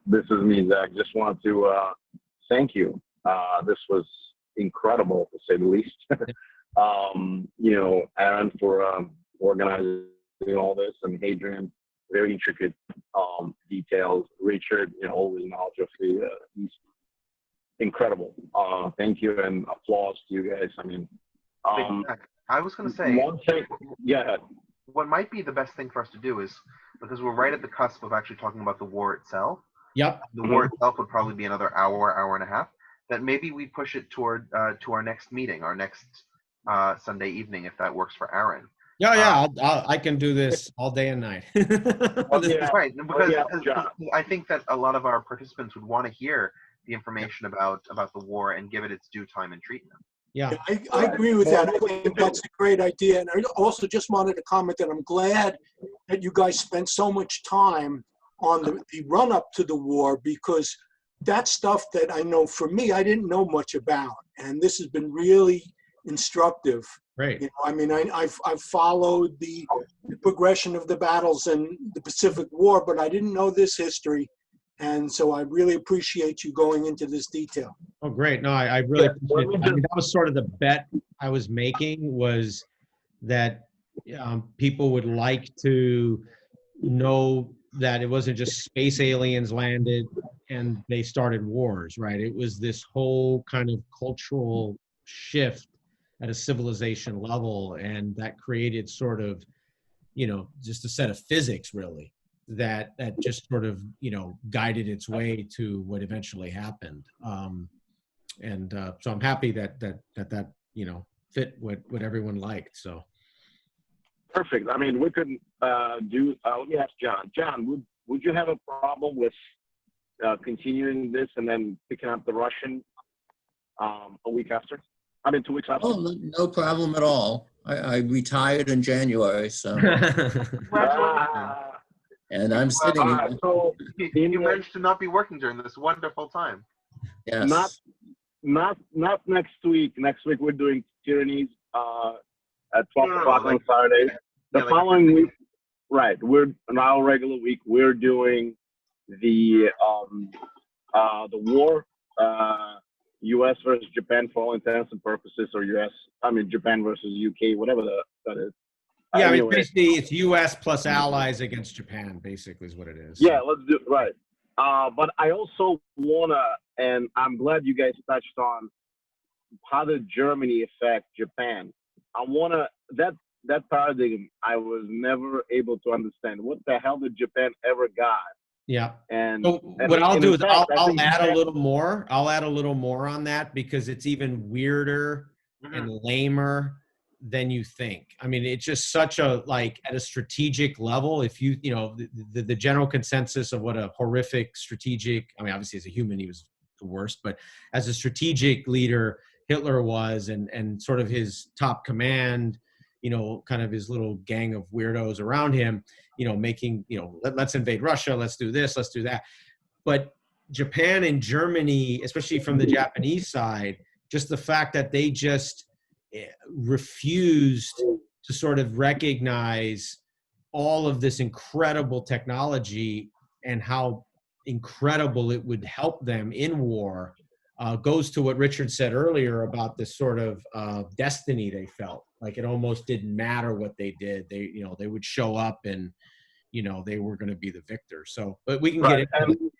this is me, Zach. Just want to thank you. This was incredible, to say the least. Aaron, for organizing all this, and Hadrian, very intricate details. Richard, always knowledge of the East. Incredible. Thank you, and applause to you guys. I mean,
I was going to say,
one thing, yeah.
What might be the best thing for us to do is, because we're right at the cusp of actually talking about the war itself.
Yep.
The war itself would probably be another hour and a half. That maybe we push it toward to our next meeting, our next Sunday evening, if that works for Aaron.
Yeah, I can do this all day and night.
Right, because I think that a lot of our participants would want to hear the information about the war and give it its due time and treatment.
Yeah,
I agree with that. I think that's a great idea. And I also just wanted to comment that I'm glad that you guys spent so much time on the run-up to the war, because that's stuff that I know, for me, I didn't know much about. And this has been really instructive.
Right.
I mean, I've followed the progression of the battles in the Pacific War, but I didn't know this history. And so I really appreciate you going into this detail.
Oh, great. No, I really appreciate it. I mean, that was sort of the bet I was making, was that people would like to know that it wasn't just space aliens landed and they started wars, right? It was this whole kind of cultural shift at a civilization level, and that created sort of, you know, just a set of physics really that just sort of, you know, guided its way to what eventually happened. So I'm happy that you know, fit what everyone liked. So
perfect. I mean, we could do. Let me ask John. John, would you have a problem with continuing this and then picking up the Russian a week after? I mean, 2 weeks after.
Oh, no problem at all. I retired in January, so. And I'm sitting here.
So
you managed to not be working during this wonderful time.
Yes.
Not next week. Next week we're doing tyrannies at 12 o'clock on Saturday. The following week, right? We're on our regular week. We're doing the war, U.S. versus Japan for all intents and purposes, or Japan versus UK, whatever that is.
Yeah, I mean,
anyway.
basically it's U.S. plus allies against Japan, basically is what it is.
Yeah, let's do it, right. But I also wanna, and I'm glad you guys touched on how did Germany affect Japan. I wanna, that paradigm I was never able to understand. What the hell did Japan ever got?
Yeah.
And
so what I'll do is
fact,
I'll add a little more. I'll add a little more on that because it's even weirder and lamer than you think. I mean, it's just such a, like, at a strategic level, if you know, the general consensus of what a horrific strategic, I mean, obviously as a human, he was the worst, but as a strategic leader, Hitler was, and sort of his top command, you know, kind of his little gang of weirdos around him, you know, making, you know, let's invade Russia, let's do this, let's do that. But Japan and Germany, especially from the Japanese side, just the fact that they just refused to sort of recognize all of this incredible technology and how incredible it would help them in war, goes to what Richard said earlier about this sort of destiny they felt. Like it almost didn't matter what they did. They, you know, they would show up and, you know, they were going to be the victor. So, but we can get into it.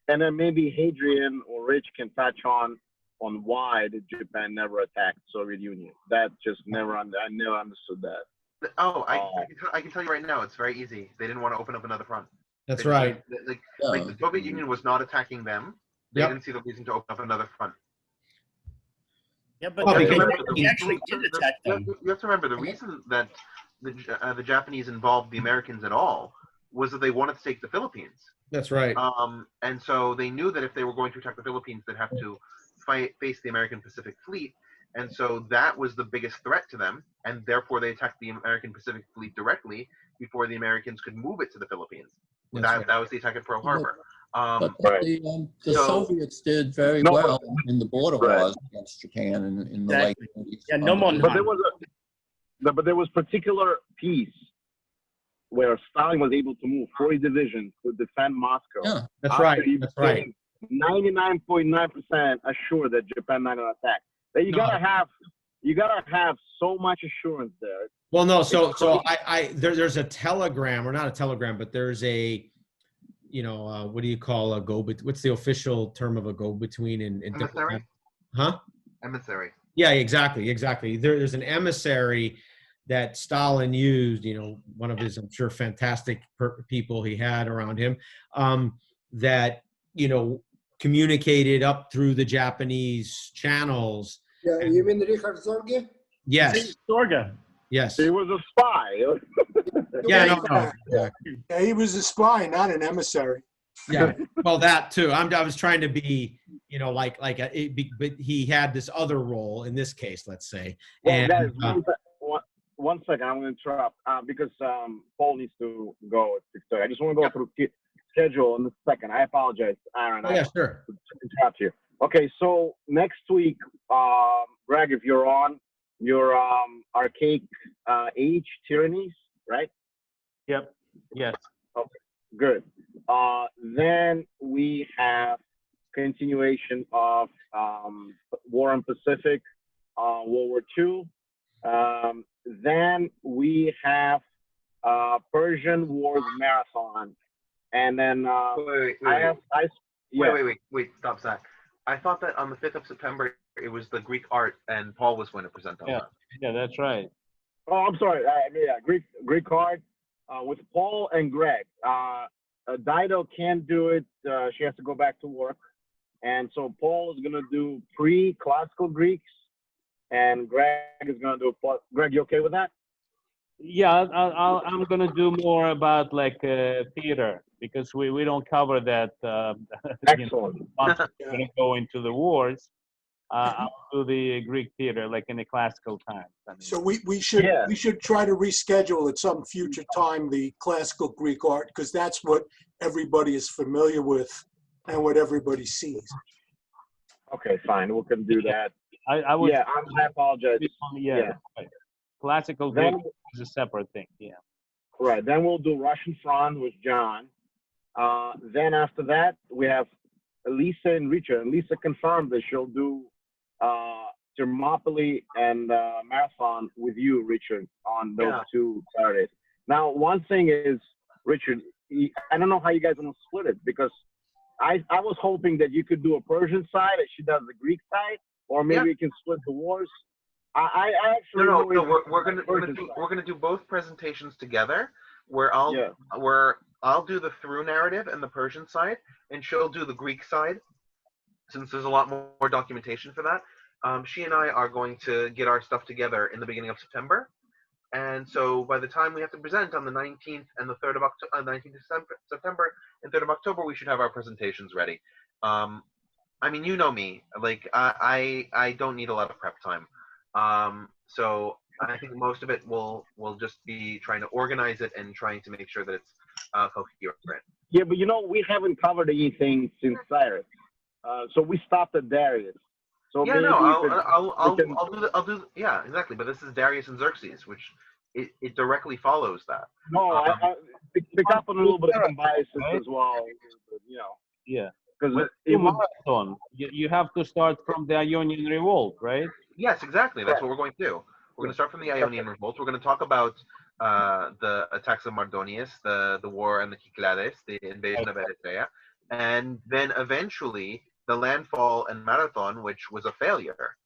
And then maybe Hadrian or Rich can touch on why did Japan never attack Soviet Union. That just never, I never understood that.
Oh, I can tell you right now, it's very easy. They didn't want to open up another front.
That's right.
Like the Soviet Union was not attacking them. They didn't see the reason to open up another front.
Yeah, but he actually did attack them.
You have to remember, the reason that the Japanese involved the Americans at all was that they wanted to take the Philippines.
That's right.
And so they knew that if they were going to attack the Philippines, they'd have to face the American Pacific Fleet. And so that was the biggest threat to them. And therefore, they attacked the American Pacific Fleet directly before the Americans could move it to the Philippines. That was the attack at Pearl Harbor.
But the Soviets did very well in the border wars against Japan in the late 80s.
Yeah, no more.
But there was particular peace where Stalin was able to move 40 divisions to defend Moscow.
Yeah, that's right. That's right.
99.9% assured that Japan not going to attack. Then you gotta have so much assurance there.
Well, no. So there's a telegram, or not a telegram, but there's a, you know, what do you call a what's the official term of a go-between in
emissary?
Huh?
Emissary.
Yeah, exactly. There's an emissary that Stalin used, you know, one of his, I'm sure, fantastic people he had around him, that, you know, communicated up through the Japanese channels.
Yeah, you mean Richard Zorge?
Yes.
Zorge.
Yes.
He was a spy.
Yeah, no.
Yeah, he was a spy, not an emissary.
Yeah, well, that too. I was trying to be, you know, but he had this other role in this case, let's say.
Well,
and
guys, one second, I'm going to interrupt because Paul needs to go at 6:30. I just want to go through schedule in a second. I apologize, Aaron.
Yeah, sure.
Interrupt you. Okay, so next week, Greg, if you're on, your archaic age tyrannies, right?
Yep. Yes.
Okay. Good. Then we have continuation of War in Pacific, World War II. Then we have Persian Wars Marathon. And then
wait, stop, Zach. I thought that on the 5th of September it was the Greek art, and Paul was going to present on that.
Yeah, that's right.
Oh, I'm sorry. Yeah, Greek art with Paul and Greg. Dido can't do it. She has to go back to work. And so Paul is going to do pre-classical Greeks, and Greg is going to do. Greg, you okay with that?
Yeah, I'm going to do more about like theater, because we don't cover that.
Excellent.
Once we're going to go into the wars, I'll do the Greek theater like in the classical times. I mean,
So we should try to reschedule at some future time the classical Greek art, because that's what everybody is familiar with and what everybody sees.
Okay, fine. We can do that.
I
apologize.
Yeah. Right. Classical Greek is a separate thing. Yeah.
Right. Then we'll do Russian Front with John. Then after that, we have Elisa and Richard. And Lisa confirmed that she'll do Thermopylae and Marathon with you, Richard, on those 2 Saturdays. Now, one thing is, Richard, I don't know how you guys are going to split it, because I was hoping that you could do a Persian side and she does the Greek side, or maybe we can split the wars. I actually
no. We're gonna do both presentations together, where I'll do the through narrative and the Persian side, and she'll do the Greek side, since there's a lot more documentation for that. She and I are going to get our stuff together in the beginning of September, and so by the time we have to present on the 19th and the 3rd of October, 19th of September and 3rd of October, we should have our presentations ready. I mean, you know me, like I don't need a lot of prep time. So I think most of it will just be trying to organize it and trying to make sure that it's coherent.
Yeah, but we haven't covered anything since Cyrus. So we stopped at Darius. So
yeah, no, I'll do yeah, exactly. But this is Darius and Xerxes, which it directly follows that.
No, I pick up on a little bit of Cambyses as well.
Yeah.
Because
marathon, you have to start from the Ionian Revolt, right?
Yes, exactly. That's what we're going to do. We're going to start from the Ionian Revolt. We're going to talk about the attacks of Mardonius, the war and the Kyklades, the invasion of Eritrea, and then eventually the landfall and Marathon, which was a failure.